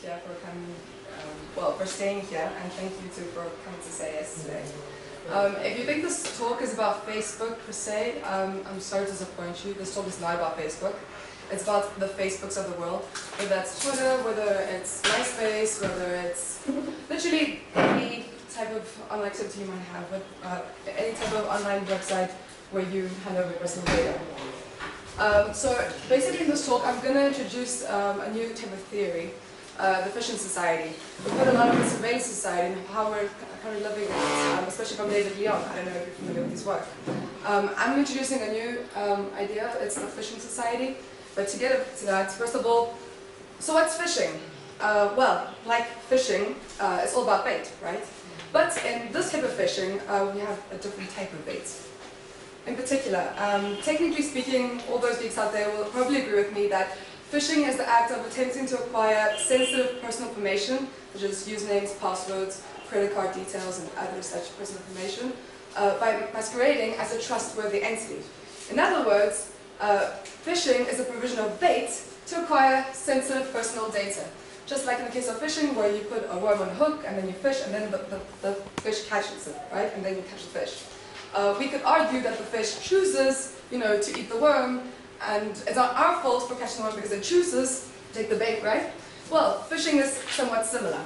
here for coming, for staying here, and thank you too for coming to say yes today. If you think this talk is about Facebook per se, I'm sorry to disappoint you. This talk is not about Facebook. It's about the Facebooks of the world, whether that's Twitter, whether it's MySpace, whether it's literally any type of online activity you might have, with any type of online website where you hand over personal data. So basically in this talk I'm going to introduce a new type of theory, the Phishing Society. We've heard a lot of the Surveillance Society and how we're kind of living in it, especially from David Leon. I don't know if you're familiar with his work. I'm introducing a new idea, it's the Phishing Society. But to get to that, first of all, so what's phishing? Well, like phishing, it's all about bait, right? But in this type of phishing, we have a different type of bait. In particular, technically speaking, all those geeks out there will probably agree with me that phishing is the act of attempting to acquire sensitive personal information, such as usernames, passwords, credit card details, and other such personal information, by masquerading as a trustworthy entity. In other words, phishing is the provision of bait to acquire sensitive personal data. Just like in the case of fishing, where you put a worm on a hook, and then you fish, and then the fish catches it, right? And then you catch the fish. We could argue that the fish chooses, to eat the worm, and it's not our fault for catching the worm because it chooses to take the bait, right? Well, fishing is somewhat similar,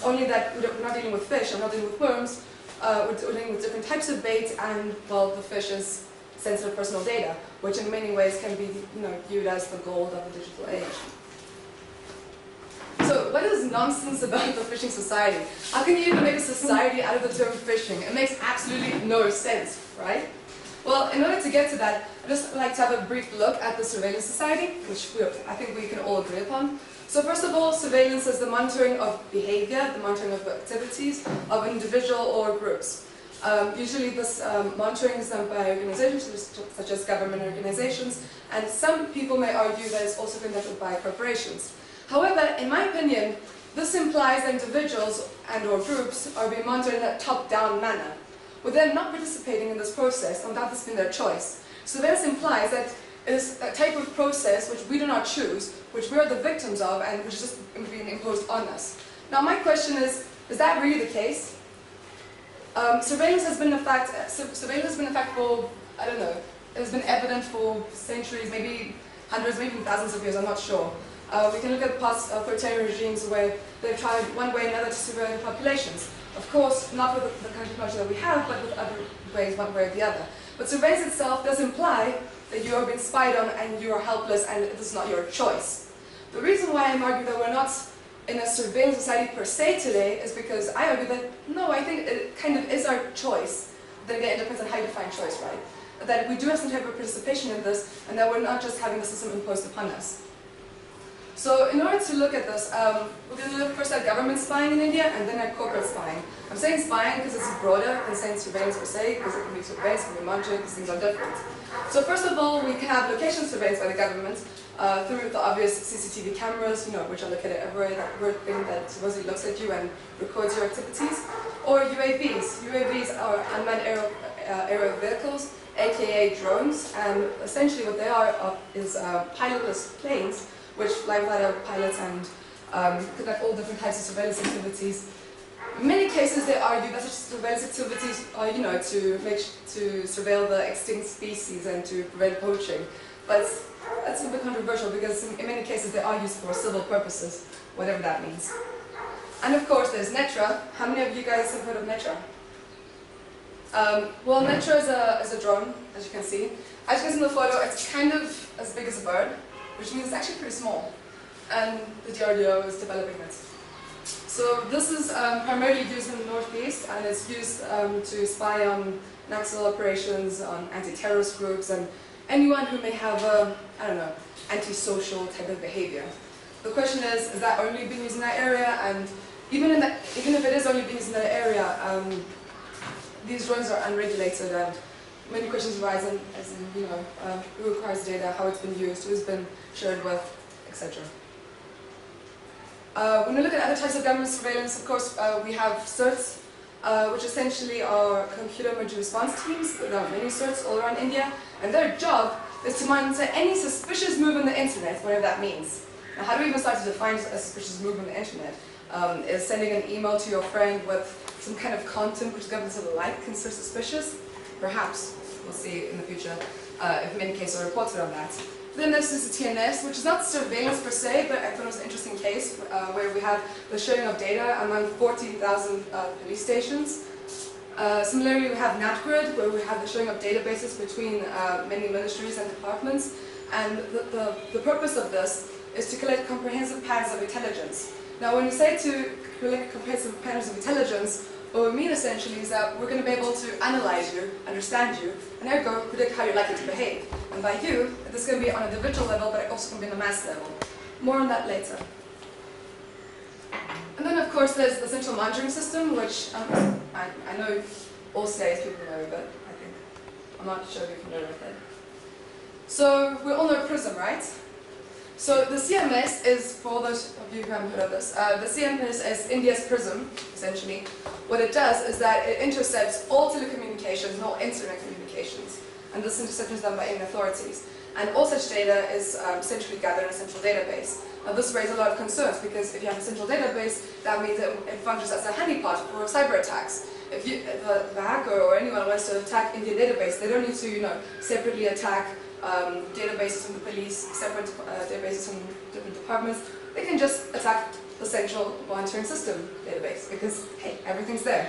only that we're not dealing with fish, we're not dealing with worms, we're dealing with different types of bait, and, well, the fish is sensitive personal data, which in many ways can be, viewed as the gold of the digital age. So, what is nonsense about the Phishing Society? How can you even make a society out of the term phishing? It makes absolutely no sense, right? Well, in order to get to that, I'd just like to have a brief look at the Surveillance Society, which I think we can all agree upon. So first of all, surveillance is the monitoring of behavior, the monitoring of activities of an individual or groups. Usually this monitoring is done by organizations such as government organizations, and some people may argue that it's also conducted by corporations. However, in my opinion, this implies that individuals and or groups are being monitored in a top-down manner, with them not participating in this process and without this being their choice. So this implies that it is a type of process which we do not choose, which we are the victims of, and which is just being imposed on us. Now my question is that really the case? Surveillance has been a fact for, I don't know, it has been evident for centuries, maybe hundreds, maybe thousands of years, I'm not sure. We can look at past authoritarian regimes where they've tried one way or another to surveil populations. Of course, not with the kind of technology that we have, but with other ways, one way or the other. But surveillance itself does imply that you are being spied on and you are helpless and it is not your choice. The reason why I'm arguing that we're not in a surveillance society per se today is because I argue that, no, I think it kind of is our choice. Then again, it depends on how you define choice, right? That we do have some type of participation in this and that we're not just having the system imposed upon us. So in order to look at this, we're going to look first at government spying in India and then at corporate spying. I'm saying spying because it's broader than saying surveillance per se, because it can be surveillance, it can be monitoring, these things are different. So first of all, we can have location surveillance by the government through the obvious CCTV cameras, which are located everywhere, that weird thing that supposedly looks at you and records your activities. Or UAVs. UAVs are unmanned aerial vehicles, aka drones, and essentially what they are is pilotless planes which fly without a pilot and conduct all different types of surveillance activities. In many cases, they argue that such surveillance activities are, to surveil the extinct species and to prevent poaching. But that's a bit controversial because in many cases they are used for civil purposes, whatever that means. And of course, there's Netra. How many of you guys have heard of Netra? Well, Netra is a drone, as you can see. As you can see in the photo, it's kind of as big as a bird, which means it's actually pretty small, and the DRDO is developing it. So this is primarily used in the Northeast, and it's used to spy on Naxal operations, on anti-terrorist groups, and anyone who may have a, antisocial type of behavior. The question is that only being used in that area? And even if it is only being used in that area, these drones are unregulated, and many questions arise as in, who acquires data, how it's been used, who's been shared with, etc. When we look at other types of government surveillance, of course, we have CERTs, which essentially are computer emergency response teams. There are many CERTs all around India, and their job is to monitor any suspicious move on the internet, whatever that means. Now, how do we even start to define a suspicious move on the internet? Is sending an email to your friend with some kind of content which governments of the like consider suspicious? Perhaps. We'll see in the future if many cases are reported on that. Then there's the TNS, which is not surveillance per se, but I thought it was an interesting case where we have the sharing of data among 14,000 police stations. Similarly, we have NatGrid, where we have the sharing of databases between many ministries and departments. And the purpose of this is to collect comprehensive patterns of intelligence. Now, when we say to collect comprehensive patterns of intelligence, what we mean essentially is that we're going to be able to analyze you, understand you, and ergo predict how you're likely to behave. And by you, this is going to be on an individual level, but it also can be on a mass level. More on that later. And then, of course, there's the central monitoring system, which I know all CIS people know, but I think I'm not sure if you're familiar with it. So we all know PRISM, right? So the CMS is, for those of you who haven't heard of this, the CMS is India's PRISM, essentially. What it does is that it intercepts all telecommunications and all internet communications. And this interception is done by Indian authorities. And all such data is essentially gathered in a central database. Now this raises a lot of concerns because if you have a central database, that means it functions as a honeypot for cyber attacks. If the hacker or anyone wants to attack Indian database, they don't need to, separately attack databases from the police, separate databases from different departments. They can just attack the central monitoring system database because, hey, everything's there.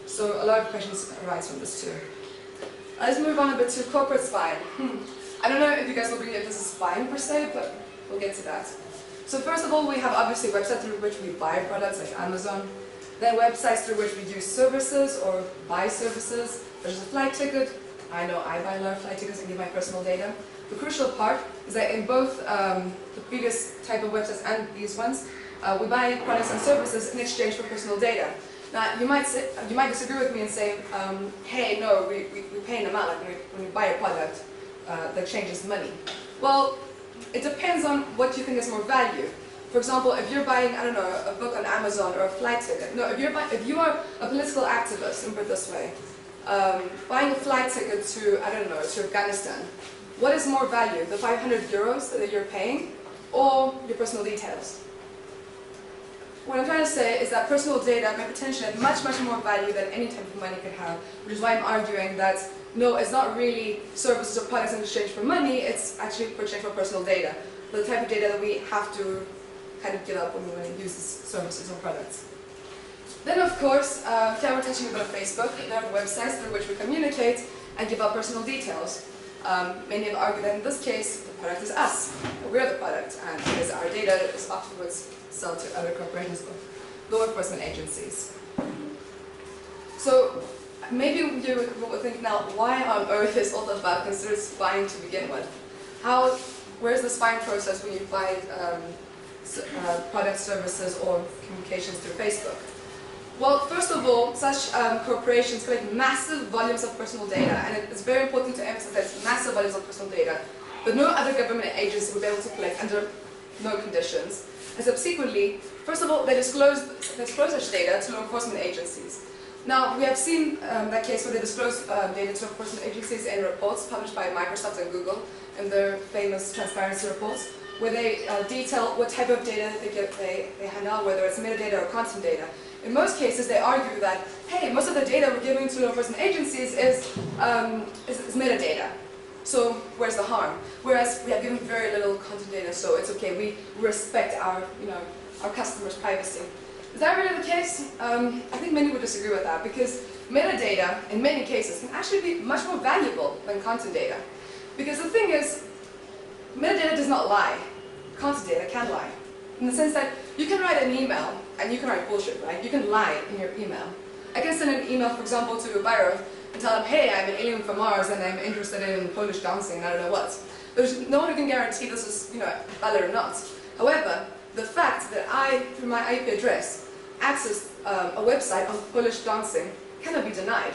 So a lot of questions arise from this too. Let's move on a bit to corporate spying. I don't know if you guys will believe this is spying per se, but we'll get to that. So first of all, we have obviously websites through which we buy products like Amazon. Then websites through which we use services or buy services. There's a flight ticket. I know I buy a lot of flight tickets and give my personal data. The crucial part is that in both the previous type of websites and these ones, we buy products and services in exchange for personal data. Now, you might disagree with me and say, hey, no, we pay an amount, like when we buy a product, the exchange is money. Well, it depends on what you think is more value. For example, if you're buying, I don't know, a book on Amazon or a flight ticket. No, if you are a political activist, let me put it this way, buying a flight ticket to, I don't know, to Afghanistan, what is more value, the 500 euros that you're paying or your personal details? What I'm trying to say is that personal data may potentially have much, much more value than any type of money could have, which is why I'm arguing that no, it's not really services or products in exchange for money, it's actually for exchange for personal data. The type of data that we have to kind of give up when we want to use these services or products. Then, of course, we're touching a bit on Facebook. There are websites through which we communicate and give out personal details. Many have argued that in this case, the product is us. We're the product, and because our data is afterwards sold to other corporations or law enforcement agencies. So maybe you will think now, why on earth is all about considered spying to begin with? Where's the spying process when you buy product, services, or communications through Facebook? Well, first of all, such corporations collect massive volumes of personal data, and it's very important to emphasize massive volumes of personal data, but no other government agency would be able to collect under no conditions. And subsequently, first of all, they disclose such data to law enforcement agencies. Now, we have seen that case where they disclose data to law enforcement agencies in reports published by Microsoft and Google in their famous transparency reports, where they detail what type of data they hand out, whether it's metadata or content data. In most cases, they argue that, hey, most of the data we're giving to law enforcement agencies is metadata. So where's the harm? Whereas we have given very little content data, so it's okay. We respect our customers' privacy. Is that really the case? I think many would disagree with that because metadata, in many cases, can actually be much more valuable than content data. Because the thing is, metadata does not lie. Content data can lie. In the sense that you can write an email, and you can write bullshit, right? You can lie in your email. I can send an email, for example, to a buyer and tell them, hey, I'm an alien from Mars and I'm interested in Polish dancing, I don't know what. There's no one who can guarantee this is, valid or not. However, the fact that I, through my IP address, access a website on Polish dancing cannot be denied.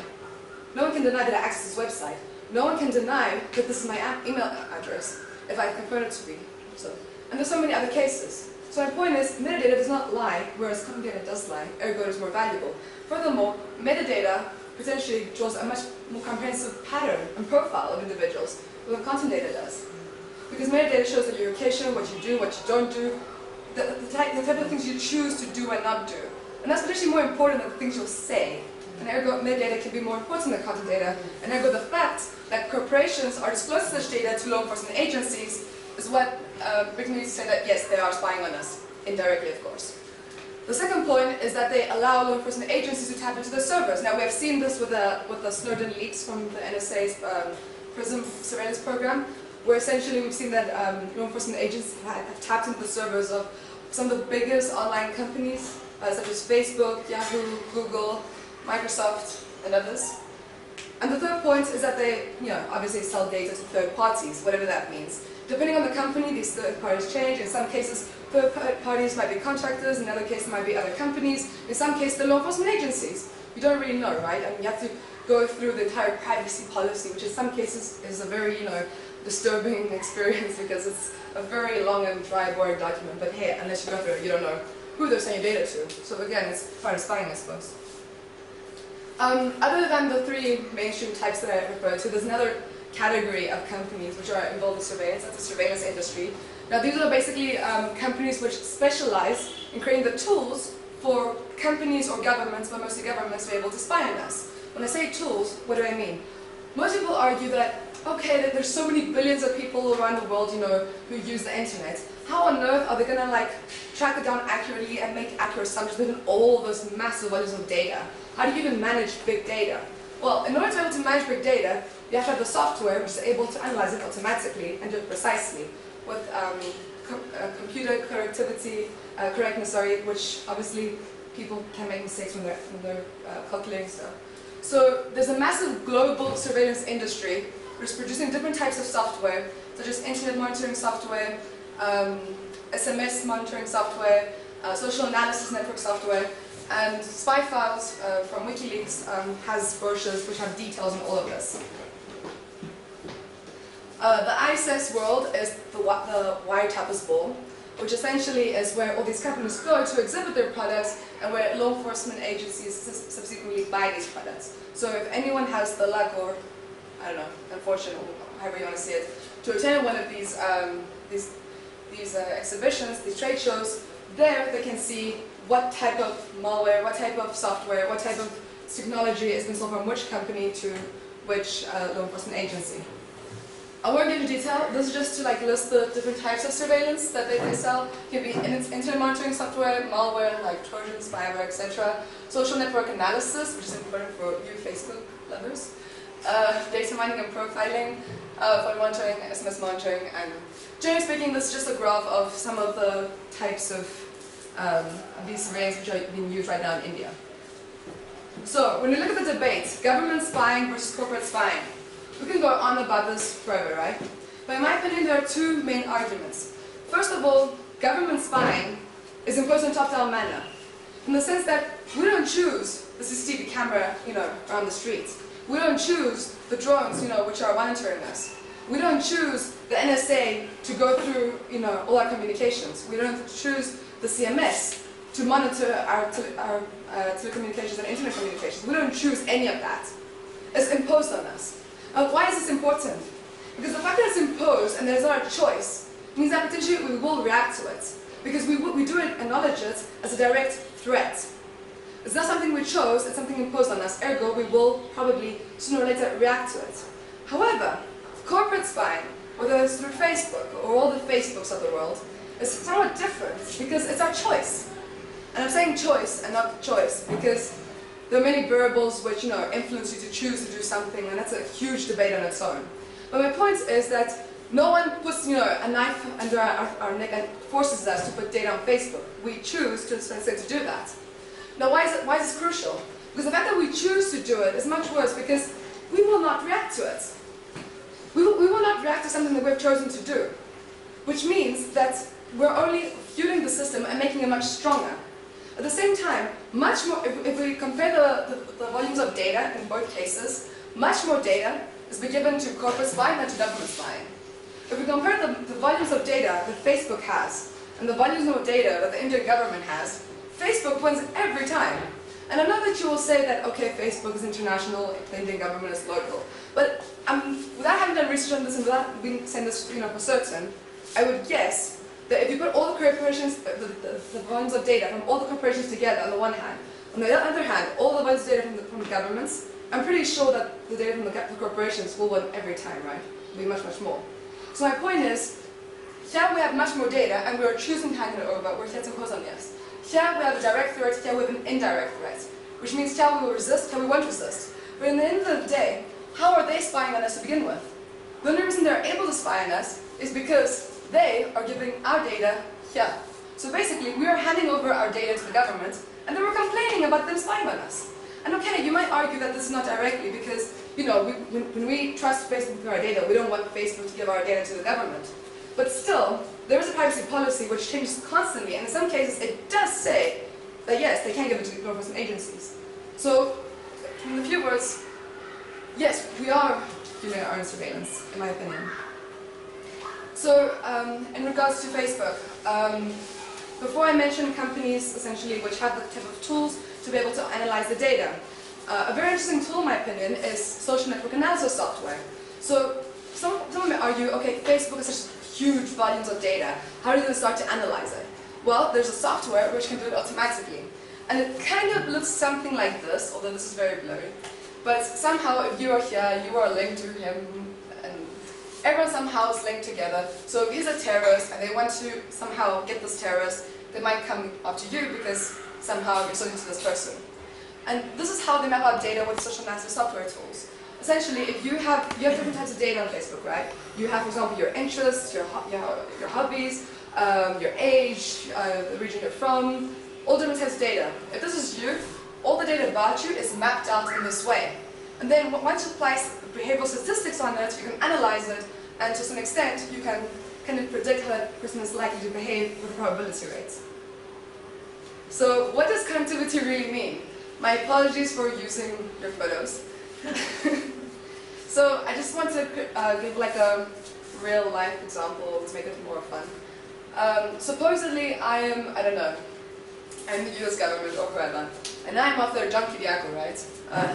No one can deny that I access this website. No one can deny that this is my email address if I confirm it to be so. And there's so many other cases. So my point is, metadata does not lie, whereas content data does lie, ergo it is more valuable. Furthermore, metadata potentially draws a much more comprehensive pattern and profile of individuals than content data does. Because metadata shows that your location, what you do, what you don't do, the type of things you choose to do and not do. And that's potentially more important than the things you'll say. And ergo, metadata can be more important than content data. And ergo, the fact that corporations are disclosing such data to law enforcement agencies is what brings me to say that yes, they are spying on us, indirectly, of course. The second point is that they allow law enforcement agencies to tap into the servers. Now, we have seen this with the Snowden leaks from the NSA's PRISM surveillance program, where essentially we've seen that law enforcement agents have tapped into the servers of some of the biggest online companies, such as Facebook, Yahoo, Google, Microsoft, and others. And the third point is that they, obviously sell data to third parties, whatever that means. Depending on the company, these third parties change. In some cases, third parties might be contractors, in other cases, might be other companies. In some cases, they're law enforcement agencies. You don't really know, right? I mean, you have to go through the entire privacy policy, which in some cases is a very, disturbing experience because it's a very long and dry, boring document. But hey, unless you go through it, you don't know who they're sending your data to. So again, it's part of spying, I suppose. Other than the three mainstream types that I referred to, there's another category of companies which are involved in surveillance. That's the surveillance industry. Now, these are basically companies which specialize in creating the tools for companies or governments, but mostly governments, to be able to spy on us. When I say tools, what do I mean? Most people argue that, okay, that there's so many billions of people around the world, who use the internet. How on earth are they going to, track it down accurately and make accurate assumptions within all those massive volumes of data? How do you even manage big data? Well, in order to be able to manage big data, you have to have the software which is able to analyze it automatically and do it precisely with computer correctness, which obviously people can make mistakes when they're calculating stuff. So there's a massive global surveillance industry which is producing different types of software, such as internet monitoring software, SMS monitoring software, social analysis network software, and Spy Files from WikiLeaks has brochures which have details on all of this. The ISS world is the wiretappers ball, which essentially is where all these companies go to exhibit their products and where law enforcement agencies subsequently buy these products. So if anyone has the luck or, I don't know, unfortunate, however you want to see it, to attend one of these exhibitions, these trade shows, there they can see what type of malware, what type of software, what type of technology has been sold from which company to which law enforcement agency. I won't get into detail. This is just to list the different types of surveillance that they sell. It can be internet monitoring software, malware like Trojan, spyware, etc. Social network analysis, which is important for you Facebook lovers. Data mining and profiling, phone monitoring, SMS monitoring, and generally speaking, this is just a graph of some of the types of these surveillance which are being used right now in India. So when we look at the debate, government spying versus corporate spying, we can go on about this forever, right? But in my opinion, there are two main arguments. First of all, government spying is imposed in a top-down manner, in the sense that we don't choose the CCTV camera, around the streets. We don't choose the drones, which are monitoring us. We don't choose the NSA to go through, all our communications. We don't choose the CMS to monitor our telecommunications and internet communications. We don't choose any of that. It's imposed on us. Why is this important? Because the fact that it's imposed and there's not a choice means that potentially we will react to it. Because we do acknowledge it as a direct threat. It's not something we chose, it's something imposed on us, ergo we will probably sooner or later react to it. However, corporate spying, whether it's through Facebook or all the Facebooks of the world, is somewhat different because it's our choice. And I'm saying choice and not choice because there are many variables which, influence you to choose to do something, and that's a huge debate on its own. But my point is that no one puts, a knife under our neck and forces us to put data on Facebook. We choose to do that. Now, why is this crucial? Because the fact that we choose to do it is much worse because we will not react to it. We will not react to something that we've chosen to do, which means that we're only fueling the system and making it much stronger. At the same time, much more, if we compare the volumes of data in both cases, much more data is being given to corporate spying than to government spying. If we compare the volumes of data that Facebook has and the volumes of data that the Indian government has, Facebook wins every time. And I know that you will say that, okay, Facebook is international, the Indian government is local. But without having done research on this and without being saying this for certain, I would guess that if you put all the corporations, the volumes of data from all the corporations together on the one hand, on the other hand, all the volumes of data from the governments, I'm pretty sure that the data from the corporations will win every time, right? It'll be much, much more. So my point is, here we have much more data and we're choosing to hand it over, we're setting course on yes. Here we have a direct threat, here we have an indirect threat, which means here we will resist, here we won't resist. But in the end of the day, how are they spying on us to begin with? The only reason they're able to spy on us is because they are giving our data here. So basically, we are handing over our data to the government, and then we're complaining about them spying on us. And okay, you might argue that this is not directly because, when we trust Facebook with our data, we don't want Facebook to give our data to the government. But still, there is a privacy policy which changes constantly, and in some cases it does say that yes, they can give it to law enforcement agencies. So, in a few words, yes, we are doing our own surveillance, in my opinion. So, in regards to Facebook, before I mentioned companies, essentially, which have the type of tools to be able to analyze the data. A very interesting tool, in my opinion, is social network analysis software. So, someone may argue, okay, Facebook has such huge volumes of data, how are you going to start to analyze it? Well, there's a software which can do it automatically. And it kind of looks something like this, although this is very blurry. But somehow, if you are here, you are linked to him, and everyone somehow is linked together. So if he's a terrorist, and they want to somehow get this terrorist, they might come up to you because somehow you're talking to this person. And this is how they map out data with social analysis software tools. Essentially, if you have different types of data on Facebook, right? You have, for example, your interests, your hobbies, your age, the region you're from, all different types of data. If this is you, all the data about you is mapped out in this way. And then once you apply behavioral statistics on it, you can analyze it, and to some extent, you can kind of predict how that person is likely to behave with probability rates. So what does connectivity really mean? My apologies for using your photos. So I just want to give like a real life example to make it more fun. Supposedly I don't know, I'm the US government or whoever, and I'm Author John Kiriakou, right?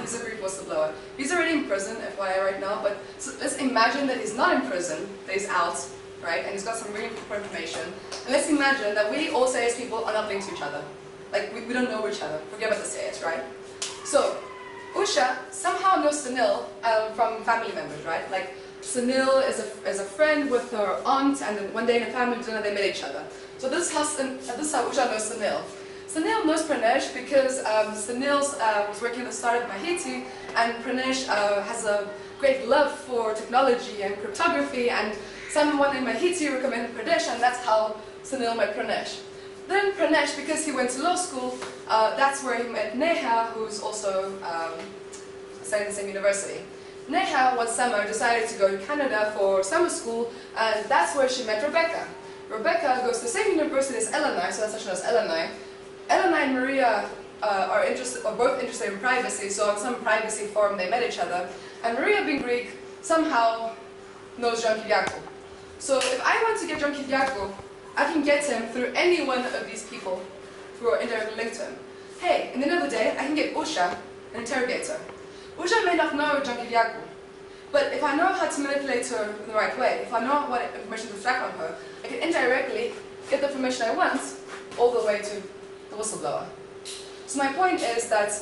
He's a Greek whistleblower. He's already in prison, FYI, right now, but so let's imagine that he's not in prison, that he's out, right, and he's got some really important information. And let's imagine that we all say as people are not linked to each other. Like, we don't know each other. Forget about the sayers, right? So, Usha somehow knows Sunil from family members, right? Like, Sunil is a friend with her aunt, and then one day in a family dinner they met each other. So this is how Usha knows Sunil. Sunil knows Pranesh because Sunil was working at the start of Mahiti, and Pranesh has a great love for technology and cryptography, and someone in Mahiti recommended Pranesh, and that's how Sunil met Pranesh. Then Pranesh, because he went to law school, that's where he met Neha, who's also studying the same university. Neha, one summer, decided to go to Canada for summer school, and that's where she met Rebecca. Rebecca goes to the same university as Eleanor, so that's actually known as Eleanor. Eleanor and Maria are both interested in privacy, so on some privacy forum they met each other. And Maria, being Greek, somehow knows John Kiriakou. So if I want to get John Kiriakou, I can get him through any one of these people who are indirectly linked to him. Hey, in the end of the day, I can get Usha and interrogate her. Usha may not know John Kiriakou, but if I know how to manipulate her in the right way, if I know what information to extract on her, I can indirectly get the information I want all the way to the whistleblower. So my point is that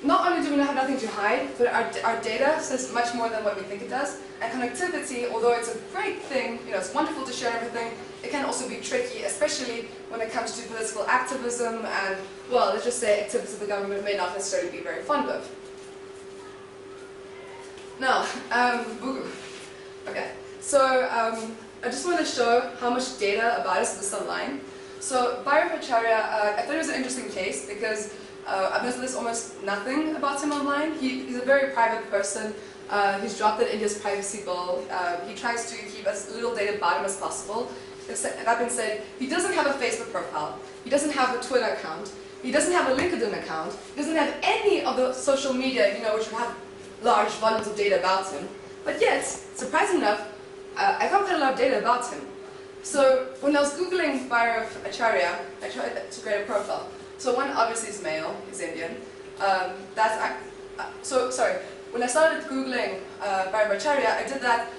not only do we have nothing to hide, but our data says much more than what we think it does. And connectivity, although it's a great thing, it's wonderful to share everything, it can also be tricky, especially when it comes to political activism and, well, let's just say activities the government may not necessarily be very fond of. Now, okay, so I just want to show how much data about us is online. So, Bhairav Acharya, I thought it was an interesting case because I've noticed there's almost nothing about him online. He's a very private person. He's dropped it in his privacy bill. He tries to keep as little data about him as possible. That being said, he doesn't have a Facebook profile. He doesn't have a Twitter account. He doesn't have a LinkedIn account. He doesn't have any of the social media, which would have large volumes of data about him. But yet, surprisingly enough, I found quite a lot of data about him. So when I was Googling Bhairav Acharya, I tried to create a profile. So one obviously is male, he's Indian. when I started Googling Bhairabhacharya, I did that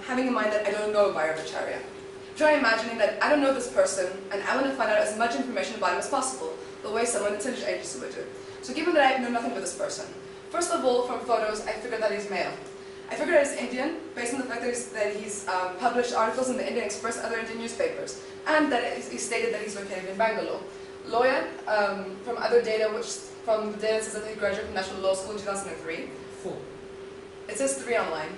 having in mind that I don't know Bhairabhacharya. Try imagining that I don't know this person, and I want to find out as much information about him as possible, the way someone intelligence agency would do. So given that I know nothing about this person, first of all, from photos, I figured that he's male. I figured that he's Indian, based on the fact that he's published articles in the Indian Express and other Indian newspapers, and that he stated that he's located in Bangalore. Lawyer, from other data, from the data says that he graduated from National Law School in 2003. 4. It says 3 online.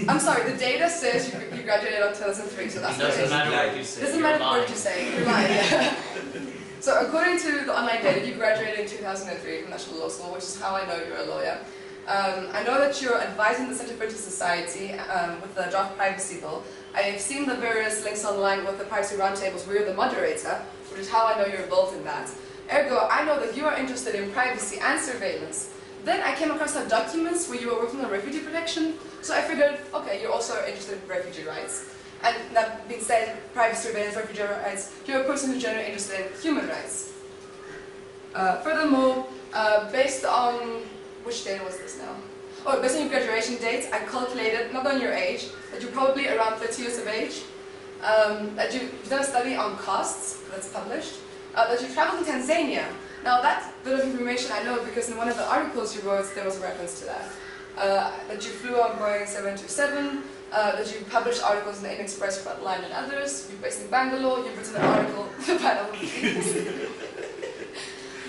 I'm sorry, the data says you graduated in 2003, so that's it doesn't matter what you say. Doesn't matter what you say, you're lying. Yeah. So according to the online data, you graduated in 2003 from National Law School, which is how I know you're a lawyer. I know that you're advising the Phishing Society with the draft privacy bill. I've seen the various links online with the privacy roundtables where you're the moderator, which is how I know you're involved in that. Ergo, I know that you are interested in privacy and surveillance. Then I came across some documents where you were working on refugee protection, so I figured, okay, you're also interested in refugee rights. And that being said, privacy, surveillance, refugee rights, you're a person who's generally interested in human rights. Furthermore, based on, which date was this now? Oh, based on your graduation dates, I calculated, not on your age, that you're probably around 30 years of age, that you've done a study on costs, that's published, that you traveled to Tanzania. Now that bit of information I know because in one of the articles you wrote there was a reference to that. That you flew on Boeing 727, that you published articles in the Indian Express, Frontline and others, you're based in Bangalore, you've written an article about other things.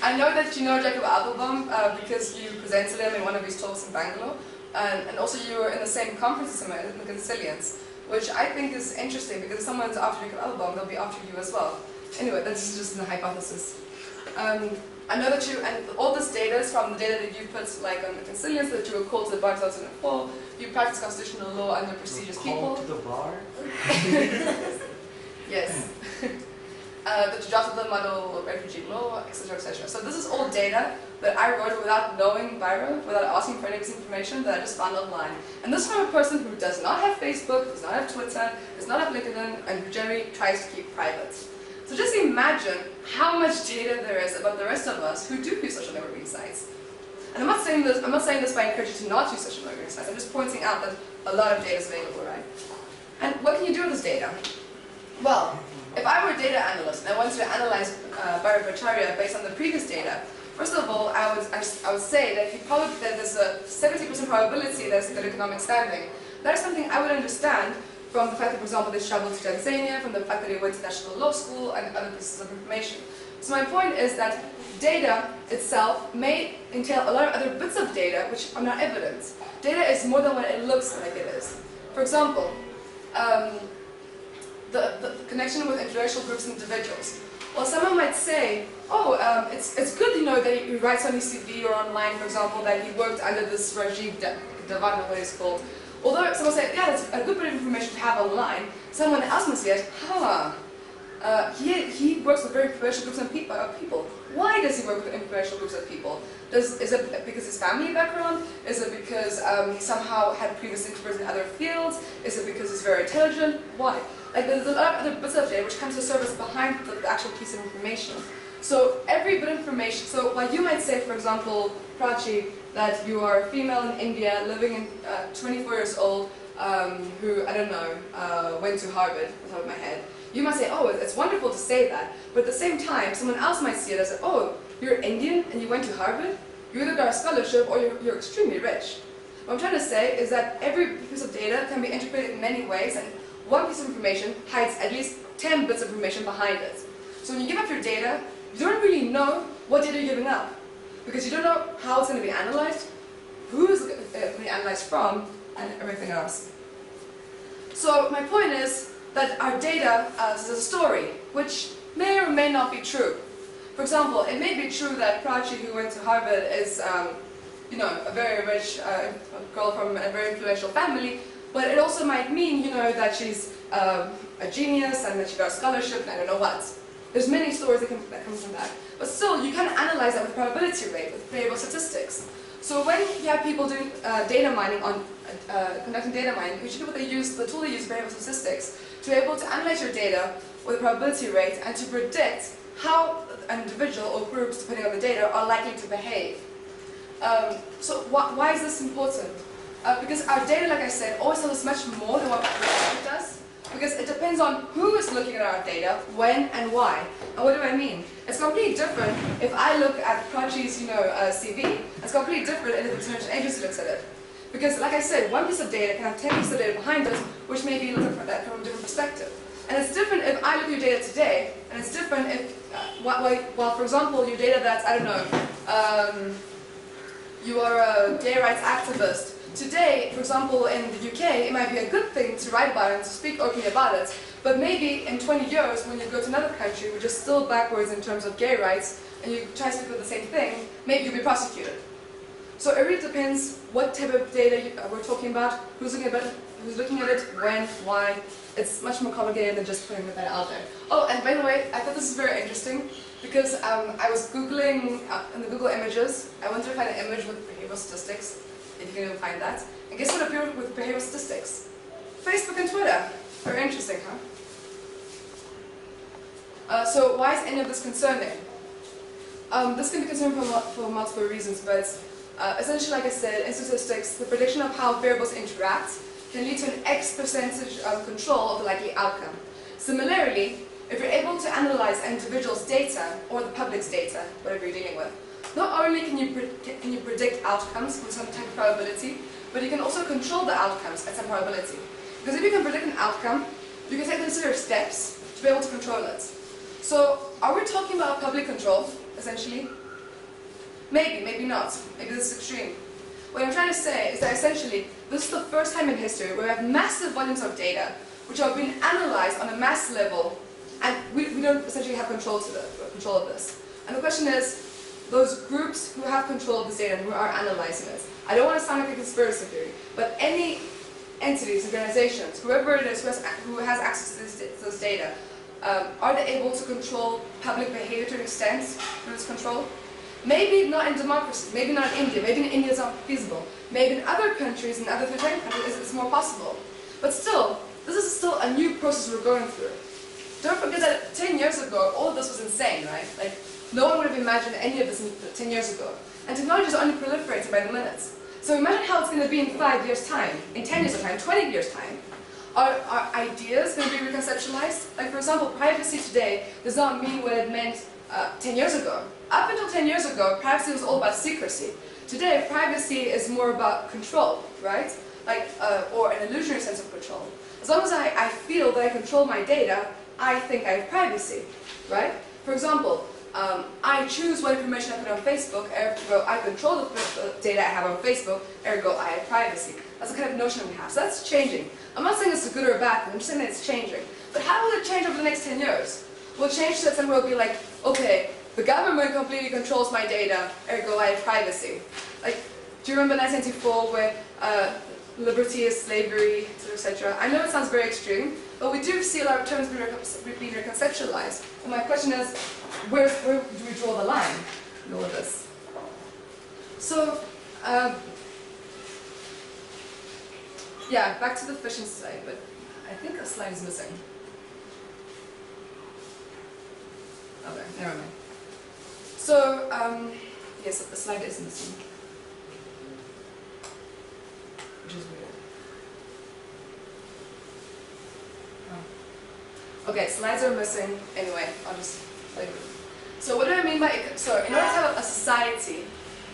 I know that you know Jacob Applebaum because you presented him in one of his talks in Bangalore, and also you were in the same conference as him in the Concilians, which I think is interesting because if someone's after Jacob Applebaum, they'll be after you as well. Anyway, that's just a hypothesis. I know that you, and all this data is from the data that you put like on the Concilians, that you were called to the bar in 2004, you practice constitutional law under prestigious people. Called to the bar? Yes. That you drafted the model refugee law, etc., etc. So this is all data that I wrote without knowing Bhaira, without asking for any of this information that I just found online. And this is from a person who does not have Facebook, does not have Twitter, does not have LinkedIn, and who generally tries to keep private. So just imagine how much data there is about the rest of us who do use social networking sites. And I'm not saying this by encouraging you to not use social networking sites. I'm just pointing out that a lot of data is available, right? And what can you do with this data? Well, if I were a data analyst and I wanted to analyze Bhairabhacharya based on the previous data, first of all, I would say that there's a 70% probability that it's good economic standing. That is something I would understand from the fact that, for example, they traveled to Tanzania, from the fact that they went to National Law School, and other pieces of information. So my point is that data itself may entail a lot of other bits of data which are not evidence. Data is more than what it looks like it is. For example, the connection with interracial groups and individuals. Well, someone might say, oh, it's good to know that he writes on his CV or online, for example, that he worked under this regime, Davana, what it's called. Although someone said, yeah, that's a good bit of information to have online, someone else must say, he works with very influential groups of people. Why does he work with influential groups of people? Is it because his family background? Is it because he somehow had previous experience in other fields? Is it because he's very intelligent? Why? Like there's a lot of other bits of data which comes to service behind the actual piece of information. So every bit of information, so while you might say, for example, Prachi, that you are a female in India, living in 24 years old, who, I don't know, went to Harvard, off the top of my head. You might say, oh, it's wonderful to say that, but at the same time, someone else might see it as, oh, you're Indian and you went to Harvard? You either got a scholarship or you're extremely rich. What I'm trying to say is that every piece of data can be interpreted in many ways, and one piece of information hides at least 10 bits of information behind it. So when you give up your data, you don't really know what data you're giving up, because you don't know how it's going to be analyzed, who it's going to be analyzed from, and everything else. So my point is that our data is a story, which may or may not be true. For example, it may be true that Prachi, who went to Harvard, is you know, a very rich girl from a very influential family, but it also might mean, you know, that she's a genius and that she got a scholarship and I don't know what. There's many stories that come from that. But still, you can analyze that with probability rate, with variable statistics. So when you have people doing data mining, conducting data mining, usually what they use, the tool they use, variable statistics, to be able to analyze your data with a probability rate and to predict how an individual or groups, depending on the data, are likely to behave. So why is this important? Because our data, like I said, always tells us much more than what it does. Because it depends on who is looking at our data, when and why. And what do I mean? It's completely different if I look at Prodigy's, CV. It's completely different if the search agency looks at it. Because, like I said, one piece of data can have 10 pieces of data behind it, which may be looked at from a different perspective. And it's different if I look at your data today, and it's different if, well, for example, your data that's, I don't know, you are a gay rights activist. Today, for example, in the UK, it might be a good thing to write about it and to speak openly about it, but maybe in 20 years, when you go to another country which is still backwards in terms of gay rights, and you try to speak about the same thing, maybe you'll be prosecuted. So it really depends what type of data we're talking about, who's looking at it, when, why. It's much more complicated than just putting that out there. Oh, and by the way, I thought this is very interesting because I was Googling in the Google images. I wanted to find an image with behavioral statistics, if you can even find that. And guess what appeared with behavioral statistics? Facebook and Twitter. Very interesting, huh? So why is any of this concerning? This can be concerning for multiple reasons, but essentially, like I said, in statistics, the prediction of how variables interact can lead to an X percentage of control of the likely outcome. Similarly, if you're able to analyze an individual's data, or the public's data, whatever you're dealing with, not only can you predict outcomes with some type of probability, but you can also control the outcomes at some probability. Because if you can predict an outcome, you can take necessary steps to be able to control it. So, are we talking about public control, essentially? Maybe, maybe not. Maybe this is extreme. What I'm trying to say is that essentially, this is the first time in history where we have massive volumes of data which are being analyzed on a mass level, and we don't essentially have control of this. And the question is, those groups who have control of this data and who are analyzing it. I don't want to sound like a conspiracy theory, but any entities, organizations, whoever it is who has access to this data, are they able to control public behavior to an extent through this control? Maybe not in democracy, maybe not in India, maybe in India it's not feasible. Maybe in other countries, in other countries, it's more possible. But still, this is still a new process we're going through. Don't forget that 10 years ago, all of this was insane, right? Like, no one would have imagined any of this 10 years ago. And technology is only proliferating by the minutes. So imagine how it's going to be in 5 years' time, in 10 years' time, 20 years' time. Are ideas going to be reconceptualized? Like, for example, privacy today does not mean what it meant 10 years ago. Up until 10 years ago, privacy was all about secrecy. Today, privacy is more about control, right? Like, or an illusionary sense of control. As long as I feel that I control my data, I think I have privacy, right? For example, I choose what information I put on Facebook, ergo I control the data I have on Facebook, ergo I have privacy. That's the kind of notion we have. So that's changing. I'm not saying it's a good or a bad thing, I'm just saying that it's changing. But how will it change over the next 10 years? Will it change so that someone will be like, okay, the government completely controls my data, ergo I have privacy. Like, do you remember 1994 where liberty is slavery, etc.? I know it sounds very extreme, but we do see a lot of terms being reconceptualized. And my question is, where do we draw the line in all of this? So, yeah, back to the Phishing Society, but I think a slide is missing. Okay, never mind. So, yes, the slide is missing. Which is weird. Oh. Okay, slides are missing. Anyway, I'll just tell you. So what do I mean by, so in order to have a society,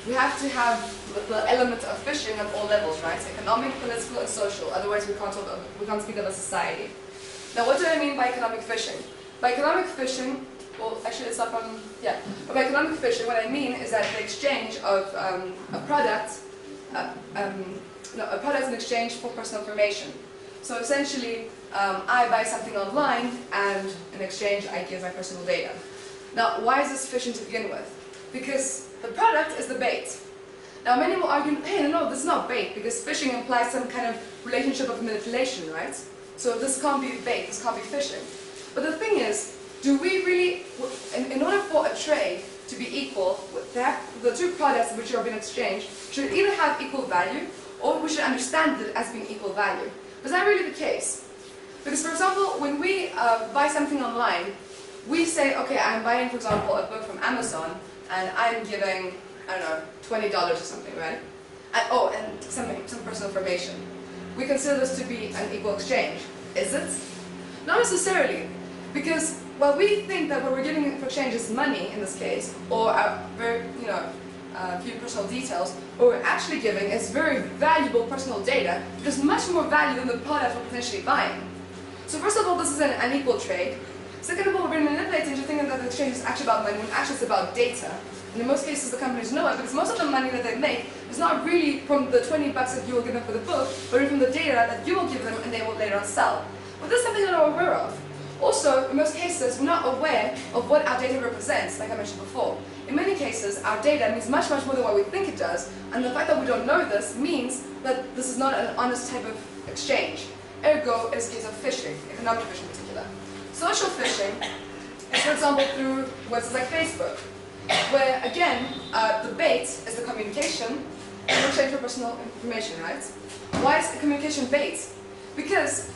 we have to have the element of phishing at all levels, right? Economic, political, and social. Otherwise, we can't speak of a society. Now, what do I mean by economic phishing? By economic phishing, well, actually, it's up on, yeah. But by economic phishing, what I mean is that the exchange of a product in exchange for personal information. So essentially, I buy something online, and in exchange, I give my personal data. Now, why is this phishing to begin with? Because the product is the bait. Now, many will argue, hey, no, this is not bait, because phishing implies some kind of relationship of manipulation, right? So this can't be bait, this can't be phishing. But the thing is, do we really, in order for a trade to be equal, the two products which are being exchanged should either have equal value, or we should understand it as being equal value. Is that really the case? Because, for example, when we buy something online, we say, okay, I'm buying, for example, a book from Amazon, and I'm giving I don't know, $20 or something, right? And some personal information. We consider this to be an equal exchange. Is it? Not necessarily, because while we think that what we're giving in exchange is money in this case, or very, few personal details, what we're actually giving is very valuable personal data, which is much more value than the product we're potentially buying. So first of all, this is an unequal trade. Second of all, we're manipulating into thinking that the exchange is actually about money when actually it's about data. And in most cases, the companies know it because most of the money that they make is not really from the 20 bucks that you will give them for the book, but from the data that you will give them and they will later on sell. But this is something that we're aware of. Also, in most cases, we're not aware of what our data represents, like I mentioned before. In many cases, our data means much, much more than what we think it does, and the fact that we don't know this means that this is not an honest type of exchange. Ergo, it is a case of phishing, economic phishing in particular. Social phishing is, for example, through websites like Facebook, where, again, the bait is the communication in exchange for personal information, right? Why is the communication bait? Because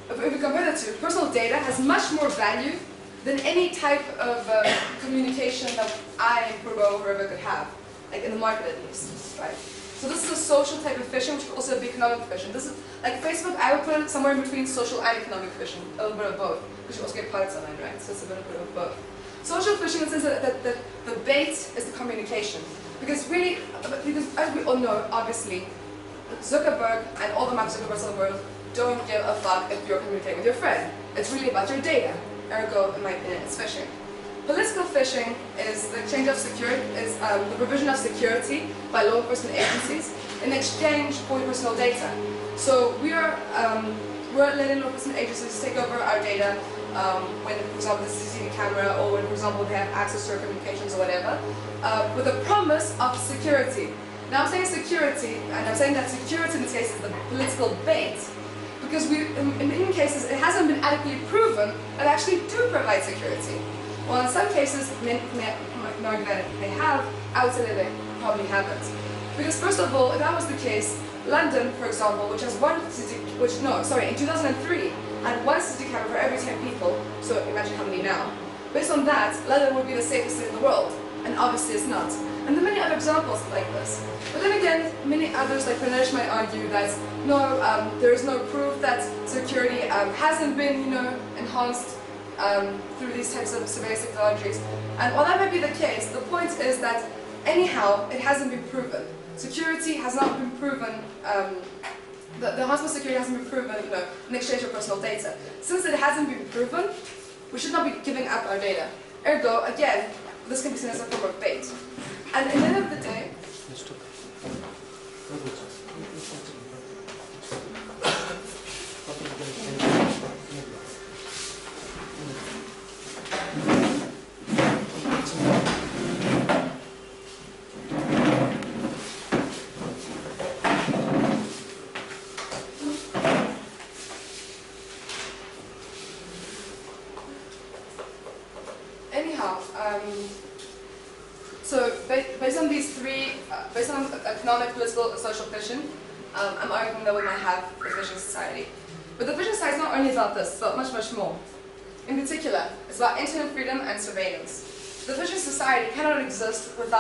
if we compare the two, personal data has much more value than any type of communication that I, Purbo, or whoever could have, like in the market at least, right? So this is a social type of phishing, which could also be economic phishing. This is, like Facebook, I would put it somewhere in between social and economic phishing, a little bit of both, because you also get products online, right? So it's a bit of both. Social phishing in the sense that the bait is the communication. Because really, as we all know, obviously, Zuckerberg and all the Mark Zuckerbergs of the world don't give a fuck if you're communicating with your friend. It's really about your data. Ergo, in my opinion, it's phishing. Political phishing is the exchange of security, is the provision of security by law enforcement agencies in exchange for personal data. So we're letting law enforcement agencies take over our data when, for example, the CCTV camera, or when, for example, they have access to our communications or whatever, with the promise of security. Now I'm saying security, and I'm saying that security in this case is the political bait, because in many cases it hasn't been adequately proven that actually do provide security. Well, in some cases, many argue that they have, I would say that they probably haven't. Because first of all, if that was the case, London, for example, which has in 2003, had one CCTV camera for every 10 people, so imagine how many now. Based on that, London would be the safest city in the world, and obviously it's not. And there are many other examples like this. But then again, many others, like Pranesh, might argue that no, there is no proof that security hasn't been, enhanced through these types of surveillance technologies. And while that might be the case, the point is that anyhow, it hasn't been proven. Security has not been proven. The enhancement of security hasn't been proven, in exchange for personal data. Since it hasn't been proven, we should not be giving up our data. Ergo, again, this can be seen as a form of bait. And at the end of the day, so based on these three, based on economic, political, and social phishing, I'm arguing that we might have the Phishing Society. But the Phishing Society is not only about this, it's about much, much more. In particular, it's about internet freedom and surveillance. The Phishing Society cannot exist with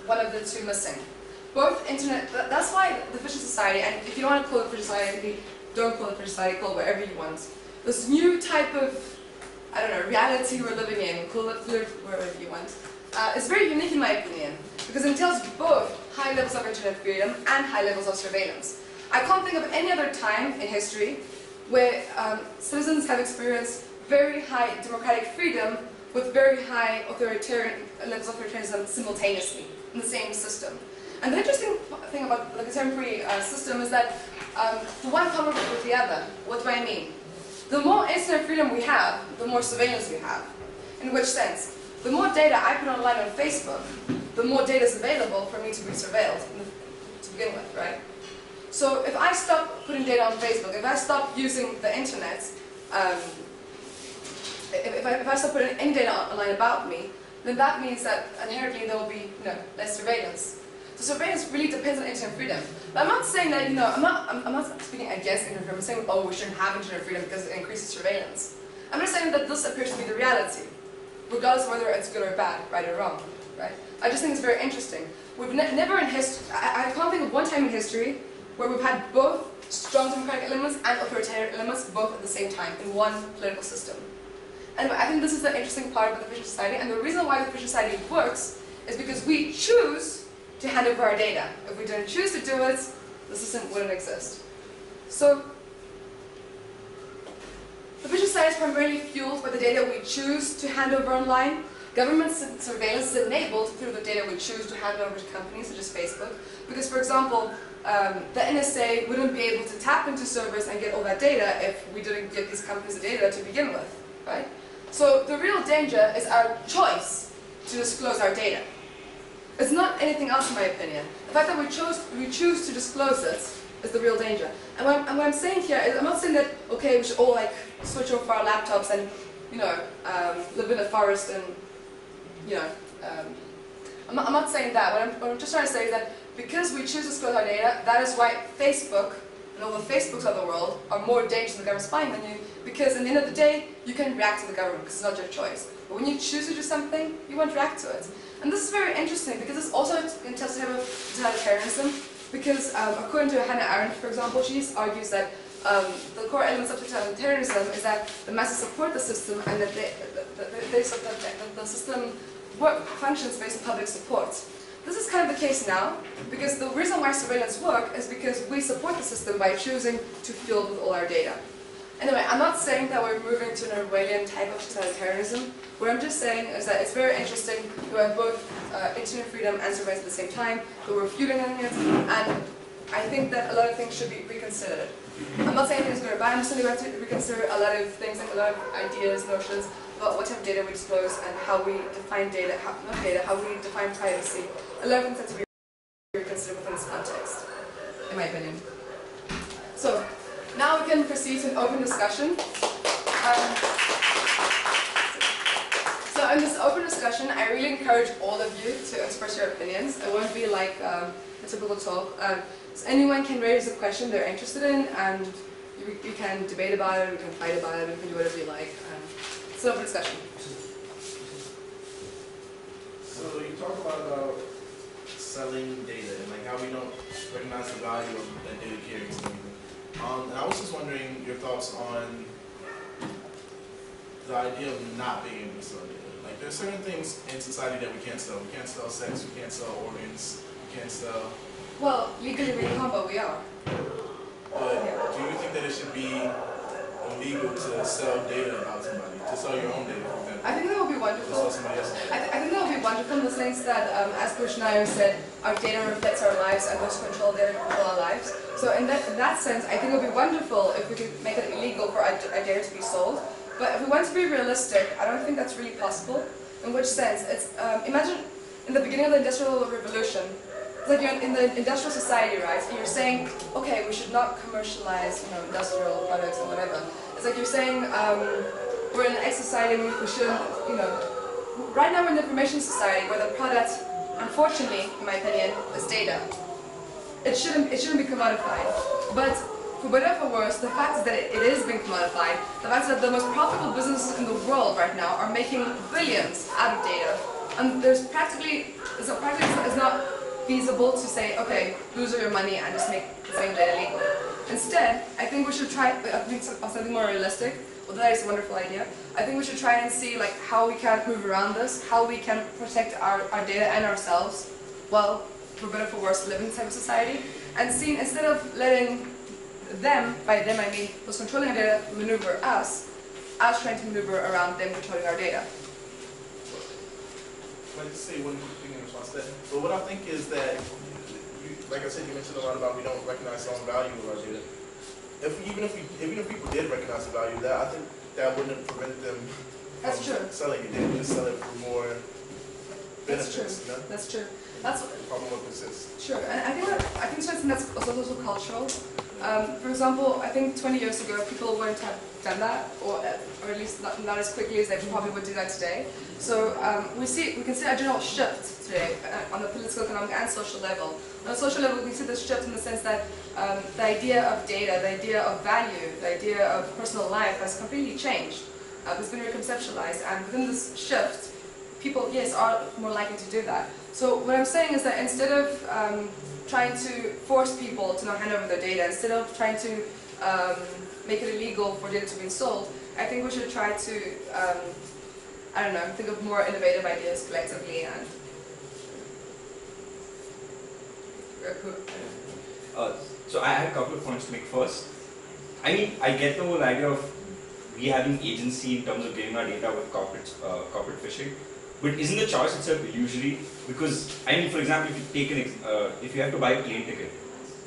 one of the two missing. Both internet, that's why the Phishing Society, and if you don't want to call it Phishing Society, don't call it Phishing Society, call it whatever you want. This new type of, reality we're living in, call it flirt, wherever you want. It's very unique in my opinion, because it entails both high levels of internet freedom and high levels of surveillance. I can't think of any other time in history where citizens have experienced very high democratic freedom with very high levels of authoritarianism simultaneously in the same system. And the interesting thing about the contemporary system is that the one comes with the other. What do I mean? The more internet freedom we have, the more surveillance we have. In which sense? The more data I put online on Facebook, the more data is available for me to be surveilled to begin with, right? So if I stop putting data on Facebook, if I stop using the internet, if I stop putting any data online about me, then that means that inherently there will be less surveillance. So surveillance really depends on internet freedom. But I'm not saying that, I'm not speaking against internet freedom. I'm saying, oh, we shouldn't have internet freedom because it increases surveillance. I'm just saying that this appears to be the reality. regardless of whether it's good or bad, right or wrong, right? I just think it's very interesting. We've never in history, I can't think of one time in history where we've had both strong democratic elements and authoritarian elements both at the same time in one political system. And I think this is the interesting part about the Phishing Society, and the reason why the Phishing Society works is because we choose to hand over our data. If we didn't choose to do it, the system wouldn't exist. So, the Phishing Society is primarily fueled by the data we choose to hand over online. Government surveillance is enabled through the data we choose to hand over to companies such as Facebook. Because, for example, the NSA wouldn't be able to tap into servers and get all that data if we didn't give these companies the data to begin with, right? So the real danger is our choice to disclose our data. It's not anything else, in my opinion. The fact that we choose to disclose it is the real danger. And what I'm saying here is, I'm not saying that, okay, we should all like switch off our laptops and, you know, live in a forest and, you know, I'm not saying that. What I'm just trying to say is that because we choose to disclose our data, that is why Facebook and all the Facebooks of the world are more dangerous than the government spying on you, because at the end of the day, you can react to the government because it's not your choice. But when you choose to do something, you won't react to it. And this is very interesting because it's also in terms of totalitarianism, because according to Hannah Arendt, for example, she argues that the core elements of totalitarianism is that the masses support the system and that the system functions based on public support. This is kind of the case now, because the reason why surveillance works is because we support the system by choosing to fill it with all our data. Anyway, I'm not saying that we're moving to an Orwellian type of totalitarianism. What I'm just saying is that it's very interesting to have both internet freedom and surveillance at the same time, but we're fueling it, and I think that a lot of things should be reconsidered. I'm not saying anything's good or bad, I'm just saying we have to reconsider a lot of things, like a lot of ideas, notions, about what type of data we disclose and how we define data, how we define privacy. A lot of things have to be reconsidered within this context, in my opinion. So, now we can proceed to an open discussion. So in this open discussion, I really encourage all of you to express your opinions. It won't be like a typical talk. So anyone can raise a question they're interested in, and you can debate about it, we can fight about it, we can do whatever you like. It's an open discussion. So you talk a lot about selling data and like how we don't recognize the value of that data carries and everything. And I was just wondering your thoughts on the idea of not being able to sell data. Like there's certain things in society that we can't sell. We can't sell sex, we can't sell organs, we can't sell... Well, legally we can't, but we are. But do you think that it should be illegal to sell data about somebody, to sell your own data, for example? I think that would be wonderful. To sell somebody else's data? I think that would be wonderful in the sense that, as Bushnaya said, our data reflects our lives and those who control data control our lives. So in that sense, I think it would be wonderful if we could make it illegal for our data to be sold. But if we want to be realistic, I don't think that's really possible. In which sense? It's imagine in the beginning of the Industrial Revolution, it's like you're in the industrial society, right? And you're saying, okay, we should not commercialize, industrial products and whatever. It's like you're saying, we're in an X society, we shouldn't, right now we're in the information society where the product, unfortunately, in my opinion, is data. It shouldn't be commodified. But for better or for worse, the fact is that it is being commodified. The fact is that the most profitable businesses in the world right now are making billions out of data. And it's not feasible to say, okay, lose all your money and just make the same data legal. Instead, I think we should try something more realistic. Although that is a wonderful idea, I think we should try and see how we can move around this, how we can protect our data and ourselves, well, for better or for worse, live in this type of society, and see, instead of letting them, by them I mean those controlling our data, maneuver us trying to maneuver around them controlling our data. I'd like to say one thing in response to that. But what I think is that, like I said, you mentioned a lot about we don't recognize the own value of our data. Even if people did recognize the value of that, I think that wouldn't prevent them from selling it. They would just sell it for more benefits. That's true. That's the problem would persist. Sure, and I think something that's also cultural. For example, I think 20 years ago people wouldn't have done that, or at least not as quickly as they probably would do that today. So we can see a general shift today on the political, economic, and social level. On a social level, we can see this shift in the sense that the idea of data, the idea of value, the idea of personal life has completely changed. it's been reconceptualized, and within this shift, people, yes, are more likely to do that. So what I'm saying is that instead of trying to force people to not hand over their data, instead of trying to make it illegal for data to be sold, I think we should try to, I don't know, think of more innovative ideas collectively and so I had a couple of points to make. First, I mean, I get the whole idea of we having agency in terms of giving our data with corporate phishing, but isn't the choice itself illusory? Because I mean, for example, if you take if you have to buy a plane ticket,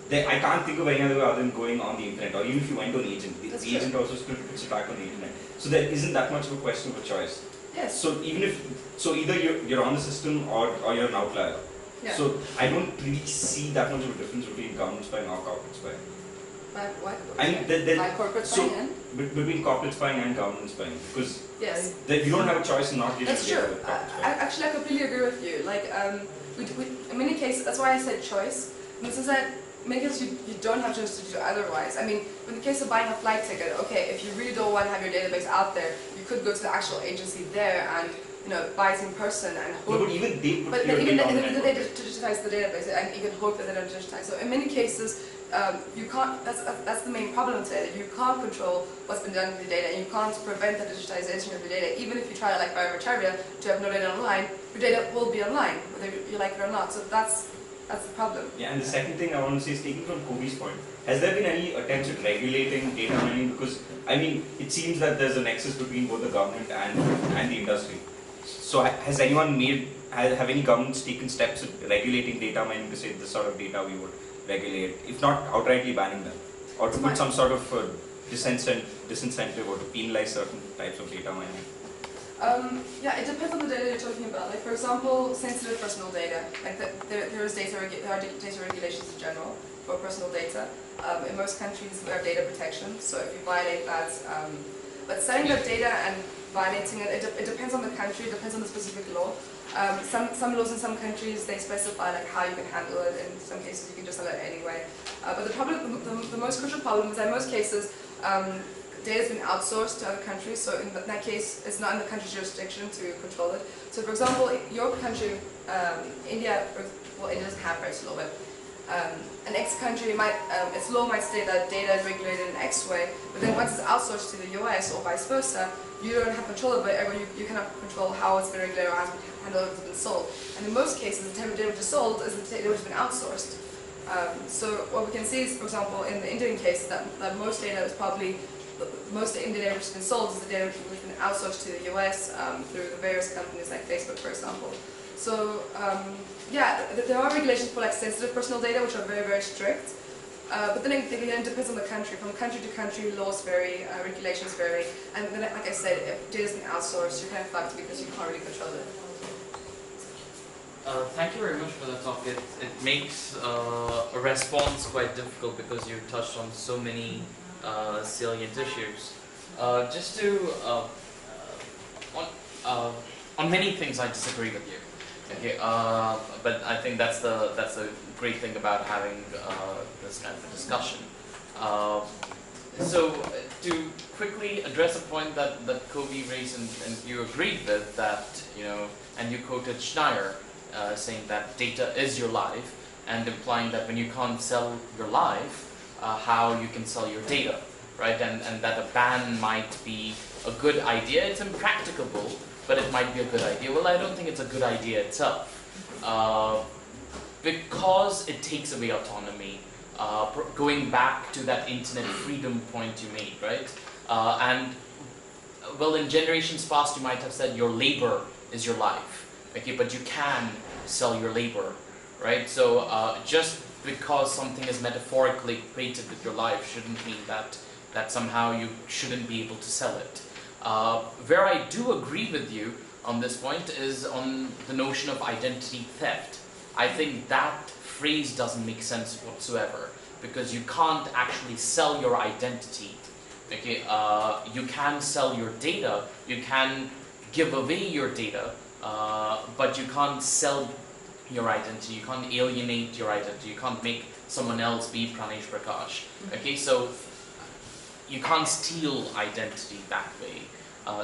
then I can't think of any other way other than going on the internet, or even if you went to an agent, the agent also still puts it back on the internet. So there isn't that much of a question of a choice. yes. So even if either you're on the system or you're an outlier. Yeah. So I don't really see that much of a difference between government spying or corporate spying. By what? I mean, By corporate spying? Between corporate spying and government spying, because Yes. you don't have a choice in not giving That's data true. with corporate spying. Actually, I completely agree with you. Like, in many cases, that's why I said choice. In the sense that in many cases you don't have choice to do otherwise. I mean, in the case of buying a flight ticket, okay, if you really don't want to have your database out there, you could go to the actual agency there and buy it in person and hope. No, but even they put But your even data on the they network. digitize the database, and you can hope that they don't digitize. So in many cases, you can't. That's the main problem today. You can't control what's been done with the data, and you can't prevent the digitization of the data. Even if you try, like biometria, to have no data online, your data will be online, whether you like it or not. So that's the problem. Yeah, and the second thing I want to say is taking from Kobe's point. Has there been any attempts at regulating data mining? Because I mean, it seems that there's a nexus between both the government and the industry. So has anyone have any governments taken steps at regulating data mining to say this sort of data we would regulate, if not outrightly banning them, or to put some sort of disincentive or to penalize certain types of data mining? Yeah, it depends on the data you're talking about. Like, for example, sensitive personal data. Like, there are data regulations in general for personal data. In most countries, we have data protection. So if you violate that, but selling that data and violating it, it depends on the country. It depends on the specific law. Some laws in some countries, they specify like how you can handle it. In some cases, you can just sell it anyway. But the problem, the most crucial problem is that in most cases, data has been outsourced to other countries. So in that case, it's not in the country's jurisdiction to control it. So for example, your country, India, well, India doesn't have Paris law, but an X country its law might state that data is regulated in X way, but then once it's outsourced to the US or vice versa, you don't have control of it, or you cannot control how it's been regulated or how it's been handled, it's been sold. And in most cases, the type of data which is sold is the data which has been outsourced. So what we can see is, for example, in the Indian case, that most data is probably, most of the Indian data which has been sold is the data which has been outsourced to the US through the various companies like Facebook, for example. So yeah, there are regulations for like sensitive personal data which are very, very strict. But then again, it depends on the country. From country to country, laws vary, regulations vary, and then, like I said, if data's been outsourced, you're kind of fucked because you can't really control it. Thank you very much for that talk. It makes a response quite difficult because you touched on so many salient issues. Just to on many things, I disagree with you. Okay, but I think that's the great thing about having this kind of a discussion. So to quickly address a point that Kobe raised and you agreed with, that and you quoted Schneier saying that data is your life, and implying that when you can't sell your life, how you can sell your data, right? And that a ban might be a good idea. It's impracticable, but it might be a good idea. Well, I don't think it's a good idea itself, because it takes away autonomy. Going back to that internet freedom point you made, right? And well, in generations past, you might have said your labor is your life, okay? But you can sell your labor, right? So just because something is metaphorically equated with your life shouldn't mean that somehow you shouldn't be able to sell it. Where I do agree with you on this point is on the notion of identity theft. I think that phrase doesn't make sense whatsoever, because you can't actually sell your identity. Okay, you can sell your data, you can give away your data, but you can't sell your identity, you can't alienate your identity, you can't make someone else be Pranesh Prakash. Okay, so you can't steal identity that way.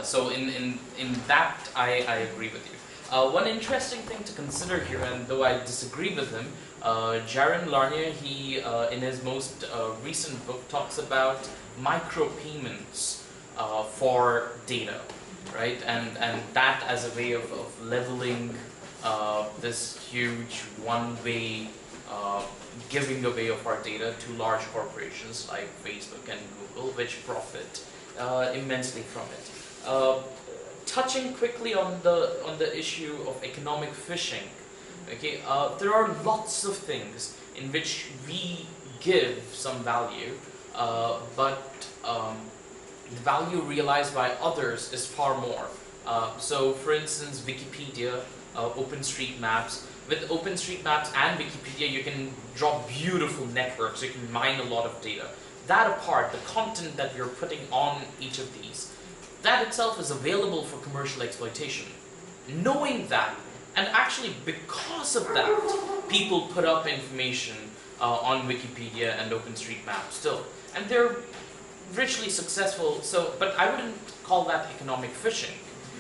So in that, I agree with you. One interesting thing to consider here, and though I disagree with him, Jaron Lanier, he in his most recent book talks about micropayments for data, right? And that as a way of leveling this huge one-way giving away of our data to large corporations like Facebook and Google, which profit immensely from it. Touching quickly on the issue of economic phishing, okay, there are lots of things in which we give some value, but the value realized by others is far more. So, for instance, Wikipedia, OpenStreetMaps. With OpenStreetMaps and Wikipedia, you can draw beautiful networks. You can mine a lot of data. That apart, the content that you're putting on each of these, that itself is available for commercial exploitation. Knowing that, and actually because of that, people put up information on Wikipedia and OpenStreetMaps still, and they're richly successful. So, but I wouldn't call that economic phishing.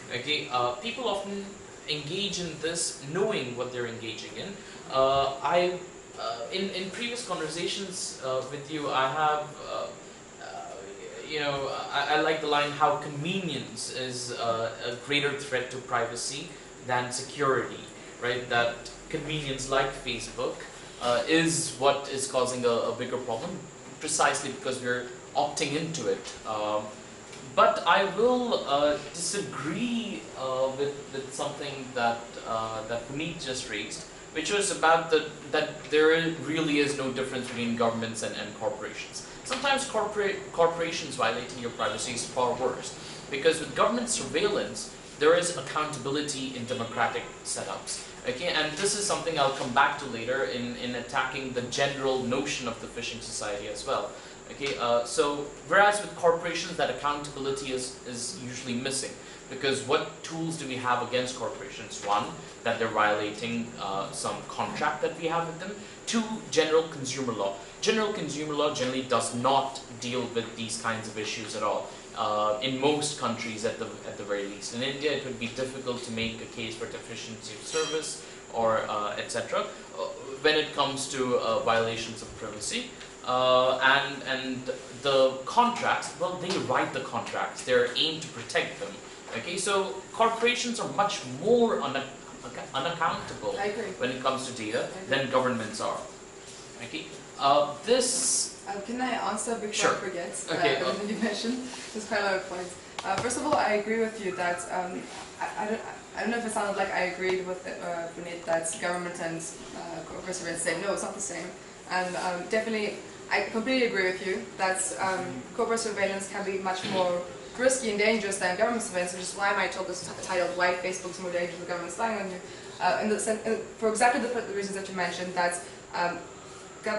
Okay, people often engage in this knowing what they're engaging in. In previous conversations with you, I have. I like the line, how convenience is a greater threat to privacy than security, right? That convenience, like Facebook, is what is causing a bigger problem, precisely because we're opting into it. But I will disagree with something that Puneet just raised, which was about that there really is no difference between governments and corporations. Sometimes corporations violating your privacy is far worse, because with government surveillance, there is accountability in democratic setups. Okay, and this is something I'll come back to later in attacking the general notion of the phishing society as well. Okay, so whereas with corporations that accountability is usually missing, because what tools do we have against corporations? One, that they're violating some contract that we have with them. Two, general consumer law. General consumer law generally does not deal with these kinds of issues at all. In most countries, at the very least. In India, it would be difficult to make a case for deficiency of service or etc. When it comes to violations of privacy. And the contracts, well, they write the contracts. They're aimed to protect them. Okay, so corporations are much more unaccountable when it comes to data than governments are. Okay, can I answer before sure. I forget? Okay. Everything you mentioned. There's quite a lot of points. First of all, I agree with you that I don't know if it sounded like I agreed with Puneet that government and corporate surveillance say no, it's not the same. And definitely, I completely agree with you that corporate surveillance can be much more risky and dangerous than government surveillance, which is why I told this title, Why Facebook's More Dangerous Than Government Spying on You. For exactly the reasons that you mentioned, that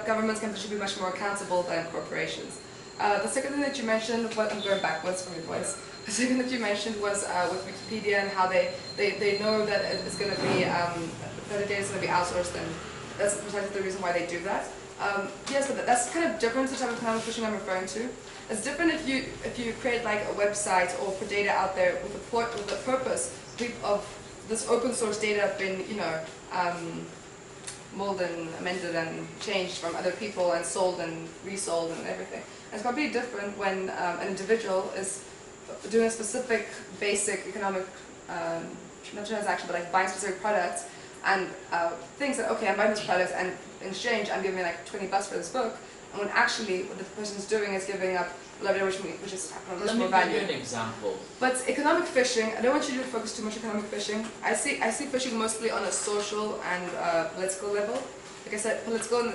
governments should be much more accountable than corporations. The second thing that you mentioned, I'm going backwards from your points. The second that you mentioned was with Wikipedia and how they know that it's going to be, that the data is going to be outsourced, and that's precisely the reason why they do that. Yes, but that's kind of different to the type of economic phishing I'm referring to. It's different if you create like a website or put data out there with the purpose of this open source data being, molded and amended and changed from other people and sold and resold and everything. And it's completely different when an individual is doing a specific basic economic, not transaction, but like buying specific products and thinks that, okay, I'm buying this product and in exchange I'm giving like $20 for this book, and when actually what the person's doing is giving up a lot of data which is much more value. Let me give you an example. But economic phishing, I don't want you to focus too much on economic phishing. I see phishing mostly on a social and political level. Like I said, political in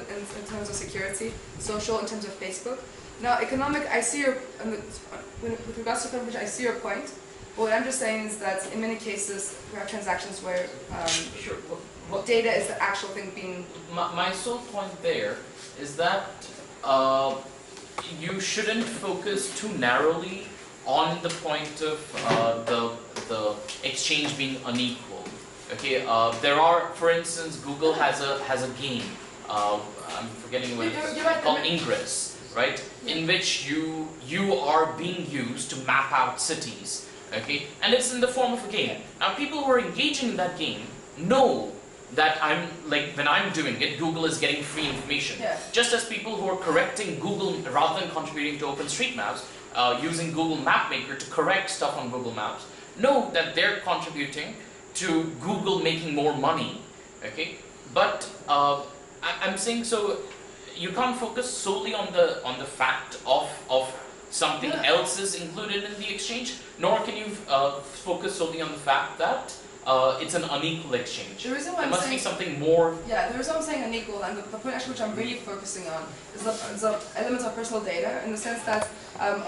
terms of security, social in terms of Facebook. Now, economic, I see your, with regards to economic phishing, I see your point. But what I'm just saying is that in many cases, we have transactions where Sure. data is the actual thing being... My sole point there is that you shouldn't focus too narrowly on the point of the exchange being unequal. Okay, there are, for instance, Google has a game. I'm forgetting what it's called, Ingress, right? In which you are being used to map out cities, okay? And it's in the form of a game. Now people who are engaging in that game know that when I'm doing it, Google is getting free information. Yeah. Just as people who are correcting Google rather than contributing to OpenStreetMaps, using Google Map Maker to correct stuff on Google Maps, know that they're contributing to Google making more money, okay? But I'm saying, so you can't focus solely on the fact of something else is included in the exchange, nor can you focus solely on the fact that it's an unequal exchange. The reason why there I'm must saying, be something more. Yeah, the reason I'm saying unequal, and the point actually which I'm really focusing on, is the element of personal data, in the sense that,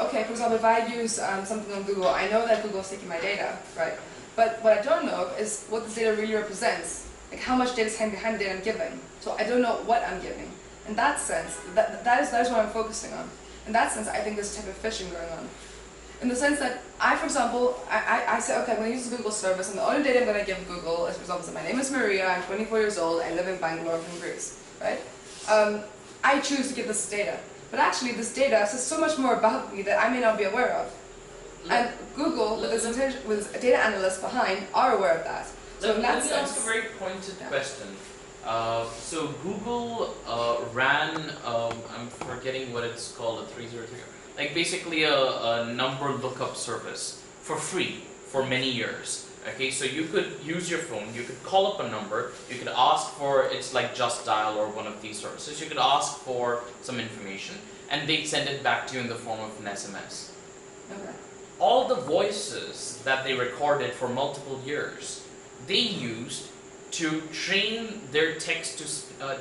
okay, for example, if I use something on Google, I know that Google is taking my data, right? But what I don't know is what this data really represents, like how much data is behind the data I'm giving. So I don't know what I'm giving. In that sense, that is what I'm focusing on. In that sense, I think there's a type of phishing going on. In the sense that I, for example, I say, okay, I'm going to use the Google service, and the only data I'm going to give Google is, for example, so my name is Maria, I'm 24 years old, I live in Bangalore from Greece, right? I choose to give this data. But actually, this data says so much more about me that I may not be aware of. And Google, with a data analyst behind, are aware of that. So in that let me sense, ask a very pointed question. So Google ran, I'm forgetting what it's called, a 303, like basically a number lookup service for free for many years. Okay, so you could use your phone, you could call up a number, you could ask for, it's like Just Dial or one of these services, you could ask for some information, and they'd send it back to you in the form of an SMS. okay. All the voices that they recorded for multiple years, they used to train their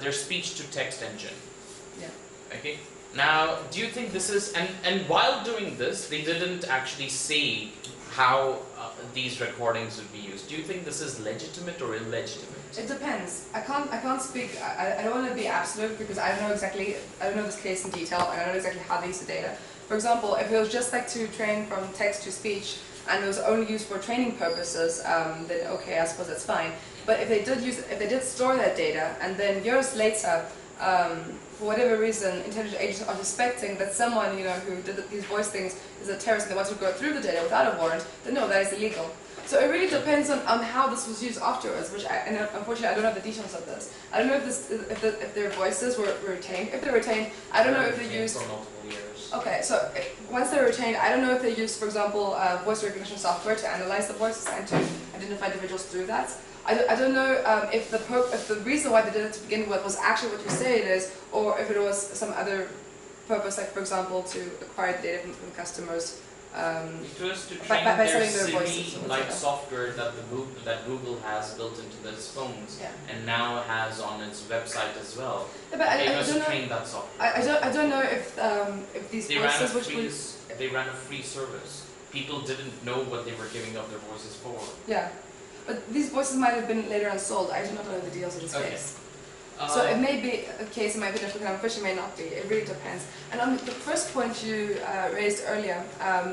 their speech-to-text engine. Yeah. Okay. Now, do you think this is, and while doing this, they didn't actually say how these recordings would be used. Do you think this is legitimate or illegitimate? It depends. I can't speak. I don't want to be absolute because I don't know exactly. I don't know this case in detail. I don't know exactly how they use the data. For example, if it was just like to train from text to speech and it was only used for training purposes, then okay, I suppose that's fine. But if they did store that data and then years later, for whatever reason, intelligence agents are suspecting that someone who did these voice things is a terrorist and they want to go through the data without a warrant, then no, that is illegal. So it really depends on how this was used afterwards, and unfortunately I don't have the details of this. I don't know if their voices were retained. If they're retained, I don't know if they used. For multiple years. Okay, so once they're retained, I don't know if they used, for example, voice recognition software to analyze the voices and to identify individuals through that. I don't know if the reason why they did it to begin with was actually what you say it is, or if it was some other purpose, like for example to acquire the data from customers. It was to by train their selling their voices or Siri-like whatever. software that Google has built into its phones, Yeah. and now has on its website as well. Yeah, but It I was don't to know. train that software. I don't know if these They ran a voices, which free, was they ran a free service. People didn't know what they were giving up their voices for. yeah, but these voices might have been later on sold. I do not know the details of this Okay. case. So it may be a case, in my opinion, for fishing, may not be. It really depends. And on the first point you raised earlier,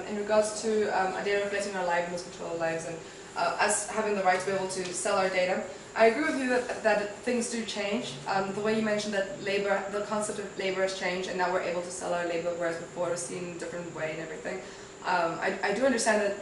in regards to our data reflecting our lives and most control our lives, and us having the right to be able to sell our data, I agree with you that things do change. The way you mentioned that the concept of labor has changed, and now we're able to sell our labor, whereas before it was seen in a different way and everything. I do understand that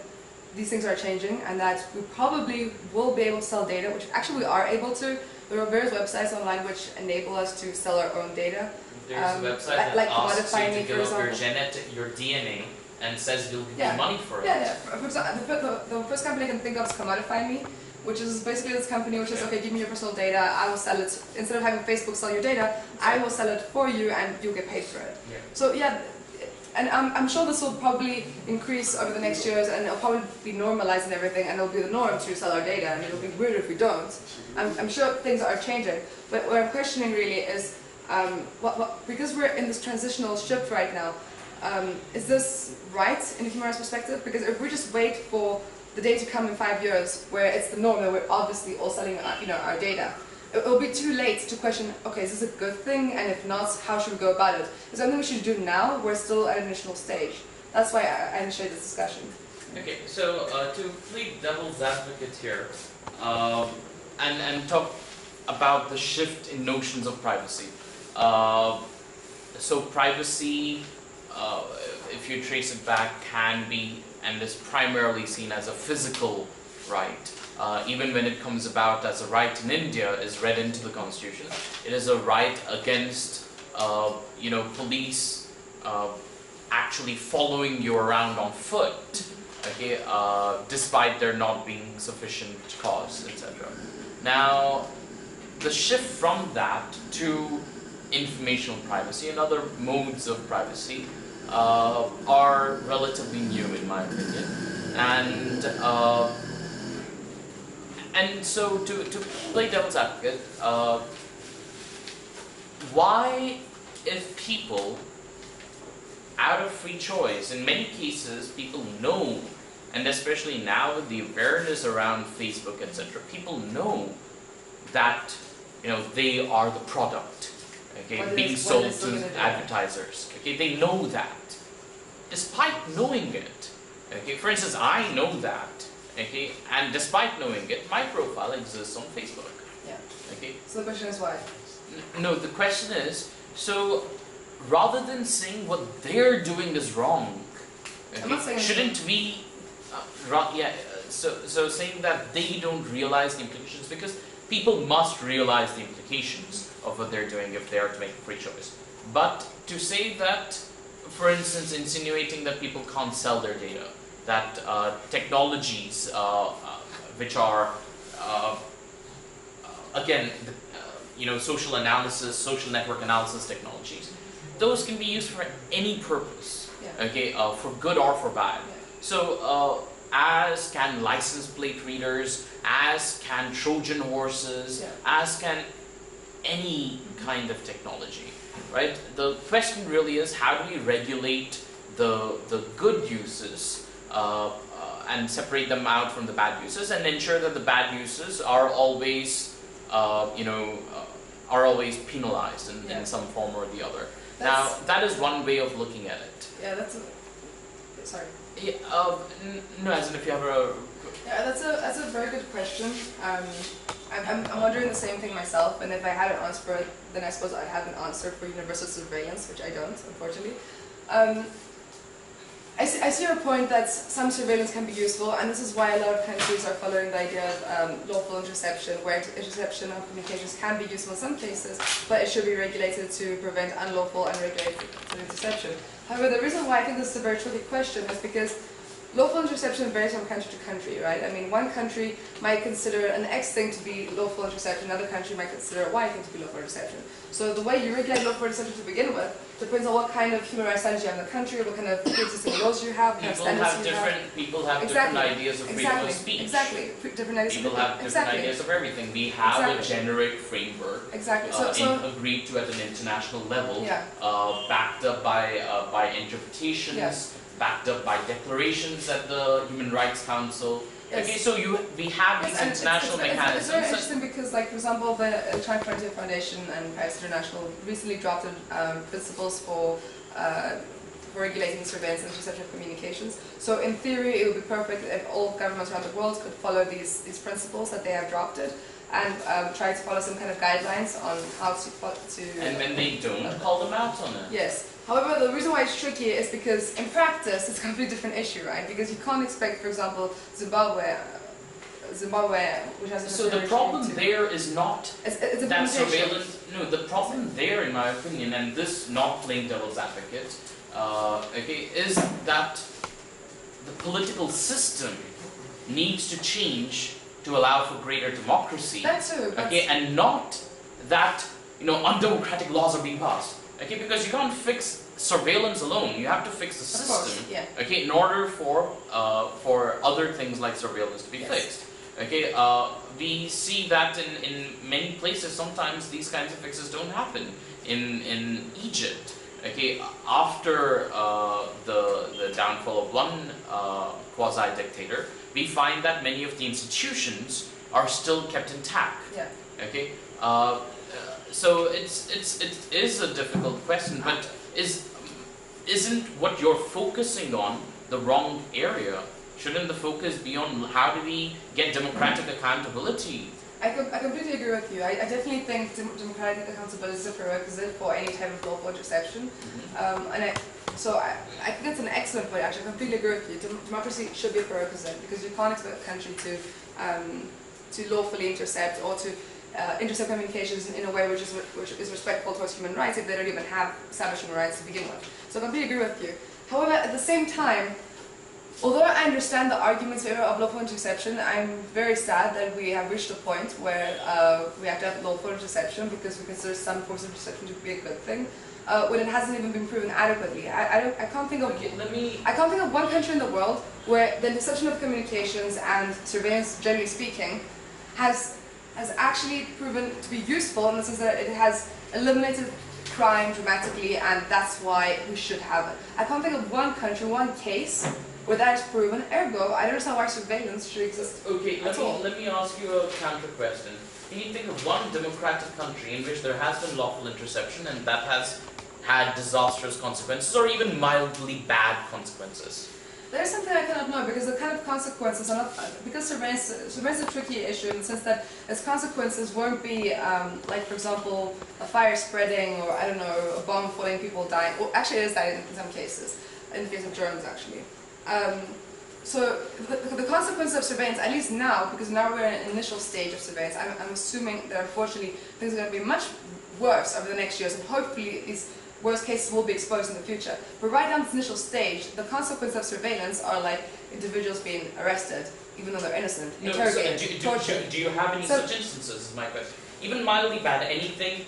these things are changing, and that we probably will be able to sell data, which actually we are able to. There are various websites online which enable us to sell our own data. There's a website that like asks you Commodify to Me, give for up example. your DNA, and says you'll give Yeah. you money for it. Yeah, yeah. For example, the first company I can think of is Commodify Me, which is basically this company which says, okay, give me your personal data, I will sell it. Instead of having Facebook sell your data, I will sell it for you and you'll get paid for it. Yeah. So yeah, and I'm sure this will probably increase over the next years, and it'll probably be normalized and everything, and it'll be the norm to sell our data, and it'll be weird if we don't. I'm sure things are changing, but what I'm questioning really is, because we're in this transitional shift right now, is this right in a human rights perspective? Because if we just wait for the day to come in 5 years, where it's the norm that we're obviously all selling our data, it'll be too late to question, okay, is this a good thing? And if not, how should we go about it? Is something we should do now? We're still at an initial stage. That's why I initiated this discussion. Okay, so to play devil's advocate here, and talk about the shift in notions of privacy. So privacy, if you trace it back, can be and is primarily seen as a physical right. Even when it comes about as a right in India, is read into the constitution. It is a right against, police actually following you around on foot, okay, despite there not being sufficient cause, etc. Now, the shift from that to informational privacy and other modes of privacy are relatively new, in my opinion, and so to play devil's advocate, why, if people, out of free choice, in many cases people know, and especially now with the awareness around Facebook, etc., people know that they are the product, okay, being sold to advertisers. Okay, they know that. Despite knowing it, okay, for instance, I know that, okay, and despite knowing it, my profile exists on Facebook. Yeah. Okay. So the question is why? No, the question is, so rather than saying what they're doing is wrong, I'm not saying shouldn't we, so saying that they don't realize the implications, because people must realize the implications of what they're doing if they are to make a free choice. But to say that, for instance, insinuating that people can't sell their data, that technologies which are, again, social analysis, social network analysis technologies, those can be used for any purpose, yeah. okay, for good or for bad. Yeah. So, as can license plate readers, as can Trojan horses, yeah. as can any kind of technology, right? The question really is, how do we regulate the good uses and separate them out from the bad uses, and ensure that the bad uses are always, penalized in some form or the other. Now, that is one way of looking at it. Yeah, sorry. Yeah, no, as in if you have a... Yeah, that's a very good question. I'm wondering the same thing myself, and if I had an answer for it, then I suppose I'd have an answer for universal surveillance, which I don't, unfortunately. I see your point that some surveillance can be useful, and this is why a lot of countries are following the idea of lawful interception, where interception of communications can be useful in some cases, but it should be regulated to prevent unlawful and regulated interception. However, the reason why I think this is a very tricky question is because lawful interception varies from country to country, right? I mean, one country might consider an X thing to be lawful interception, another country might consider a Y thing to be lawful interception. So the way you regulate lawful interception to begin with depends on what kind of human rights standards you have in the country, what kind of pre-existing laws you have, what kind of standards you have. People have different ideas of freedom of speech. Exactly. Different ideas people have different ideas of everything. We have a generic framework agreed to at an international level, backed up by interpretations, backed up by declarations at the Human Rights Council. Yes. Okay, so we have these international mechanisms. It's very interesting because, like, for example, the Electronic Frontier Foundation and Privacy International recently drafted principles for regulating surveillance and interception of communications. So in theory, it would be perfect if all governments around the world could follow these principles that they have drafted and try to follow some kind of guidelines on how to... And when they don't, call them out on it. Yes. However, the reason why it's tricky is because in practice it's a completely different issue, right? Because you can't expect, for example, Zimbabwe, which has a so the problem there is not it's that surveillance. No, the problem there, in my opinion, and this not playing devil's advocate, is that the political system needs to change to allow for greater democracy. That's true. And not that undemocratic laws are being passed. Okay, because you can't fix surveillance alone. You have to fix the system. Okay, in order for other things like surveillance to be fixed. Okay, we see that in many places. Sometimes these kinds of fixes don't happen. In Egypt, okay, after the downfall of one quasi-dictator, we find that many of the institutions are still kept intact. Okay. So it is a difficult question, but isn't what you're focusing on the wrong area? Shouldn't the focus be on how do we get democratic accountability I completely agree with you. I definitely think democratic accountability is a prerequisite for any type of lawful interception. So I think that's an excellent point, actually. I completely agree with you. Democracy should be a prerequisite because you can't expect a country to lawfully intercept or to intercept communications in a way which is respectful towards human rights if they don't even have established human rights to begin with. So I completely agree with you. However, at the same time, although I understand the arguments in favor of lawful interception, I'm very sad that we have reached a point where we have to have lawful interception because we consider some forms of interception to be a good thing, when it hasn't even been proven adequately. I can't think of I can't think of one country in the world where the interception of communications and surveillance, generally speaking, has actually proven to be useful in the sense that it has eliminated crime dramatically, and that's why we should have it. I can't think of one country, one case where that is proven. Ergo, I don't understand why surveillance should exist. Okay, let me ask you a counter question. Can you think of one democratic country in which there has been lawful interception and that has had disastrous consequences or even mildly bad consequences? There's something I cannot know because the kind of consequences are not, because surveillance is a tricky issue in the sense that its consequences won't be like, for example, a fire spreading or, I don't know, a bomb falling, people dying. Well, actually it is that in some cases, in the case of drones actually. So the consequences of surveillance, at least now, because now we're in an initial stage of surveillance, I'm assuming that unfortunately things are going to be much worse over the next years, and hopefully these worst cases will be exposed in the future. But right now in this initial stage, the consequences of surveillance are like individuals being arrested, even though they're innocent, interrogated, tortured. Do you have any such instances, is my question? Even mildly bad, anything,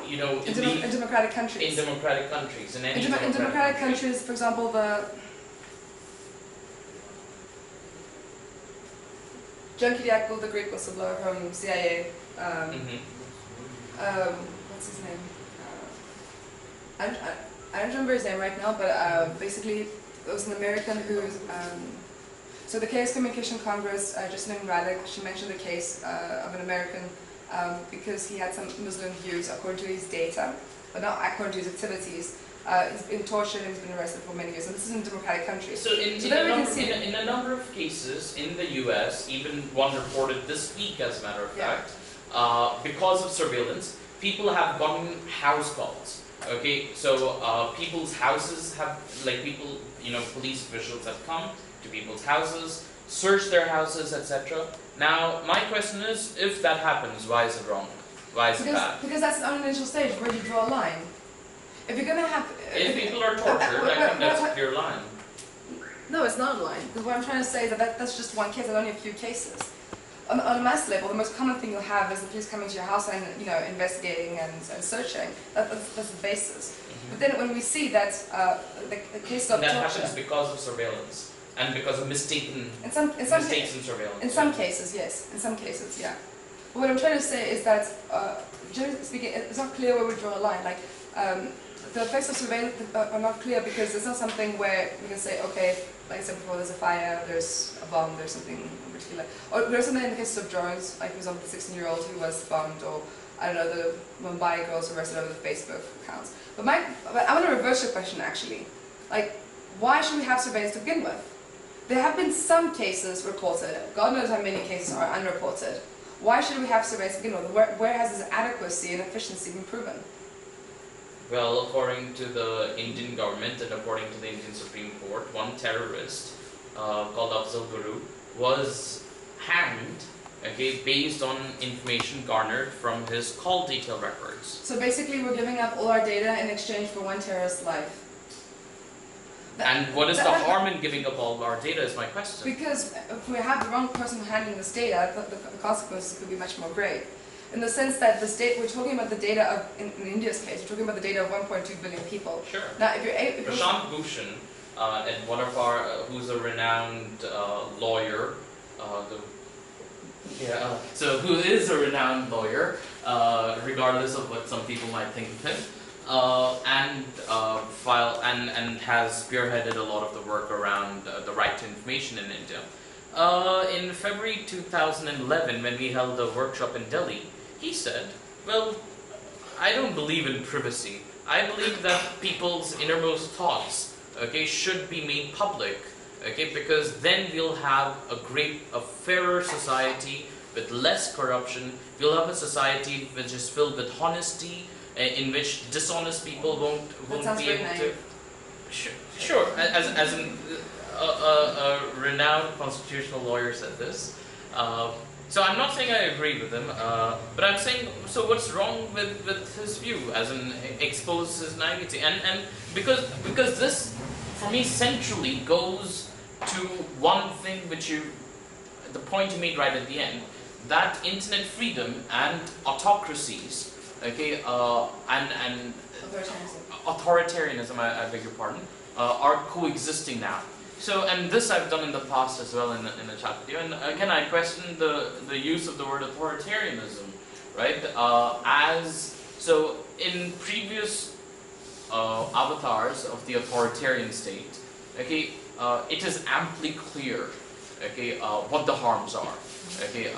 you know, in democratic countries. In democratic countries, in any in democratic countries, for example, the Junkie Diaco, the great whistleblower from CIA, what's his name? I don't remember his name right now, but basically it was an American who, so the Chaos Communication Congress, Jocelyn Radek, she mentioned the case of an American because he had some Muslim views according to his data, but not according to his activities. He's been tortured and he's been arrested for many years, and this is in democratic countries. So in a number of cases in the US, even one reported this week as a matter of fact, because of surveillance, people have gotten house calls. Okay, so people's houses have, like people, you know, police officials have come to people's houses, searched their houses, etc. Now, my question is, if that happens, why is it wrong? Why is it bad? Because that's an initial stage. Where do you draw a line? If you're going to have... If people are tortured, I think that's a clear line. No, it's not a line. Because what I'm trying to say is that that's just one case. There's only a few cases. On a mass level, the most common thing you'll have is the police coming to your house and, you know, investigating and searching. That's the basis. But then when we see that the case of that torture... happens because of surveillance and because of mistakes in surveillance. In some cases, yes. In some cases, yeah. But what I'm trying to say is that, generally speaking, it's not clear where we draw a line. Like, the effects of surveillance are not clear because it's not something where we can say, okay, like I said before, there's a fire, there's a bomb, there's something in particular. Or there's something in the case of drones, like for example the 16-year-old who was bombed, or I don't know, the Mumbai girls arrested over the Facebook accounts. But I want to reverse your question actually. Like, why should we have surveillance to begin with? There have been some cases reported. God knows how many cases are unreported. Why should we have surveillance to begin with? Where has this adequacy and efficiency been proven? Well, according to the Indian government and according to the Indian Supreme Court, one terrorist called Afzal Guru was hanged, okay, based on information garnered from his call detail records. So basically we're giving up all our data in exchange for one terrorist's life. And what is the harm in giving up all our data is my question. Because if we have the wrong person handling this data, the consequences could be much more grave. In the sense that this data, we're talking about the data of, in India's case, we're talking about the data of 1.2 billion people. Sure. Now, if you're Prashant Bhushan, and one of our, who's a renowned lawyer, who is a renowned lawyer, regardless of what some people might think of him, and has spearheaded a lot of the work around the right to information in India. In February 2011, when we held a workshop in Delhi, he said, well, I don't believe in privacy. I believe that people's innermost thoughts, okay, should be made public, okay, because then we'll have a fairer society with less corruption. We'll have a society which is filled with honesty, in which dishonest people won't be able to. Sure. As a renowned constitutional lawyer said this. So I'm not saying I agree with him, but I'm saying, so what's wrong with his view, as in exposes his naivety? And because this, for me, centrally goes to one thing which the point you made right at the end, that internet freedom and autocracies, okay, and authoritarianism, I beg your pardon, are coexisting now. So, and this I've done in the past as well in the chat with you, and again I question the use of the word authoritarianism, right? So in previous avatars of the authoritarian state, okay, it is amply clear, okay, what the harms are. Okay,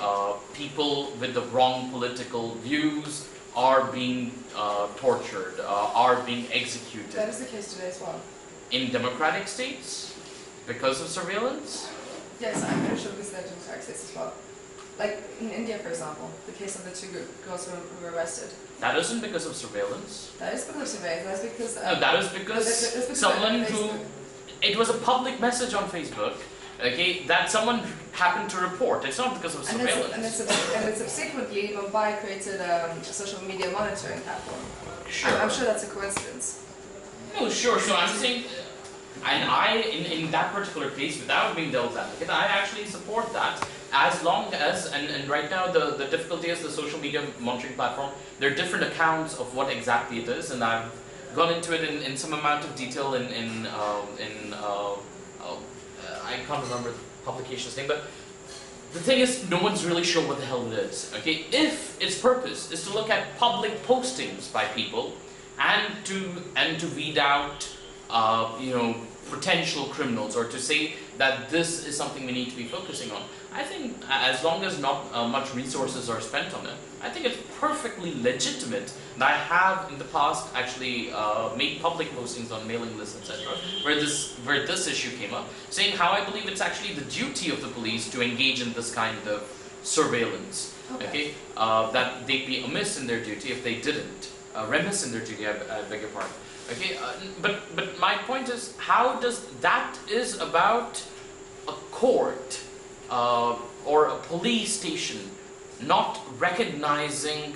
people with the wrong political views are being tortured, are being executed. That is the case today as well. In democratic states, because of surveillance? Yes, I'm pretty sure because of democratic states as well. Like in India, for example, the case of the two girls who were arrested. That isn't because of surveillance. That is because of surveillance. That's because. No, that is because someone who. It was a public message on Facebook, okay, that someone happened to report. It's not because of surveillance. And it's subsequently, Mumbai created a social media monitoring platform. Sure. I'm sure that's a coincidence. No, sure. So I'm saying, and in that particular case, without being devil's advocate, I actually support that. As long as, and right now the difficulty is the social media monitoring platform, there are different accounts of what exactly it is, and I've gone into it in some amount of detail I can't remember the publication's name, but the thing is, no one's really sure what the hell it is. Okay, if its purpose is to look at public postings by people and to weed out, potential criminals, or to say that this is something we need to be focusing on, I think as long as not much resources are spent on it, I think it's perfectly legitimate. And I have in the past actually made public postings on mailing lists, etc., where this issue came up, saying how I believe it's actually the duty of the police to engage in this kind of surveillance. Okay, that they'd be amiss in their duty if they didn't, remiss in their duty. I beg your pardon. Okay, but my point is, how does that is about a court or a police station not recognizing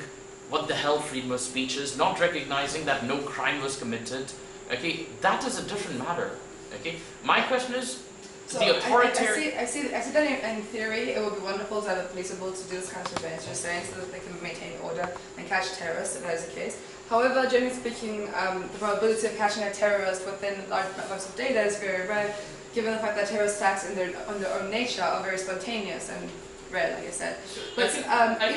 what the hell freedom of speech is, not recognizing that no crime was committed. Okay, that is a different matter. Okay, my question is, so the authoritarian. I see that in theory it would be wonderful to have the police able to do this kind of surveillance, you're saying, so that they can maintain order and catch terrorists, if that is the case. However, generally speaking, the probability of catching a terrorist within large amounts of data is very rare, given the fact that terrorist attacks in their own nature are very spontaneous and rare, like I said. But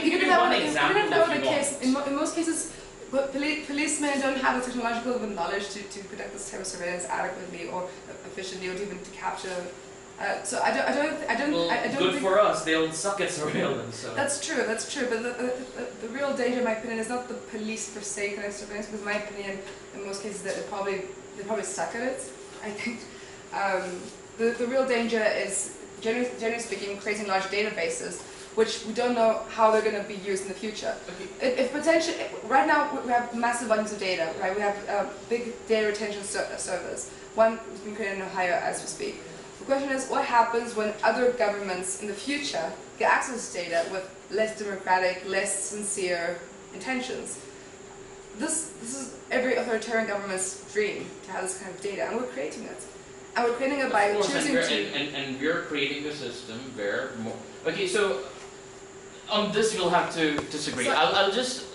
even if that were the case, in most cases, policemen don't have the technological knowledge to conduct this type of surveillance adequately or efficiently, or even to capture. So I don't Good think for us. They'll suck at surveillance. So. That's true. But the real danger, in my opinion, is not the police per se conducting surveillance. Because in my opinion, in most cases, they probably suck at it. I think the real danger is, generally speaking, creating large databases, which we don't know how they're going to be used in the future. If potentially, right now we have massive volumes of data, right? We have big data retention servers. One has been created in Ohio as we speak. The question is, what happens when other governments in the future get access to data with less democratic, less sincere intentions? This is every authoritarian government's dream, to have this kind of data, and we're creating it. And we're creating it by choosing to... And we're creating a system where more... Okay, so on this we'll have to disagree. So, I'll just...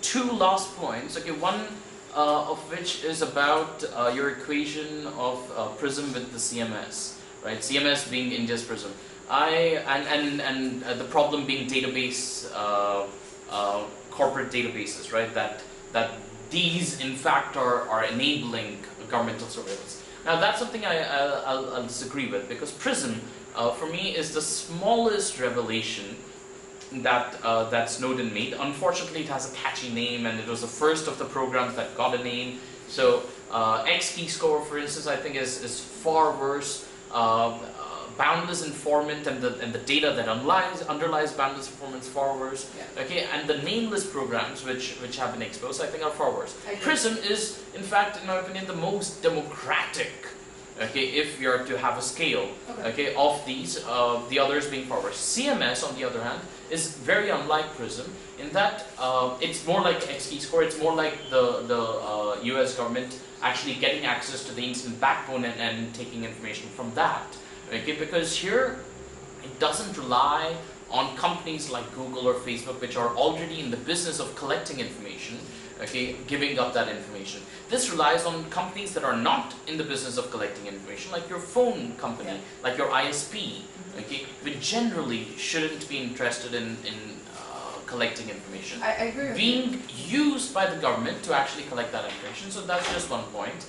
two last points. Okay, one of which is about your equation of PRISM with the CMS, right? CMS being India's PRISM. And the problem being database, corporate databases, right? That these in fact are enabling governmental surveillance. Now that's something I'll disagree with, because PRISM for me is the smallest revelation that Snowden made. Unfortunately, it has a catchy name, and it was the first of the programs that got a name. So X-Keyscore, for instance, I think is far worse. boundless informant and the data that underlies boundless informant's forwards, okay, and the nameless programs which have been exposed, I think are forwards. Prism is, in fact, in my opinion, the most democratic, okay, if you're to have a scale, okay, of these, the others being forwards. CMS, on the other hand, is very unlike Prism in that it's more like XKey score. It's more like the US government actually getting access to the internet backbone and taking information from that. Okay, because here it doesn't rely on companies like Google or Facebook, which are already in the business of collecting information, okay, giving up that information. This relies on companies that are not in the business of collecting information, like your phone company, like your ISP, okay, which generally shouldn't be interested in collecting information. I agree with being used by the government to actually collect that information. So that's just one point.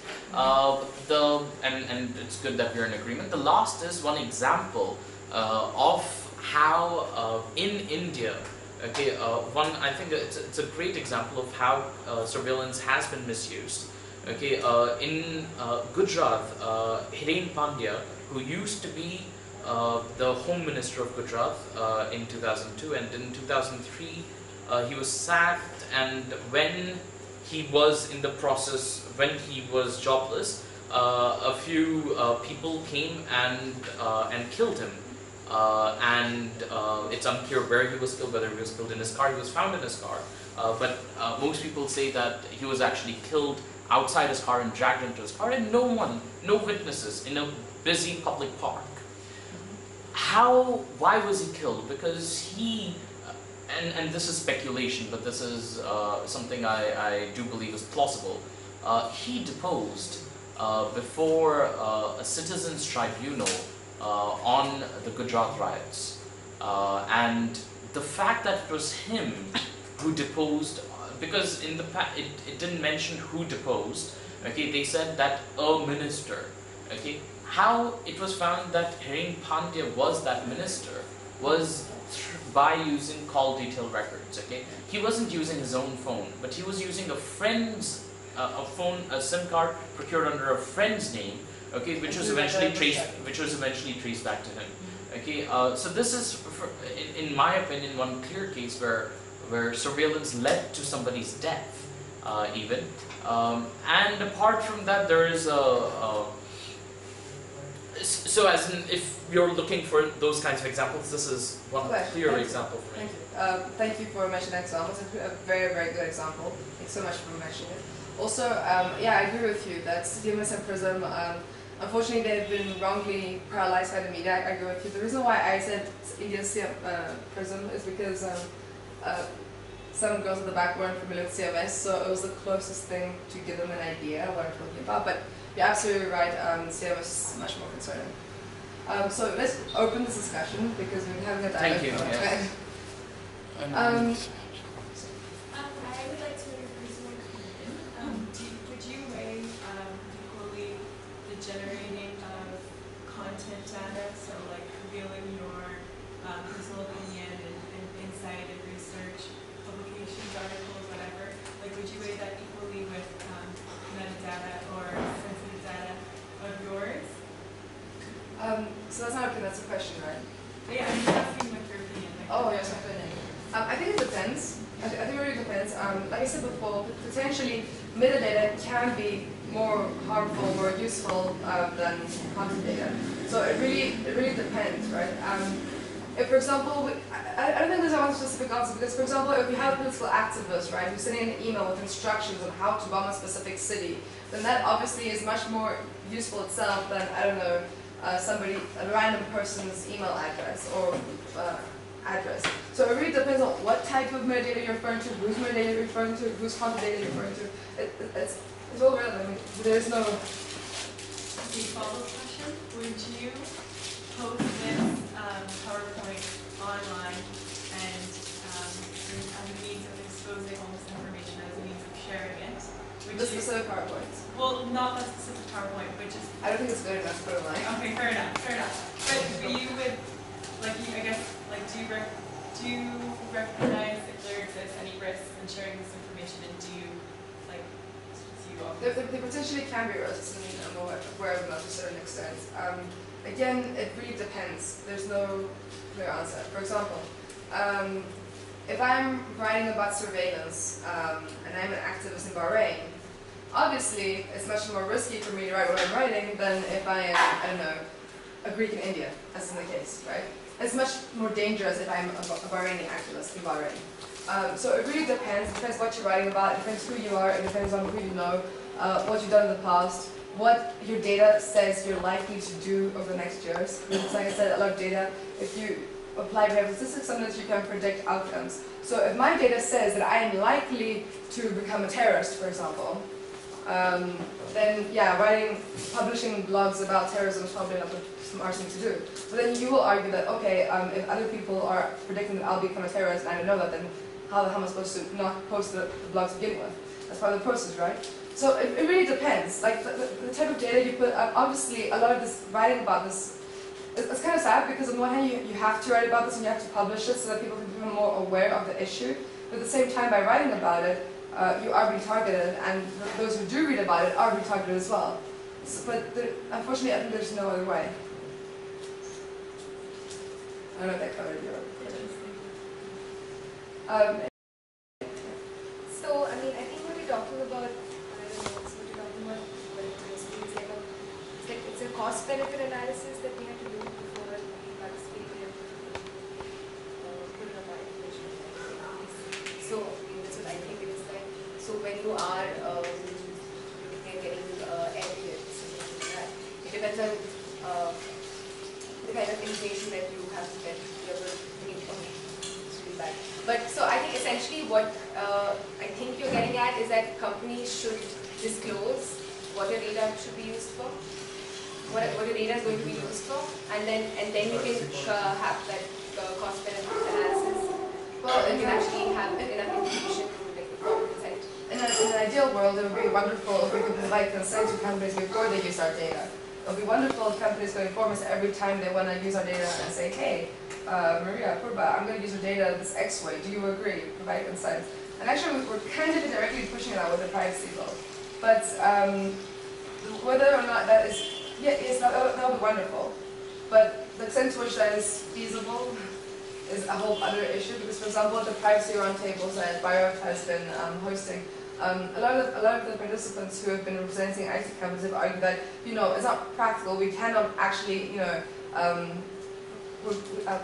And it's good that we're in agreement. The last is one example of how in India, okay, I think it's a great example of how surveillance has been misused. Okay, in Gujarat, Hiren Pandya, who used to be the Home Minister of Gujarat in 2002, and in 2003 he was sacked, and when he was in the process, when he was jobless, a few people came and killed him. It's unclear where he was killed, whether he was killed in his car. He was found in his car, but most people say that he was actually killed outside his car and dragged into his car, and no witnesses in a busy public park. Why was he killed? Because he, and this is speculation, but this is something I do believe is plausible. He deposed before a citizens' tribunal on the Gujarat riots, and the fact that it was him who deposed, because in the it didn't mention who deposed. Okay, they said that a minister. Okay, how it was found that Hiren Pandya was that minister was by using call detail records. Okay, he wasn't using his own phone, but he was using a friend's a SIM card procured under a friend's name. Okay, which was eventually traced back to him. Okay, so this is, in my opinion, one clear case where surveillance led to somebody's death, even. And apart from that, there is so as in, if you're looking for those kinds of examples, this is one clear example for me. Thank you for mentioning examples. It's a very, very good example. Thanks so much for mentioning it. Also, yeah, I agree with you that CMS and Prism, unfortunately, they've been wrongly paralyzed by the media. I agree with you. The reason why I said Indian Prism is because some girls at the back weren't familiar with CMS, so it was the closest thing to give them an idea of what I'm talking about. But you're absolutely right, CMS is much more concerning. So let's open this discussion because we're having a dialogue. Thank you. Yes. I would like to know your personal opinion. Would you weigh equally the generating of content data, so like revealing your personal opinion and insight and research, publications, articles, whatever? Like, would you weigh that equally with metadata or sensitive data of yours? So that's not an opinion, that's a question, right? Yeah, I'm just asking what your opinion. Oh, yes, my opinion. I think it depends. I think it really depends. Like I said before, potentially metadata can be more harmful, more useful than content data. So it really depends, right? If, for example, I don't think there's one specific answer, because, for example, if you have a political activist, right, who's sending an email with instructions on how to bomb a specific city, then that obviously is much more useful itself than, I don't know, a random person's email address or address. So it really depends on what type of metadata you're referring to, whose metadata you're referring to, whose content data you're referring to. It's all relevant. I mean, there's no... The follow-up question, would you post this PowerPoint online and as a means of exposing all this information, as a means of sharing it? The specific PowerPoints. Well, not the specific PowerPoint, but just... I don't think it's good enough to put online. Okay, fair enough. But you would, like, I guess, like, do you recognize if there exists any risks in sharing this information, and do you, like, There potentially can be risks, and I'm aware of them to a certain extent. Again, it really depends. There's no clear answer. For example, if I'm writing about surveillance and I'm an activist in Bahrain, obviously it's much more risky for me to write what I'm writing than if I am, I don't know, a Greek in India, as in the case, right? It's much more dangerous if I'm a Bahraini activist in Bahrain. So it really depends. It depends what you're writing about. It depends who you are. It depends on who you know, what you've done in the past, what your data says you're likely to do over the next years. Because like I said, a lot of data, if you apply behavioral statistics, sometimes you can predict outcomes. So if my data says that I am likely to become a terrorist, for example, then yeah, publishing blogs about terrorism is probably not the smart thing to do. But then you will argue that, okay, if other people are predicting that I'll become a terrorist and I don't know that, then how the hell am I supposed to not post the blog to begin with? That's part of the process, right? So it really depends. Like the type of data you put up, obviously a lot of this writing about this, it's kind of sad because on the one hand you have to write about this and you have to publish it so that people can become more aware of the issue. But at the same time, by writing about it, you are being targeted, and those who do read about it are being targeted as well. So, but unfortunately, I think there's no other way. I don't know if that covered your question. So, I mean, I think what we're talking about, I don't know what you're talking about, but it's a cost-benefit analysis that we have to do before we participate in put in a information. So, that's what I think it is that. So, when you are looking at getting evidence, it depends on the kind of information that you have to get. But so I think essentially what I think you're getting at is that companies should disclose what your data should be used for, what your data is going to be used for, and then you can have that cost-benefit analysis. Well, and you can actually have enough information to like inform consent. In an ideal world, it would be wonderful if we could provide consent to companies before they use our data. It would be wonderful if companies could inform us every time they want to use our data and say, hey, Maria, Purba, I'm going to use your data this X way. Do you agree? Provide consent. And actually, we're kind of indirectly pushing that with the privacy law. But whether or not that is, yeah, yes, that would be wonderful. But the extent to which that is feasible is a whole other issue. Because, for example, the privacy roundtables that BioRF has been hosting, a lot of the participants who have been representing IT companies have argued that, you know, it's not practical. We cannot actually, you know,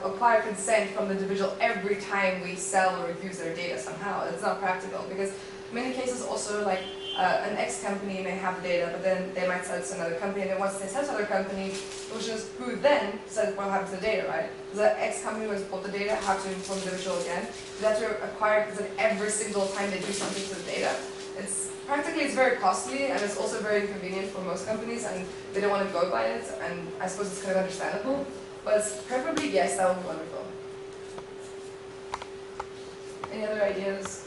acquire consent from the individual every time we sell or use their data somehow. It's not practical because in many cases also like an X company may have the data, but then they might sell it to another company, and then once they sell to another company, which is who then decides what happens to the data, right? Does that X company who has bought the data have to inform the individual again? Do they have to acquire consent every single time they do something to the data? It's very costly, and it's also very inconvenient for most companies, and they don't want to go by it, and I suppose it's kind of understandable. But preferably, yes, that would be wonderful. Any other ideas?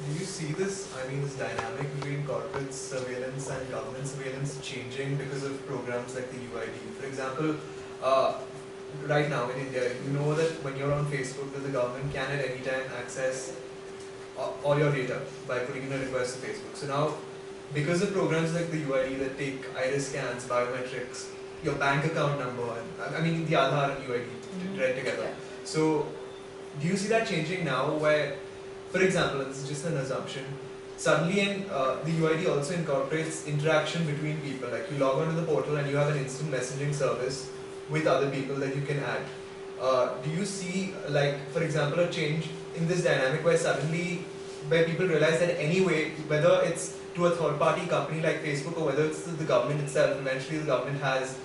Do you see this, this dynamic between corporate surveillance and government surveillance changing because of programs like the UID? For example, right now in India, you know that when you're on Facebook, that the government can at any time access all your data by putting in a request to Facebook. So now, because of programs like the UID that take iris scans, biometrics, your bank account number, and the Aadhaar and UID right together. Yeah. So, do you see that changing now where, for example, this is just an assumption, suddenly the UID also incorporates interaction between people, like you log onto the portal and you have an instant messaging service with other people that you can add. Do you see, like, for example, a change in this dynamic where people realize that anyway, whether it's to a third-party company like Facebook or whether it's to the government itself, eventually the government has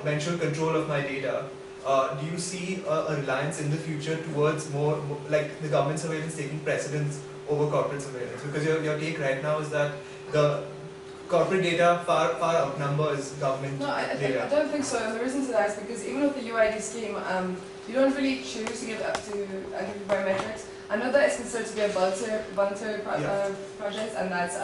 eventual control of my data. Do you see a reliance in the future towards more like the government surveillance taking precedence over corporate surveillance? Because your take right now is that the corporate data far outnumbers government data. I don't think so. And the reason to that is because even with the UID scheme, you don't really choose to give up to biometrics. I know that it's considered to be a voluntary project, and that's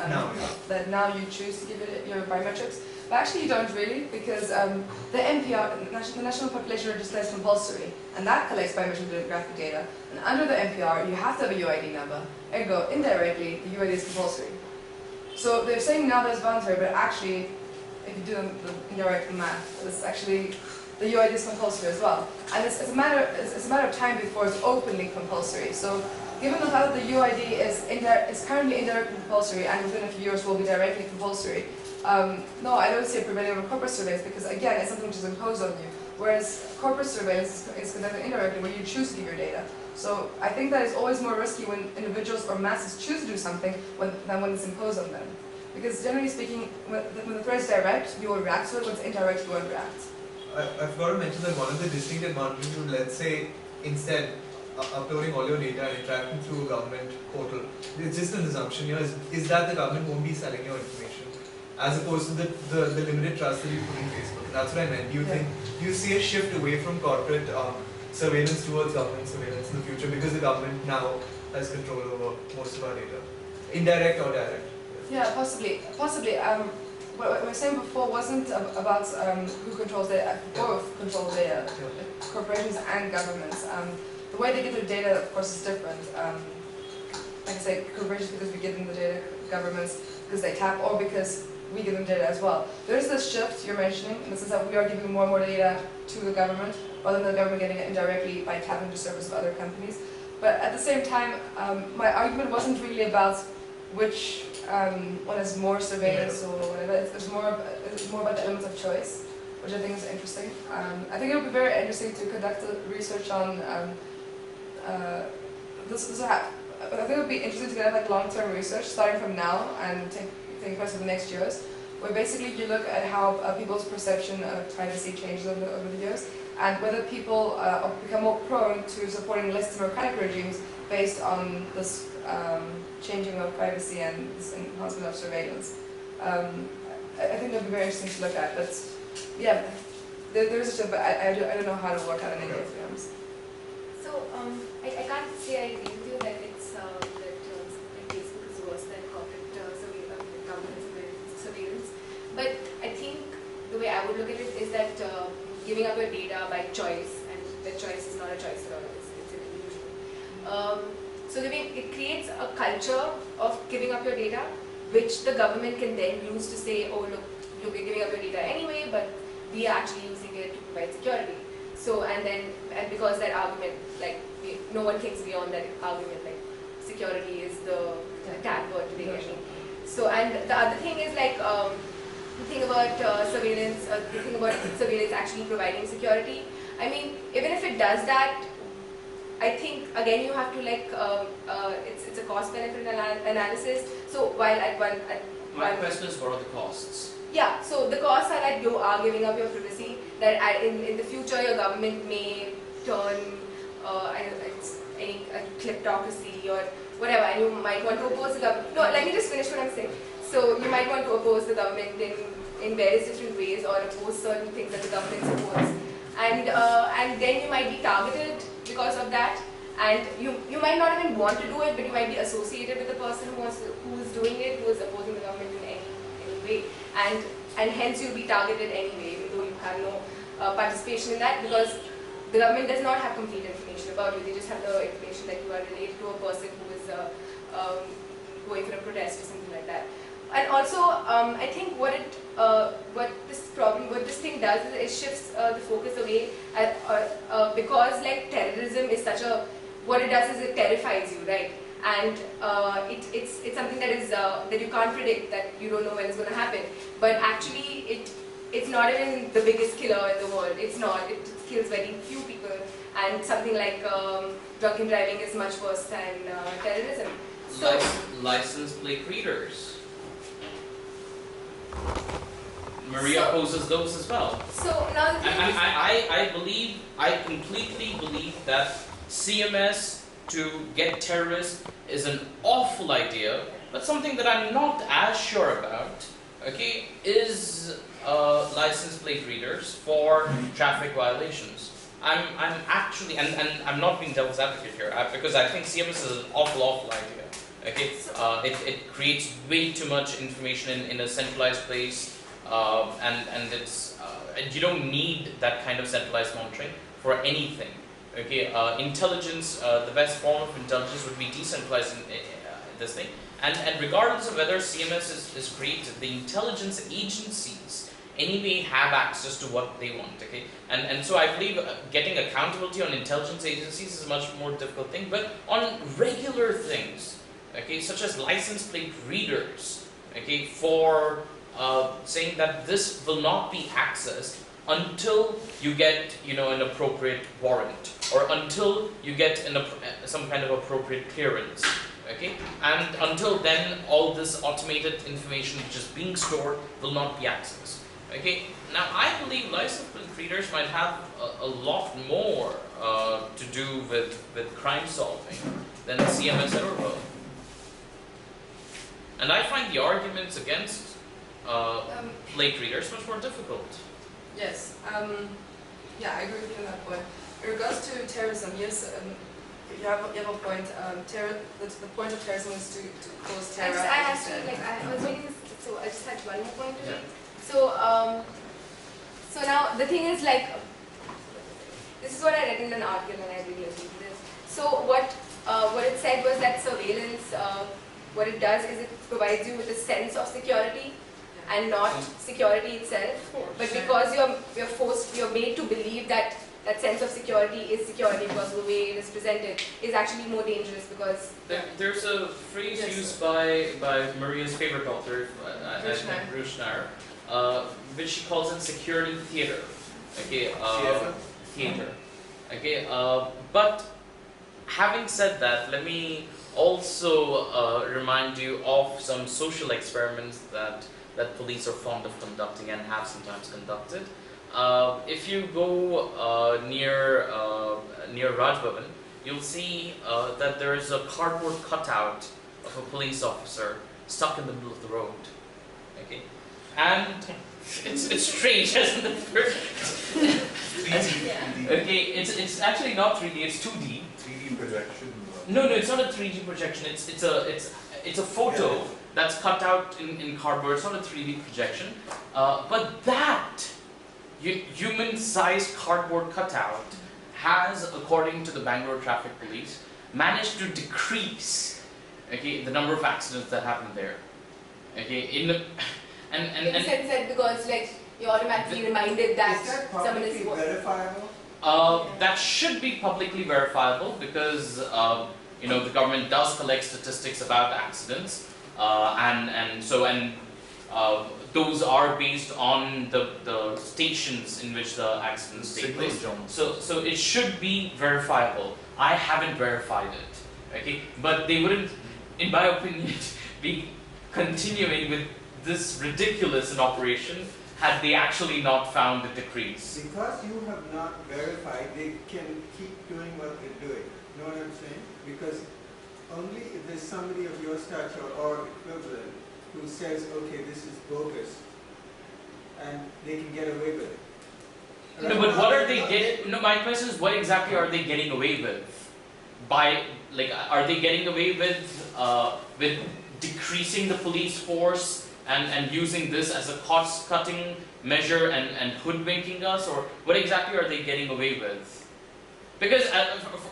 that now you choose to give it your biometrics. But actually, you don't really, because the NPR, the National Population Register, is compulsory, and that collects biometric demographic data. And under the NPR, you have to have a UID number. Ergo, indirectly, the UID is compulsory. So they're saying now that it's voluntary, but actually, if you do the indirect math, it's actually, the UID is compulsory as well. And it's a matter of time before it's openly compulsory. So given the fact that the UID is currently indirectly compulsory and within a few years will be directly compulsory, no, I don't see it prevailing over corporate surveillance because again, it's something which is imposed on you. Whereas corporate surveillance is conducted indirectly where you choose to give your data. So I think that it's always more risky when individuals or masses choose to do something than when it's imposed on them. Because generally speaking, when the threat is direct, you will react to it. When it's indirect, you won't react. I've got to mention that one of the distinct advantages of, let's say, instead uploading all your data and interacting through a government portal, it's just an assumption, is that the government won't be selling your information, as opposed to the limited trust that you put in Facebook. That's what I meant. Do you see a shift away from corporate surveillance towards government surveillance in the future because the government now has control over most of our data, indirect or direct? Yeah, possibly. What I was saying before wasn't about who controls data. Both control data, corporations and governments. The way they get their data, of course, is different. Like I say, corporations because we give them the data, governments because they tap, or because we give them data as well. There is this shift you're mentioning, in the sense that we are giving more and more data to the government, rather than the government getting it indirectly by tapping the service of other companies. But at the same time, my argument wasn't really about which one has more surveillance or whatever. It's more about the elements of choice, which I think is interesting. I think it would be very interesting to conduct research on this. I think it would be interesting to get like long-term research starting from now and taking place for the next years, where basically you look at how people's perception of privacy changes over the years, and whether people become more prone to supporting less democratic regimes based on this changing of privacy and this enhancement of surveillance. I think that would be very interesting to look at, but yeah, there is a shift, but I don't know how to work out any of the terms. So I can't say I agree with you that it's that Facebook is worse than corporate government surveillance, but I think the way I would look at it is that giving up your data by choice, and the choice is not a choice at all, it's an illusion. So it creates a culture of giving up your data, which the government can then use to say, oh look, you're giving up your data anyway, but we are actually using it to provide security. So and because that argument, like no one thinks beyond that argument, like security is the tag word to the enemy. So and the other thing is like the thing about surveillance, actually providing security. I mean, even if it does that, I think again you have to like it's a cost benefit analysis. So while my question is, what are the costs? Yeah, so the costs are that you are giving up your privacy, that in the future your government may turn any kleptocracy or whatever, and you might want to oppose the government. No, let me just finish what I'm saying. So you might want to oppose the government in various different ways, or oppose certain things that the government supports, and then you might be targeted because of that, and you might not even want to do it, but you might be associated with the person who is doing it, who is opposing the government in any way, and hence you'll be targeted anyway, even though you have no participation in that, because the government does not have complete information about you. They just have the information that you are related to a person who is going for a protest or something like that. And also, I think what this thing does is it shifts the focus away, because like terrorism is what it does is it terrifies you, right? And it's something that is that you can't predict, that you don't know when it's going to happen. But actually, it's not even the biggest killer in the world. It's not. It kills very few people, and something like drunken driving is much worse than terrorism. So license plate readers. Maria poses those as well. So now I completely believe that CMS to get terrorists is an awful idea, but something that I'm not as sure about, okay, is license plate readers for traffic violations. I'm actually, and I'm not being devil's advocate here, because I think CMS is an awful idea. Okay, it creates way too much information in a centralized place, and it's you don't need that kind of centralized monitoring for anything. Okay, intelligence, the best form of intelligence would be decentralized in this thing, and regardless of whether CMS is created, the intelligence agencies anyway have access to what they want, okay? And so I believe getting accountability on intelligence agencies is a much more difficult thing, but on regular things, okay, such as license plate readers, okay, for saying that this will not be accessed until you get, you know, an appropriate warrant, or until you get some kind of appropriate clearance, okay? And until then, all this automated information which is being stored will not be accessed, okay? Now, I believe license plate readers might have a lot more to do with crime solving than CMS ever will. And I find the arguments against plate readers much more difficult. Yes, yeah, I agree with you on that point. In regards to terrorism, yes, you have a point. The point of terrorism is to cause terror. I was reading this, so I just had one more point to Yeah. make. So now the thing is, like, this is what I read in an article and I really agree with this. So what it said was that surveillance, what it does is it provides you with a sense of security and not security itself. But because you're made to believe that that sense of security is security because of the way it is presented is actually more dangerous because... There's a phrase used by Maria's favorite author, I think Rushnar, which she calls it security theater. Okay, theater. Okay, but having said that, let me also remind you of some social experiments that police are fond of conducting and have sometimes conducted. If you go near Raj Bhavan, you'll see that there is a cardboard cutout of a police officer stuck in the middle of the road. Okay, and it's strange, isn't it? Okay, it's actually not 3D, it's 2D. 3D projection. No, it's not a 3D projection. It's a photo that's cut out in cardboard. It's not a 3D projection, but that human-sized cardboard cutout has, according to the Bangalore Traffic Police, managed to decrease, okay, the number of accidents that happen there. Okay, in the sense that because like you're automatically reminded that someone is verifiable. That should be publicly verifiable because you know, the government does collect statistics about accidents, and those are based on the stations in which the accidents take place. So it should be verifiable. I haven't verified it, okay? But they wouldn't, in my opinion, be continuing with this ridiculous an operation had they actually not found a decrease. Because you have not verified, they can keep doing what they're doing. You know what I'm saying? Because only if there's somebody of your stature or equivalent who says, okay, this is bogus, and they can get away with it. No, but what are they getting? No, my question is, what exactly are they getting away with? By, like, are they getting away with decreasing the police force and using this as a cost-cutting measure and hoodwinking us, or what exactly are they getting away with? Because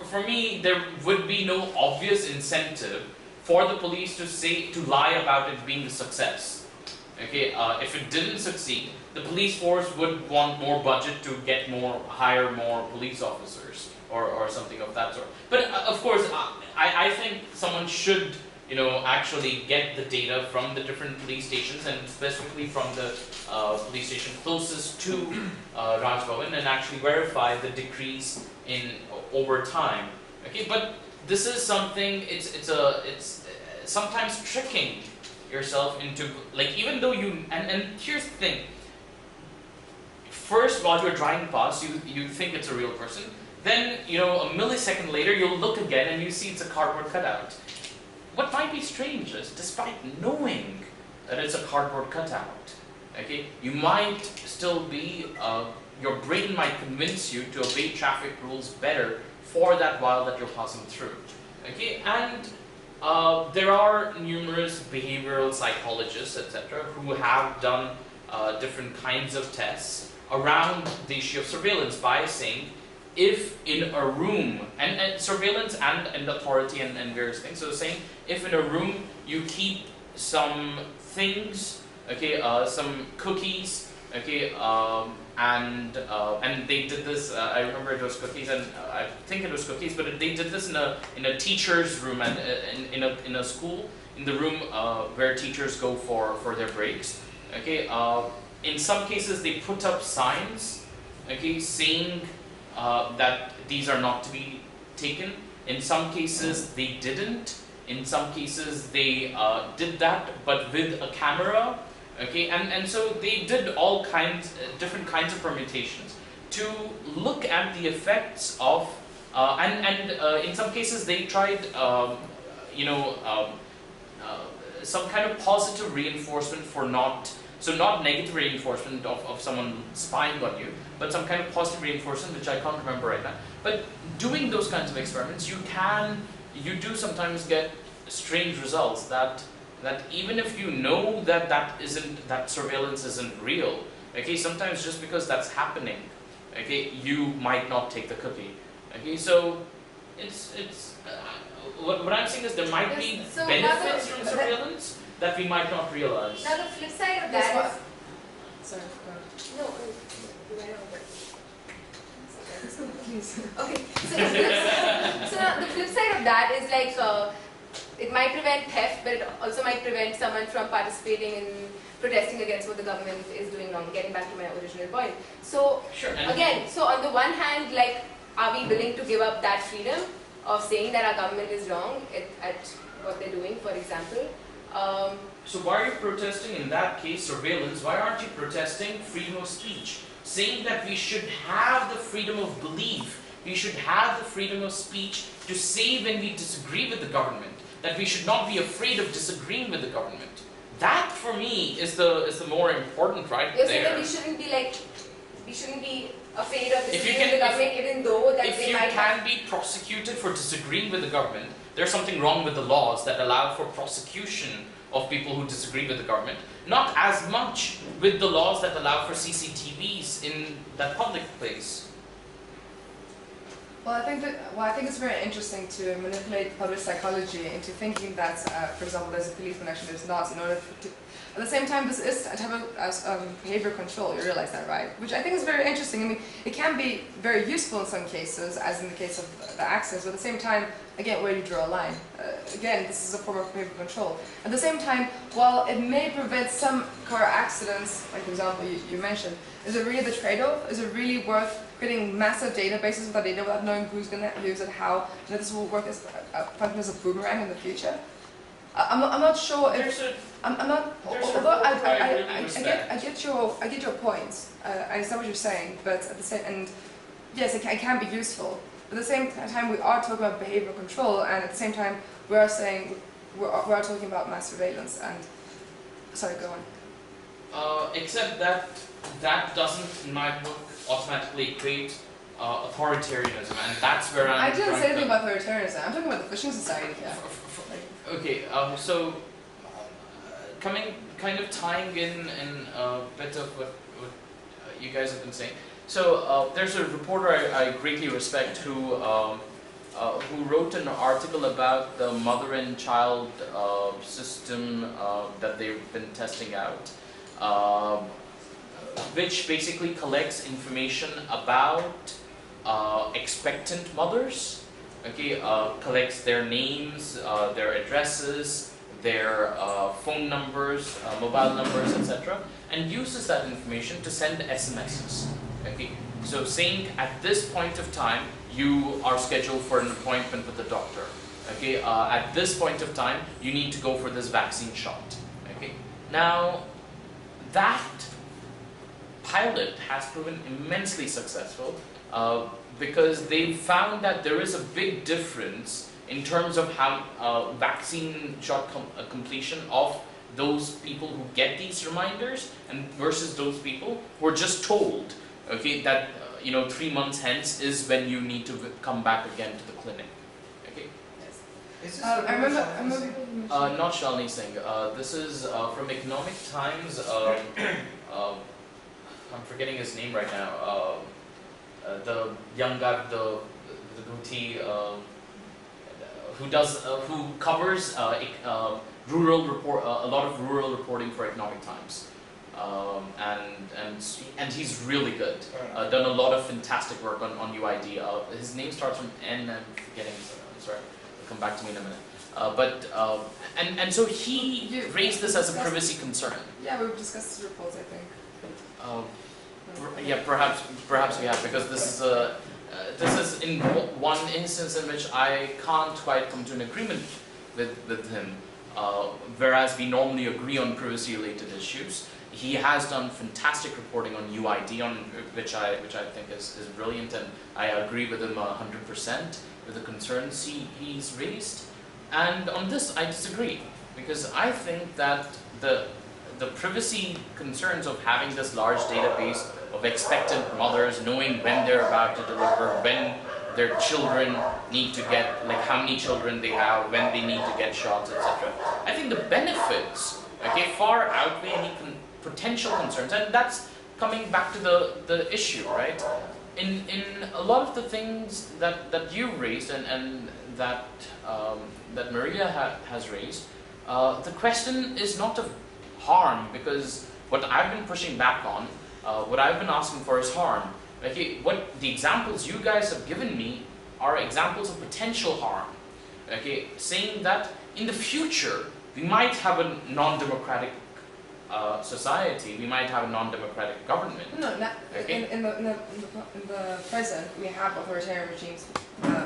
for me, there would be no obvious incentive for the police to lie about it being a success. Okay, if it didn't succeed, the police force would want more budget to hire more police officers or something of that sort. But of course, I think someone should, you know, actually get the data from the different police stations and specifically from the police station closest to Raj Bhavan and actually verify the decrease in over time. Okay, but this is something. It's sometimes tricking yourself into, like, even though you and here's the thing. First, while you're driving past, you think it's a real person. Then, you know, a millisecond later, you'll look again and you see it's a cardboard cutout. What might be strange is, despite knowing that it's a cardboard cutout, okay, you might still be, your brain might convince you to obey traffic rules better for that while that you're passing through, okay, and there are numerous behavioral psychologists, etc., who have done different kinds of tests around the issue of surveillance by saying, if in a room, and surveillance and authority and various things, so saying, if in a room you keep some things, okay, some cookies Okay, and they did this. I remember it was cookies, and I think it was cookies, but they did this in a teacher's room and in a school, in the room where teachers go for their breaks. Okay, in some cases they put up signs, okay, saying that these are not to be taken. In some cases they didn't. In some cases they did that, but with a camera. Okay, and so they did all kinds, different kinds of permutations to look at the effects of, in some cases they tried, some kind of positive reinforcement for not negative reinforcement of someone spying on you, but some kind of positive reinforcement, which I can't remember right now. But doing those kinds of experiments, you do sometimes get strange results that even if you know that surveillance isn't real, okay, sometimes just because that's happening, okay, you might not take the cookie. Okay, so what I'm saying is there might be So benefits from surveillance that we might not realize. Now the flip side of That's that what- is Sorry, go ahead. no. You went over. Please. Okay, so now the flip side of that is like it might prevent theft, but it also might prevent someone from participating in protesting against what the government is doing wrong. Getting back to my original point. So Sure. again, so on the one hand, like, are we willing to give up that freedom of saying that our government is wrong at what they're doing, for example? So why are you protesting in that case, surveillance? Why aren't you protesting freedom of speech? Saying that we should have the freedom of belief, we should have the freedom of speech to say when we disagree with the government, that we should not be afraid of disagreeing with the government. That for me is the more important right You're saying that there. we shouldn't be afraid of If you disagreeing can- with the government, even though that If they you might can be prosecuted for disagreeing with the government, there's something wrong with the laws that allow for prosecution of people who disagree with the government. Not as much with the laws that allow for CCTVs in that public place. Well, I think it's very interesting to manipulate public psychology into thinking that, for example, there's a police when actually there's not. In order to, at the same time, this is a type of behavior control. You realize that, right? Which I think is very interesting. I mean, it can be very useful in some cases, as in the case of the access. But at the same time, again, where do you draw a line? Again, this is a form of behavior control. At the same time, while it may prevent some car accidents, like the example you mentioned, is it really the trade-off? Is it really worth creating massive databases with that data without knowing who's going to use it, how this will work as a function as a boomerang in the future? I'm not sure if I'm not. There's a Although report I really respect. I get your points. I understand what you're saying, but at the same and yes, it can be useful. But at the same time, we are talking about behavioral control, and at the same time, we are saying we are talking about mass surveillance. And sorry, go on. Except that doesn't, in my book, automatically equate authoritarianism, and that's where I'm. I didn't trying say anything to- about authoritarianism. I'm talking about the Phishing Society here. Okay, so coming, kind of tying in a bit of what you guys have been saying. So there's a reporter I greatly respect who wrote an article about the mother and child system that they've been testing out, which basically collects information about expectant mothers. Okay, collects their names, their addresses, their phone numbers, mobile numbers, etc., and uses that information to send SMSs. Okay, so saying at this point of time you are scheduled for an appointment with the doctor. Okay, at this point of time you need to go for this vaccine shot. Okay, now that pilot has proven immensely successful. Because they found that there is a big difference in terms of how vaccine shot completion of those people who get these reminders and versus those people who are just told, okay, that 3 months hence is when you need to come back again to the clinic. Okay. Is this I remember. Not Shalini Singh. This is from Economic Times. I'm forgetting his name right now. The young guy with the goatee who covers rural report a lot of rural reporting for Economic Times. and he's really good. Done a lot of fantastic work on UID. His name starts from N. I'm forgetting. Sorry, it'll come back to me in a minute. And so he raised this as a privacy concern. Yeah, we've discussed his reports, I think. Yeah, perhaps we have, because this is in one instance in which I can't quite come to an agreement with him, whereas we normally agree on privacy-related issues. He has done fantastic reporting on UID, which I think is brilliant, and I agree with him 100% with the concerns he's raised. And on this, I disagree, because I think that the privacy concerns of having this large database of expectant mothers, knowing when they're about to deliver, when their children need to get, like how many children they have, when they need to get shots, etc. I think the benefits, okay, far outweigh any potential concerns, and that's coming back to the issue, right? In a lot of the things that you raised and that that Maria has raised, the question is not of harm, because what I've been pushing back on, what I've been asking for is harm. Okay, what the examples you guys have given me are examples of potential harm. Okay, saying that in the future we might have a non-democratic society, we might have a non-democratic government. No, okay? in the present, we have authoritarian regimes,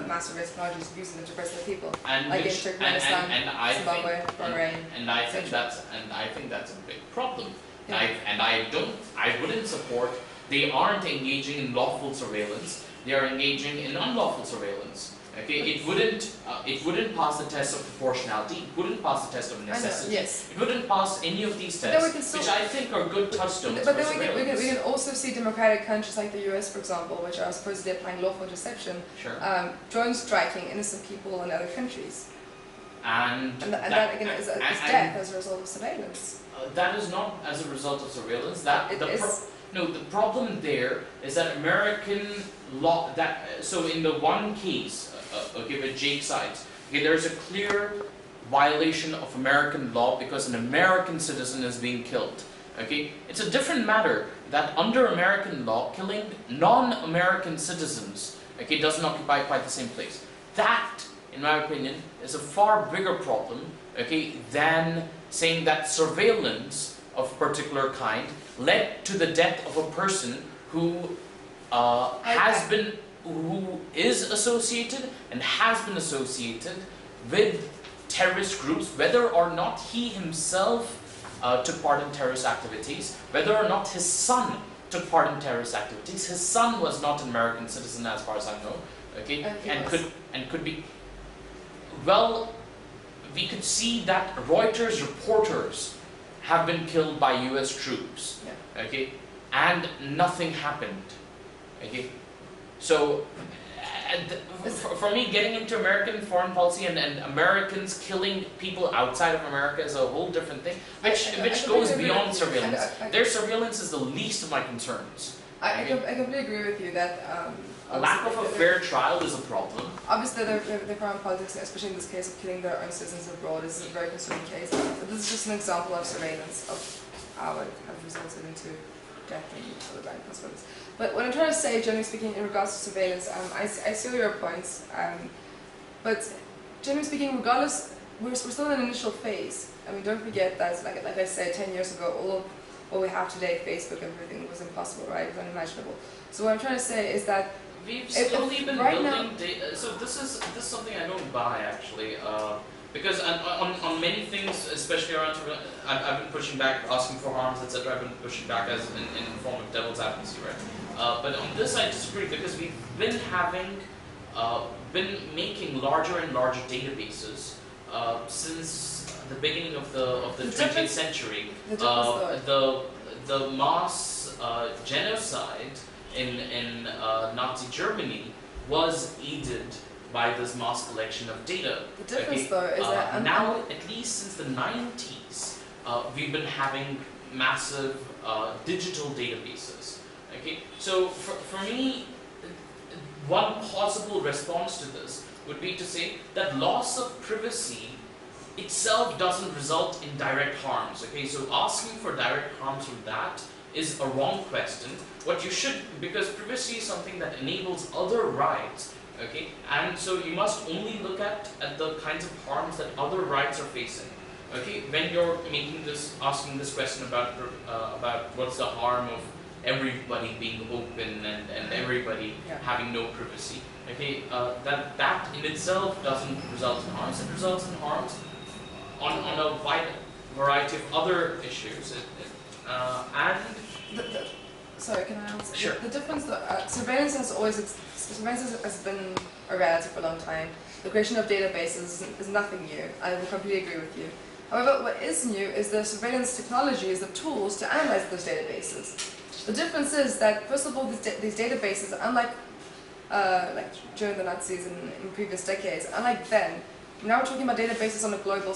massive technologies abusing them to oppress the people, and like which, in Turkmenistan, and Zimbabwe, Bahrain. And I think that's a big problem. Yeah. I wouldn't support. They aren't engaging in lawful surveillance. They are engaging in unlawful surveillance. Okay, it wouldn't pass the test of proportionality. It wouldn't pass the test of necessity. Yes. It wouldn't pass any of these But then we tests, can which I think are good touchstones But for then surveillance. we can also see democratic countries like the US, for example, which are supposedly applying lawful deception, Sure. drone striking innocent people in other countries. And that again is death as a result of surveillance. That is not as a result of surveillance. The problem there is that American law. So in the one case, okay, with Jake's side, okay, there's a clear violation of American law because an American citizen is being killed. Okay, it's a different matter that under American law, killing non-American citizens, okay, doesn't occupy quite the same place. That, in my opinion, is a far bigger problem, okay, than saying that surveillance of a particular kind led to the death of a person who who is associated and has been associated with terrorist groups, whether or not he himself took part in terrorist activities, whether or not his son took part in terrorist activities. His son was not an American citizen, as far as I know, okay, and could be. Well, we could see that Reuters reporters have been killed by U.S. troops, okay, and nothing happened, okay. So, for me, getting into American foreign policy and Americans killing people outside of America is a whole different thing, which goes beyond surveillance. Their surveillance is the least of my concerns. I completely agree with you that a lack of a fair trial is a problem. Obviously, the foreign politics, especially in this case of killing their own citizens abroad, is a very concerning case. But this is just an example of surveillance of how it has resulted into death and other bad consequences. But what I'm trying to say, generally speaking, in regards to surveillance, I see your points. But generally speaking, regardless, we're still in an initial phase. I mean, don't forget that, like I said, 10 years ago, all of what we have today, Facebook, everything was impossible, right? It was unimaginable. So what I'm trying to say is that we've slowly been building data. So this is something I don't buy, actually, because on many things, especially around, I've been pushing back, asking for harms, etc. I've been pushing back as in the form of devil's advocacy, right? But on this I disagree, because we've been making larger and larger databases since the beginning of the 20th century. The mass genocide in Nazi Germany was aided by this mass collection of data. The difference, though, is that now, at least since the 90s, we've been having massive digital databases. Okay, so for me, one possible response to this would be to say that loss of privacy itself doesn't result in direct harms. Okay, so asking for direct harms from that is a wrong question. What you should, because privacy is something that enables other rights. Okay, and so you must only look at the kinds of harms that other rights are facing. Okay, when you're asking this question about what's the harm of everybody being open and everybody having no privacy. Okay, that in itself doesn't result in harms. It results in harms on a wide variety of other issues. Sorry, can I answer? Sure. The difference, surveillance has been a reality for a long time. The creation of databases is nothing new. I will completely agree with you. However, what is new is the surveillance technologies, the tools to analyze those databases. The difference is that, first of all, these databases, unlike like during the Nazis in previous decades, unlike then, now we're talking about databases on a global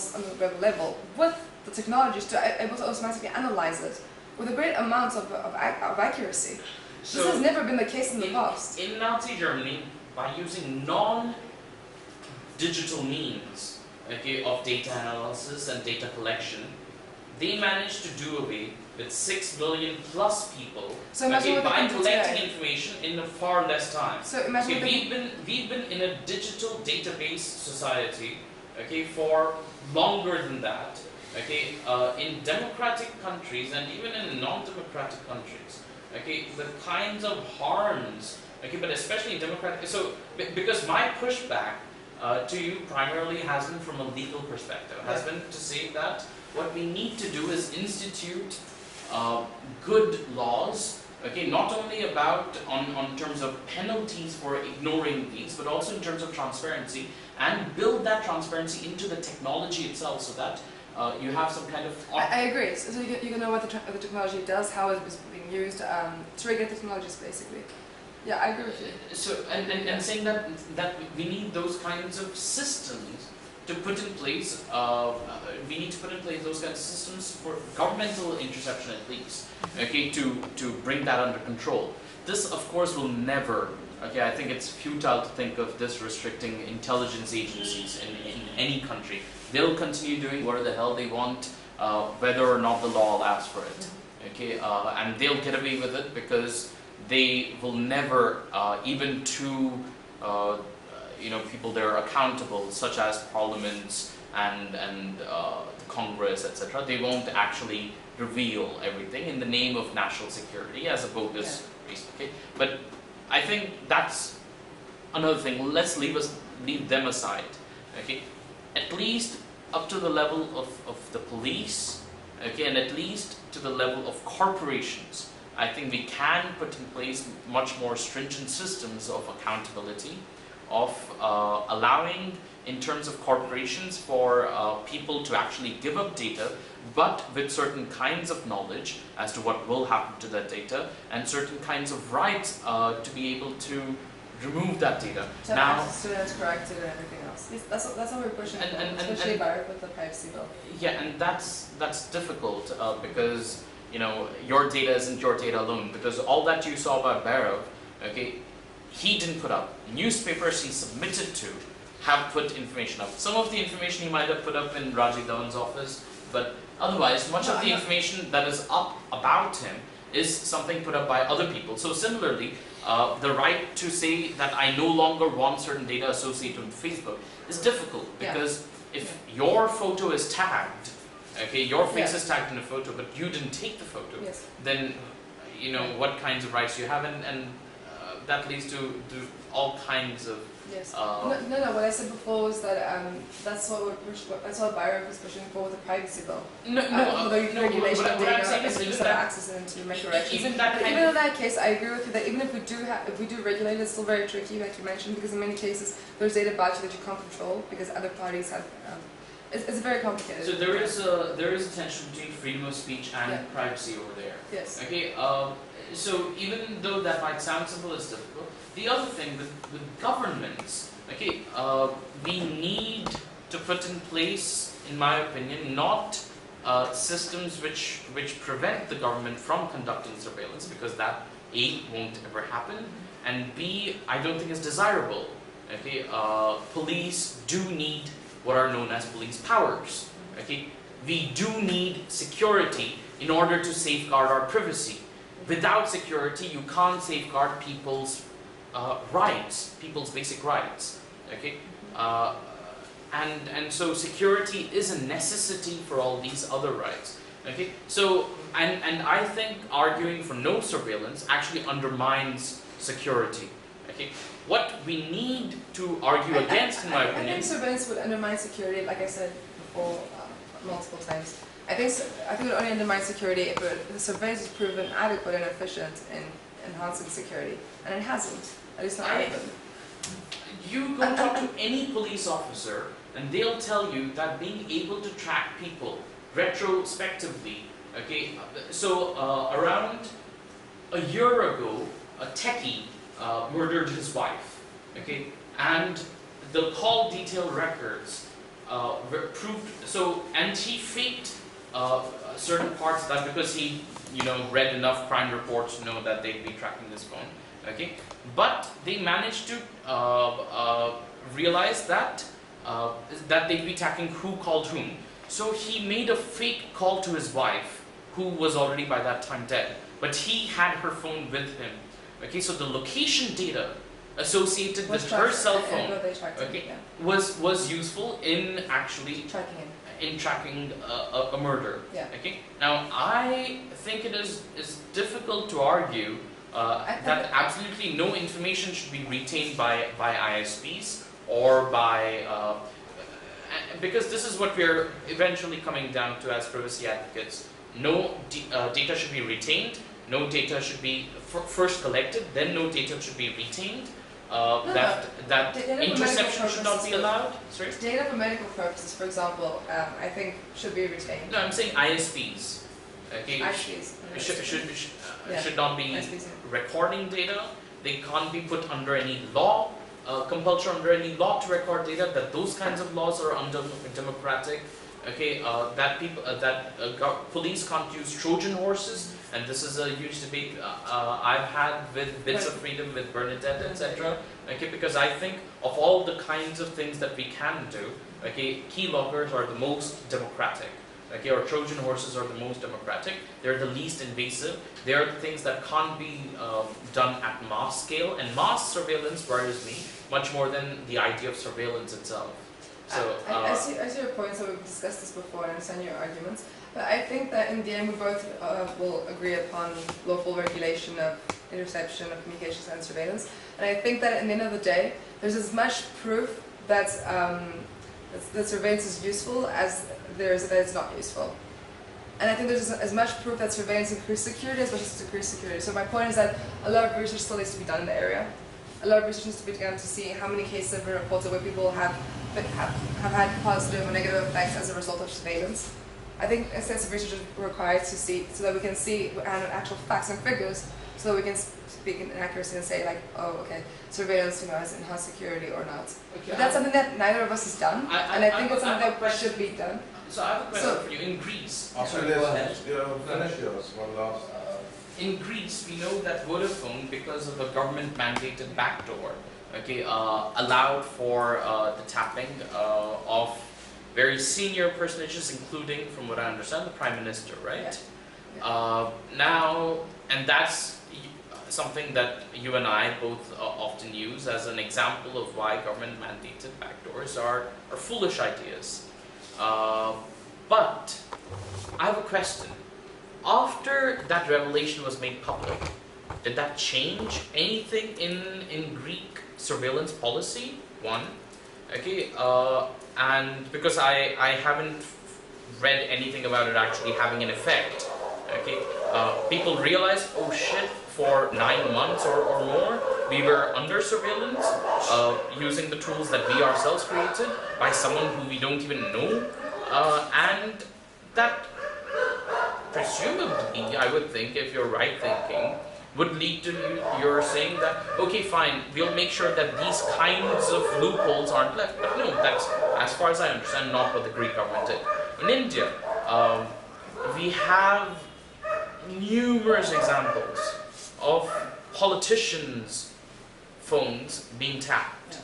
level with the technologies to able to automatically analyze it with a great amount of accuracy. So this has never been the case in the past. In Nazi Germany, by using digital means, okay, of data analysis and data collection, they managed to do away with 6 billion plus people, so okay, by collecting information in a far less time. So imagine okay, we've been in a digital database society, okay, for longer than that. Okay, in democratic countries and even in non-democratic countries, okay, the kinds of harms, okay, but especially in democratic, so because my pushback to you primarily has been from a legal perspective, has been to say that what we need to do is institute good laws, okay, not only about on terms of penalties for ignoring these, but also in terms of transparency, and build that transparency into the technology itself so that you have some kind of... I agree. So you can know what the technology does, how it is being used, to regulate technologies, basically. Yeah, I agree with you. So, and saying that we need those kinds of systems to put in place, we need to put in place those kinds of systems for governmental interception at least, okay, to bring that under control. This, of course, will never, okay, I think it's futile to think of this restricting intelligence agencies in any country. They'll continue doing whatever the hell they want, whether or not the law allows for it, okay, and they'll get away with it because they will never, even to people that are accountable, such as parliaments and the Congress, etc. They won't actually reveal everything in the name of national security as a bogus reason. Okay, but I think that's another thing. Let's leave them aside. Okay, at least up to the level of the police. Okay, and at least to the level of corporations. I think we can put in place much more stringent systems of accountability, of allowing, in terms of corporations, for people to actually give up data, but with certain kinds of knowledge as to what will happen to that data, and certain kinds of rights to be able to remove that data. To have access to it, it's corrected and everything else. Yes, that's what we're pushing for, especially with the privacy bill. Yeah, and that's difficult because your data isn't your data alone, because all that you saw about Bhairav, okay, he didn't put up. Newspapers he submitted to have put information up. Some of the information he might have put up in Rajiv Dhawan's office, but otherwise, much of the information that is up about him is something put up by other people. So similarly, the right to say that I no longer want certain data associated with Facebook is difficult, because if your photo is tagged, okay, your face is tagged in a photo, but you didn't take the photo, then what kinds of rights you have, and that leads to all kinds of no. What I said before was that that's what Bhairav is pushing for with the privacy bill. The regulation of data and just have access to make corrections. Even in that case, I agree with you that even if we do regulate, it's still very tricky, like you mentioned, because in many cases there's data about you that you can't control because other parties have. It's very complicated. So there is a tension between freedom of speech and privacy over there. Yes. Okay. So even though that might sound simple, it's difficult. The other thing with governments, okay, we need to put in place, in my opinion, not systems which prevent the government from conducting surveillance, because that A, won't ever happen, and B, I don't think is desirable. Okay, police do need what are known as police powers. Okay, we do need security in order to safeguard our privacy. Without security, you can't safeguard people's rights, people's basic rights. Okay, and so security is a necessity for all these other rights. Okay, so and I think arguing for no surveillance actually undermines security. Okay, what we need to argue against, in my I opinion, think surveillance would undermine security, like I said before, multiple times. I think it would only undermine security if the surveillance is proven adequate and efficient in enhancing security, and it hasn't. At least not all of them. you go talk to any police officer, and they'll tell you that being able to track people retrospectively. Okay, so around a year ago, a techie murdered his wife. Okay, and the call detail records proved so, and he faked certain parts of that because he, read enough crime reports to know that they'd be tracking this phone. Okay, but they managed to realize that that they'd be tracking who called whom. So he made a fake call to his wife, who was already by that time dead, but he had her phone with him. Okay, so the location data associated with her cell phone, okay, was useful in actually tracking a murder. Yeah. Okay. Now I think it is difficult to argue that absolutely no information should be retained by ISPs or by because this is what we're eventually coming down to as privacy advocates. No data should be retained. No data should be first collected. Then no data should be retained. That interception should not be allowed. Sorry? Data for medical purposes, for example, I think should be retained. No, I'm saying ISPs. Okay. ISPs. Should not be ISPs, recording data. They can't be put under any law, compulsion under any law to record data. That those kinds of laws are undemocratic. Okay, police can't use Trojan horses, and this is a huge debate I've had with Bits of Freedom, with Bernadette, etc. Okay, because I think of all the kinds of things that we can do, okay, keyloggers are the most democratic. Okay, or Trojan horses are the most democratic. They're the least invasive. They are the things that can't be done at mass scale, and mass surveillance worries me much more than the idea of surveillance itself. So, I see your point, so we've discussed this before, I understand your arguments, but I think that in the end we both will agree upon lawful regulation of interception of communications and surveillance, and I think that at the end of the day, there's as much proof that surveillance is useful as there is that it's not useful. And I think there's as much proof that surveillance increases security as much as it decreases security. So my point is that a lot of research still needs to be done in the area. A lot of research needs to be done to see how many cases have been reported where people have had positive or negative effects as a result of surveillance. I think extensive research is required to see, so that we can see actual facts and figures, so that we can speak in accuracy and say like, oh, okay, surveillance, has enhanced security or not. Okay, but that's something that neither of us has done, and I think it's something that should be done. So I have a question for you. In Greece, go ahead. Finish yours. One last. In Greece, we know that Vodafone, because of a government-mandated backdoor, okay, allowed for the tapping of very senior personages, including, from what I understand, the Prime Minister, right? Yeah. Now, and that's something that you and I both often use as an example of why government-mandated backdoors are foolish ideas. But I have a question. After that revelation was made public, did that change anything in Greek surveillance policy? One, okay, and because I haven't read anything about it actually having an effect, okay, people realized, oh shit, for 9 months or more, we were under surveillance, using the tools that we ourselves created by someone who we don't even know, and that presumably, I would think, if you're right thinking, would lead to you're saying that, okay, fine, we'll make sure that these kinds of loopholes aren't left. But no, that's, as far as I understand, not what the Greek government did. In India, we have numerous examples of politicians' phones being tapped.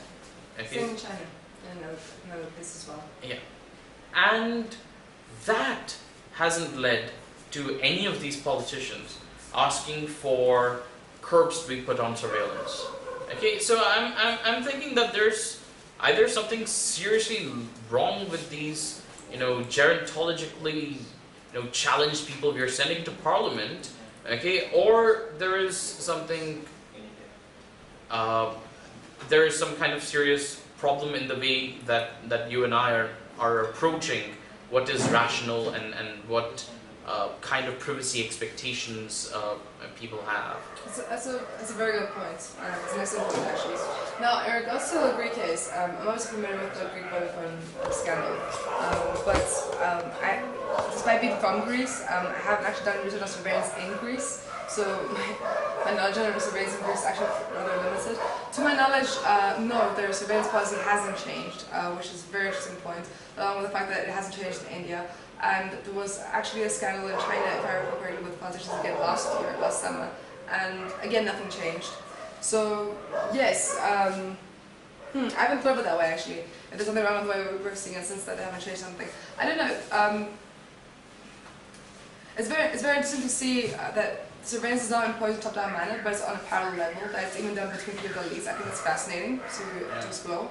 Yeah. Okay? Same in China. another place as well. Yeah. And that hasn't led to any of these politicians asking for curbs to be put on surveillance. Okay, so I'm thinking that there's either something seriously wrong with these, gerontologically, challenged people we are sending to parliament, okay, or there is something, there is some kind of serious problem in the way that you and I are approaching what is rational and what kind of privacy expectations people have. That's a very good point. It's an excellent point, actually. Now, in regards to the Greek case, I'm obviously familiar with the Greek Vodafone scandal, but despite being from Greece, I haven't actually done research on surveillance in Greece, so my knowledge on surveillance in Greece is actually rather limited. To my knowledge, no, their surveillance policy hasn't changed, which is a very interesting point, along with the fact that it hasn't changed in India. And there was actually a scandal in China, if I recall correctly, with politicians again last summer, and again nothing changed. So yes, I haven't thought of it that way actually. If there's something wrong with the way we're seeing it since that they haven't changed something, I don't know. It's very interesting to see that surveillance is not imposed in a top-down manner, but it's on a parallel level. That it's even done between political elites. I think it's fascinating to explore.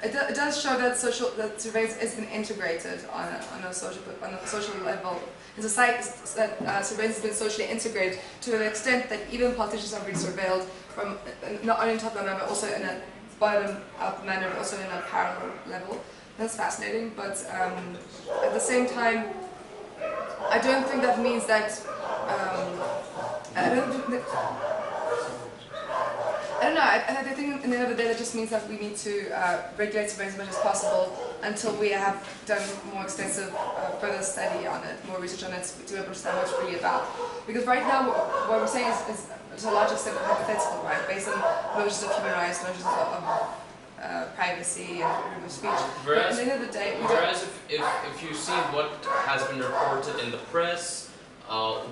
It does show that surveillance has been integrated on a social level. In society, that surveillance has been socially integrated to an extent that even politicians are being surveilled from not only in top-down manner, but also in a bottom-up manner, but also in a parallel level. That's fascinating, but at the same time, I don't think that means that. I don't know, I think in the end of the day that just means that we need to regulate surveillance as much as possible until we have done more extensive further study on it, more research on it to understand what it's really about. Because right now what we're saying is to a large extent hypothetical, right? Based on notions of human rights, notions of privacy and freedom of speech. But at the end of the day, whereas if you see what has been reported in the press,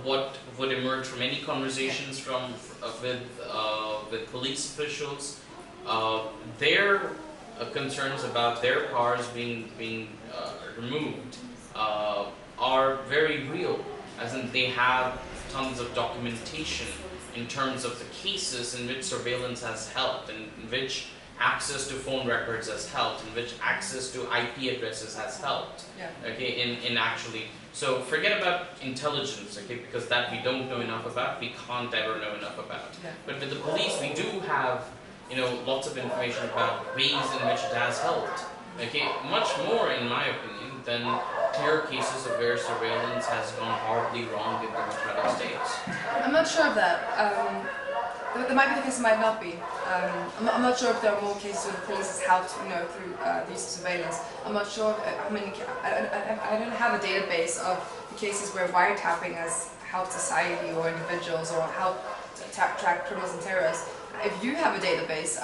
what would emerge from any conversations with police officials, their concerns about their cars being removed are very real, as in they have tons of documentation in terms of the cases in which surveillance has helped, in which access to phone records has helped, in which access to IP addresses has helped. Yeah. Okay, in actually. So forget about intelligence, okay, because that we don't know enough about, we can't ever know enough about. Yeah. But with the police, we do have, lots of information about ways in which it has helped. Okay, much more, in my opinion, than clear cases of where surveillance has gone horribly wrong in democratic states. I'm not sure of that. There might be the case, it might not be. I'm not sure if there are more cases where the police has helped, through the use of surveillance. I'm not sure how many. I don't have a database of the cases where wiretapping has helped society or individuals or helped track criminals and terrorists. If you have a database,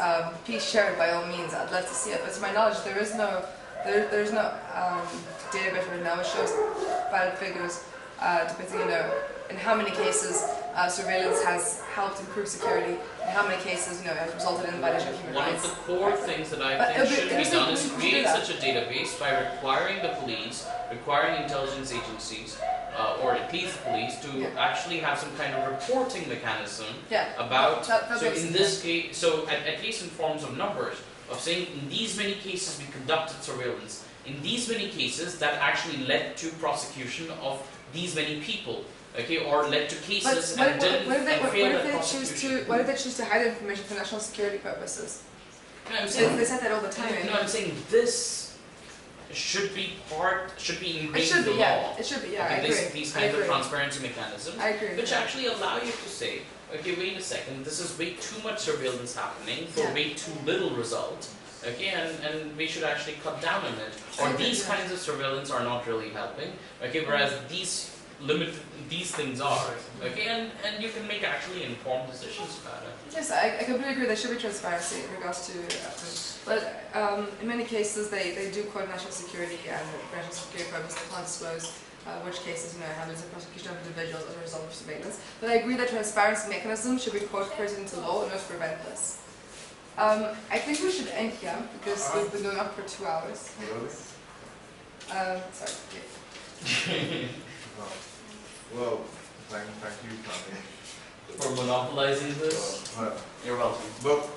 please share it by all means. I'd love to see it. But to my knowledge, there's no database right now. It shows valid figures depicting, in how many cases surveillance has helped improve security, and how many cases, has resulted in the violation of human rights. One of the core things that I think should be done is create such a database by requiring the police, requiring intelligence agencies, or at least police, to actually have some kind of reporting mechanism about. So in this case, so at least in forms of numbers, of saying in these many cases we conducted surveillance, in these many cases that actually led to prosecution of these many people. Okay, or led to cases what and didn't fail at prosecution. What if they choose to hide information for national security purposes? No, I'm saying, they said that all the time. No, I'm saying this should be ingrained in the law. Yeah. It should be, yeah. Okay, I agree. These kinds of transparency mechanisms, I agree. which actually allow you to say, okay, wait a second, this is way too much surveillance happening for way too little result. Okay, and we should actually cut down on it. Or these kinds of surveillance are not really helping. Okay, whereas these things are. Okay, and you can make actually informed decisions about it. Yes, I completely agree. There should be transparency in regards to, but in many cases they do quote national security, and for national security purposes they can't disclose which cases have been prosecution of individuals as a result of surveillance. But I agree that transparency mechanisms should be incorporated into law in order to prevent this. I think we should end here because we've been going on for 2 hours. Really? Sorry. Well, thank you, Kanye. For monopolizing this. You're welcome. Well,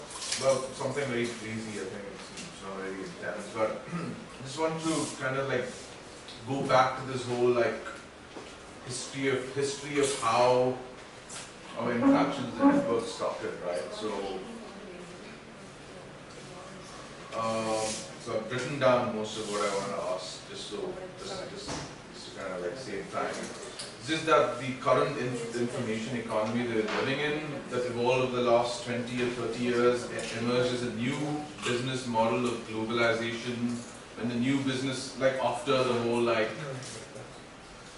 something very crazy, I think it's not very intense, but I just want to kind of like go back to this whole like history of how our interactions and networks started, right? So I've written down most of what I want to ask, just to kind of like save time. It's just that the current information economy that we're living in, that evolved over the last 20 or 30 years, emerged as a new business model of globalization, and the new business, like after the whole like,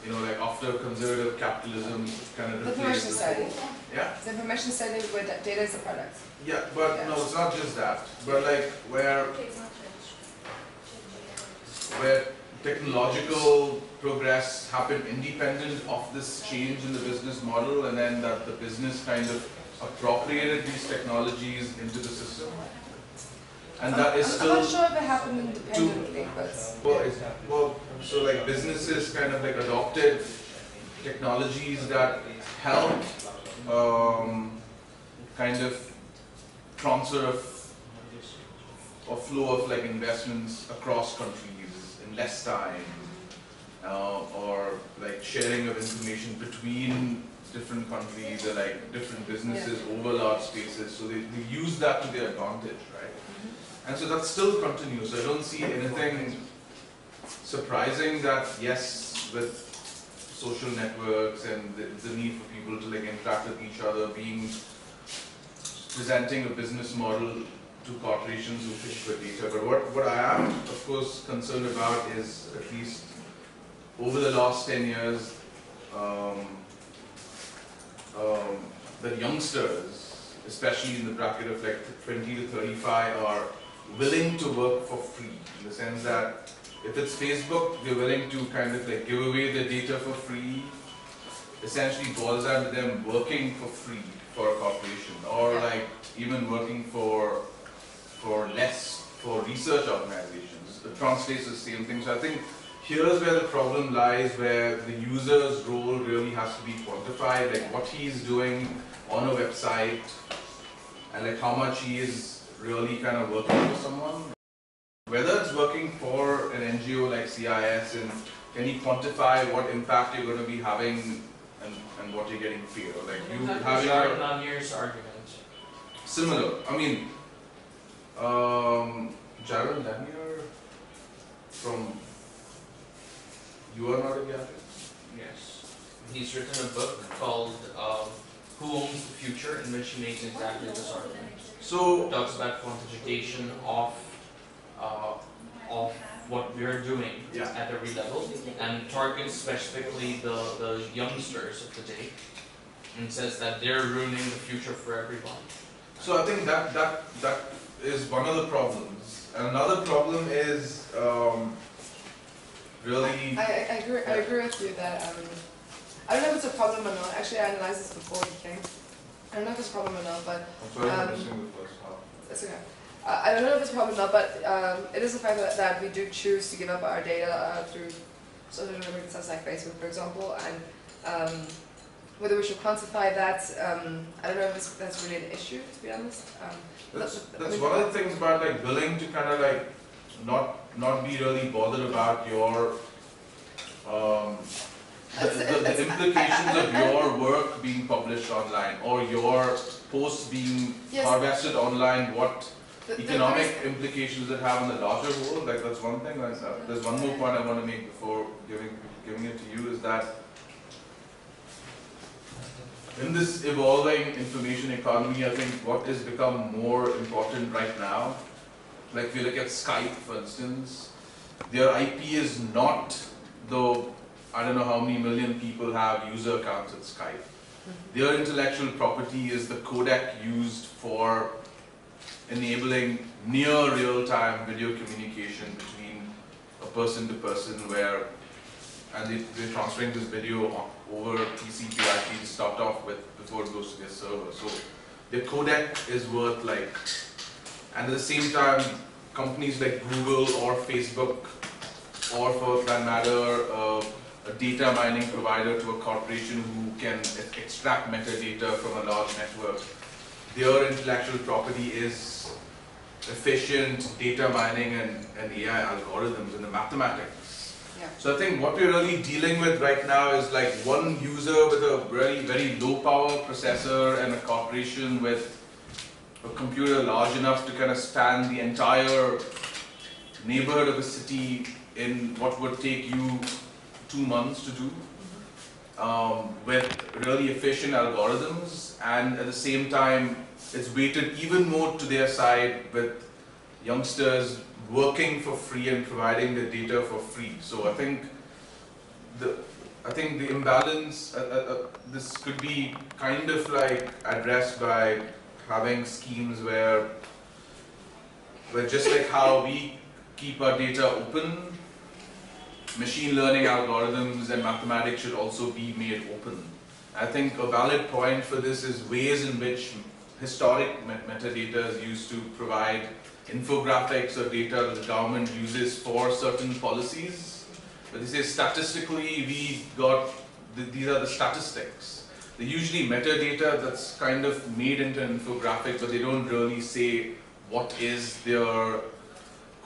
you know, like after conservative capitalism kind of The replaced information this society. whole, yeah? The information society where data is a product. Yeah, but no, it's not just that. But like where technological progress happened independent of this change in the business model, and then that the business kind of appropriated these technologies into the system. And that is still... I'm not sure if it happened independently, but... So like businesses kind of like adopted technologies that helped kind of transfer of flow of like investments across countries in less time, or like sharing of information between different countries or like different businesses over large spaces. So they use that to their advantage, right? And so that still continues. So I don't see anything surprising that, yes, with social networks and the need for people to like interact with each other, presenting a business model to corporations who fish for data. But what I am, of course, concerned about is, at least over the last 10 years, that youngsters, especially in the bracket of like 20 to 35, are willing to work for free, in the sense that if it's Facebook, they're willing to kind of like give away their data for free. Essentially boils down to them working for free for a corporation, or like even working for less for research organizations. It translates the same thing. So I think here's where the problem lies, where the user's role really has to be quantified, like what he's doing on a website, and like how much he is really kind of working for someone. Whether it's working for an NGO like CIS, and can you quantify what impact you're going to be having and what you're getting paid? Or like you have your Lanier's argument. similar. I mean, Jaron Lanier from You Are Not a Gadget? Yes. He's written a book called Who Owns the Future, in which he makes exactly this argument. So He talks about quantification of what we are doing at every level, and targets specifically the youngsters of the day, and says that they're ruining the future for everyone. So I think that is one of the problems. And another problem is really... I agree with you that, I don't know if it's a problem or not. Actually, I analyzed this before you came. I don't know if it's a problem or not, but... I'm sorry for missing the first half. It's okay. I don't know if it's a problem or not, but it is a fact that we do choose to give up our data through social network sites like Facebook, for example, and whether we should quantify that, I don't know if that's really an issue, to be honest. That's one of the things about like willing to kind of like not be really bothered about your the implications of your work being published online, or your posts being harvested online, what economic implications that have on the larger whole. Like that's one thing. There's one more point I want to make before giving it to you, is that in this evolving information economy, I think what has become more important right now, like if you look at Skype, for instance, their IP is not, though I don't know how many million people have user accounts at Skype. Their intellectual property is the codec used for enabling near real-time video communication between a person to person, and they're transferring this video over TCP/IP to start off with before it goes to their server. So their codec is worth like and at the same time, companies like Google or Facebook, or for that matter, a data mining provider to a corporation who can extract metadata from a large network, their intellectual property is efficient data mining and AI algorithms and the mathematics. Yeah. So I think what we're really dealing with right now is like one user with a very, very low power processor and a corporation with a computer large enough to kind of span the entire neighborhood of a city in what would take you 2 months to do, with really efficient algorithms, and at the same time it's weighted even more to their side with youngsters working for free and providing the data for free. So I think the imbalance, this could be kind of like addressed by having schemes where just like how we keep our data open, machine learning algorithms and mathematics should also be made open. I think a valid point for this is ways in which historic metadata is used to provide infographics or data that the government uses for certain policies. But they say statistically we got, these are the statistics. They're usually metadata that's kind of made into an infographic, but they don't really say what is their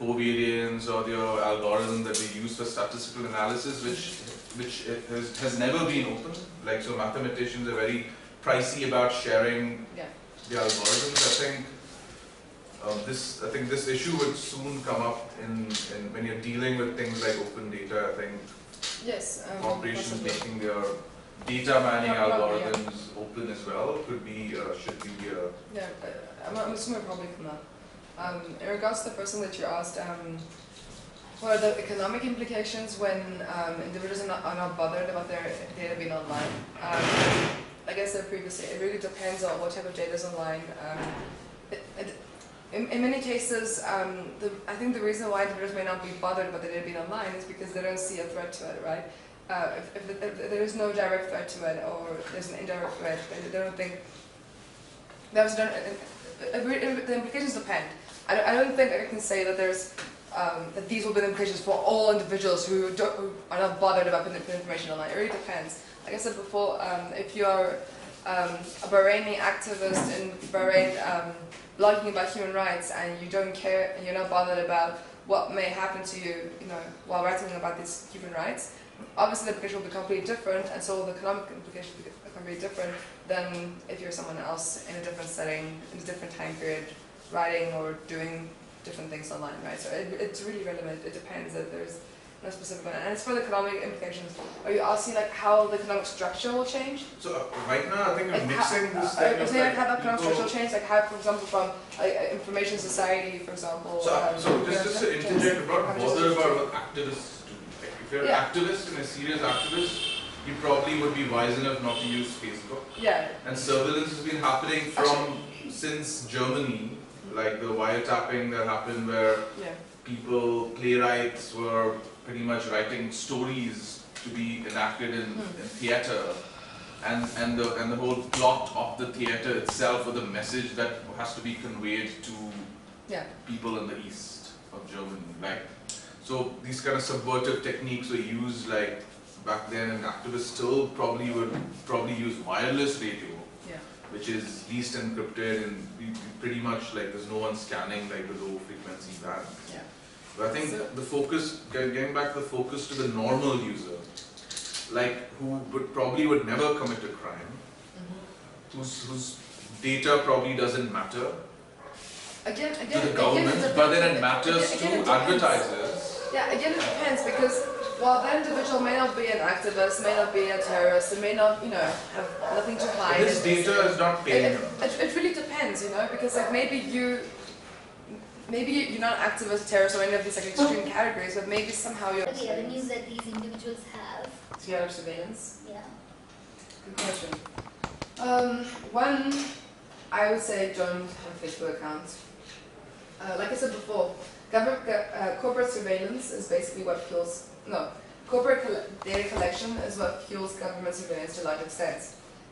covariance or their algorithm that we use for statistical analysis, which has never been open. Like, so mathematicians are very pricey about sharing the algorithms. I think this issue would soon come up in when you're dealing with things like open data. I think yes, corporations making their data mining algorithms open as well could be should be yeah, I'm assuming probably come up. In regards to the first thing that you asked, what are the economic implications when individuals are not bothered about their data being online? Like I said previously, it really depends on what type of data is online. In many cases, I think the reason why individuals may not be bothered about their data being online is because they don't see a threat to it, right? If there is no direct threat to it, or there's an indirect threat, they don't think. The implications depend. I don't think I can say that there's that these will be the implications for all individuals who are not bothered about putting information online. It really depends. Like I said before, if you are a Bahraini activist in Bahrain blogging about human rights and you don't care and you're not bothered about what may happen to you, while writing about these human rights, obviously the implication will be completely different, and so the economic implication will be completely different than if you're someone else in a different setting, in a different time period, writing or doing different things online, right? So it's really relevant. It depends. That there's no specific one, and it's for the economic implications. Are you asking like how the economic structure will change? So right now, I think I'm mixing this thing. of Like how the economic structure will change, like how, for example, from information society, for example. So just to interject, I'm not bothered about what activists do. Like if you're an activist and a serious activist, you probably would be wise enough not to use Facebook. Yeah. And surveillance has been happening since Germany, like the wiretapping that happened where playwrights were pretty much writing stories to be enacted in theatre, and the whole plot of the theatre itself, or the message that has to be conveyed to people in the east of Germany. Like, so these kind of subvertive techniques were used like back then, and activists still probably would use wireless radio, which is least encrypted and pretty much like there's no one scanning like the low frequency band. But I think the focus, getting back the focus to the normal user, like who would never commit a crime, whose data probably doesn't matter to the government, but then it matters to advertisers. Yeah, again it depends, because while that individual may not be an activist, may not be a terrorist, and may not, have nothing to hide. His data is not paying him. It really depends, because like maybe you're not an activist, terrorist, or any of these like extreme categories, but maybe somehow you're. The avenues that these individuals have. So you have surveillance. Yeah. Good question. One, I would say don't have a Facebook account. Like I said before, corporate surveillance is basically what fuels. No, corporate data collection is what fuels government surveillance to a large extent.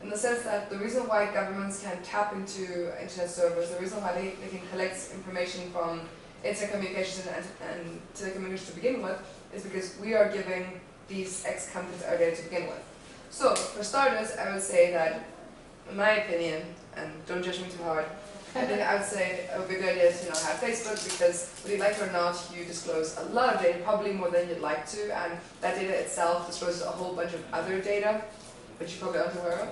in the sense that the reason why governments can tap into internet servers, the reason why they can collect information from internet communications and telecommunications to begin with, is because we are giving these X companies our data to begin with. So, for starters, I would say that, in my opinion, and don't judge me too hard, I would say a good idea is have Facebook, because whether you like it or not, you disclose a lot of data, probably more than you'd like to, and that data itself discloses a whole bunch of other data, which you probably aren't aware of.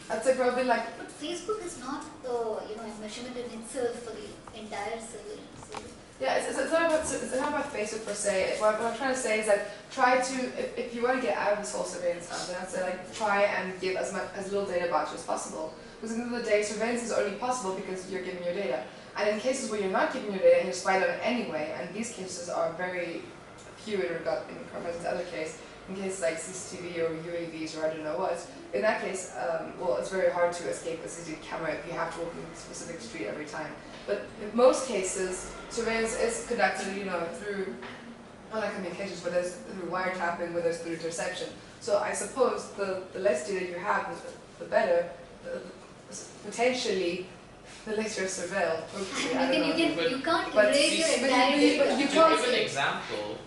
I'd say probably like. But Facebook is not a measurement in itself for the entire surveillance. So Yeah, it's not about Facebook per se. What I'm trying to say is that try to, if you want to get out of this whole surveillance stuff, then I'd say like try and give as little data about you as possible. Because at the end of the day, surveillance is only possible because you're giving your data. And in cases where you're not giving your data and you're spied on anyway, and these cases are very few in comparison to other cases, in cases like CCTV or UAVs or I don't know what, in that case, well, it's very hard to escape a CCTV camera if you have to walk in a specific street every time. But in most cases, surveillance is conducted, through online communications, whether it's through wiretapping, whether it's through interception. So I suppose the less data you have, the better. Potentially, the less you're surveilled. Hopefully, I don't know. you can't But erase your but entire you data. you To can't give an example,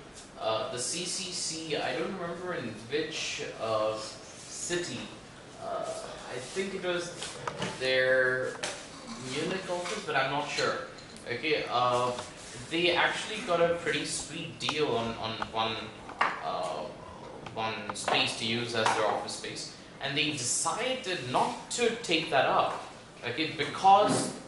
the CCC, I don't remember in which city, I think it was their Munich office, but I'm not sure. Okay, they actually got a pretty sweet deal on one space to use as their office space, and they decided not to take that up. Okay, because the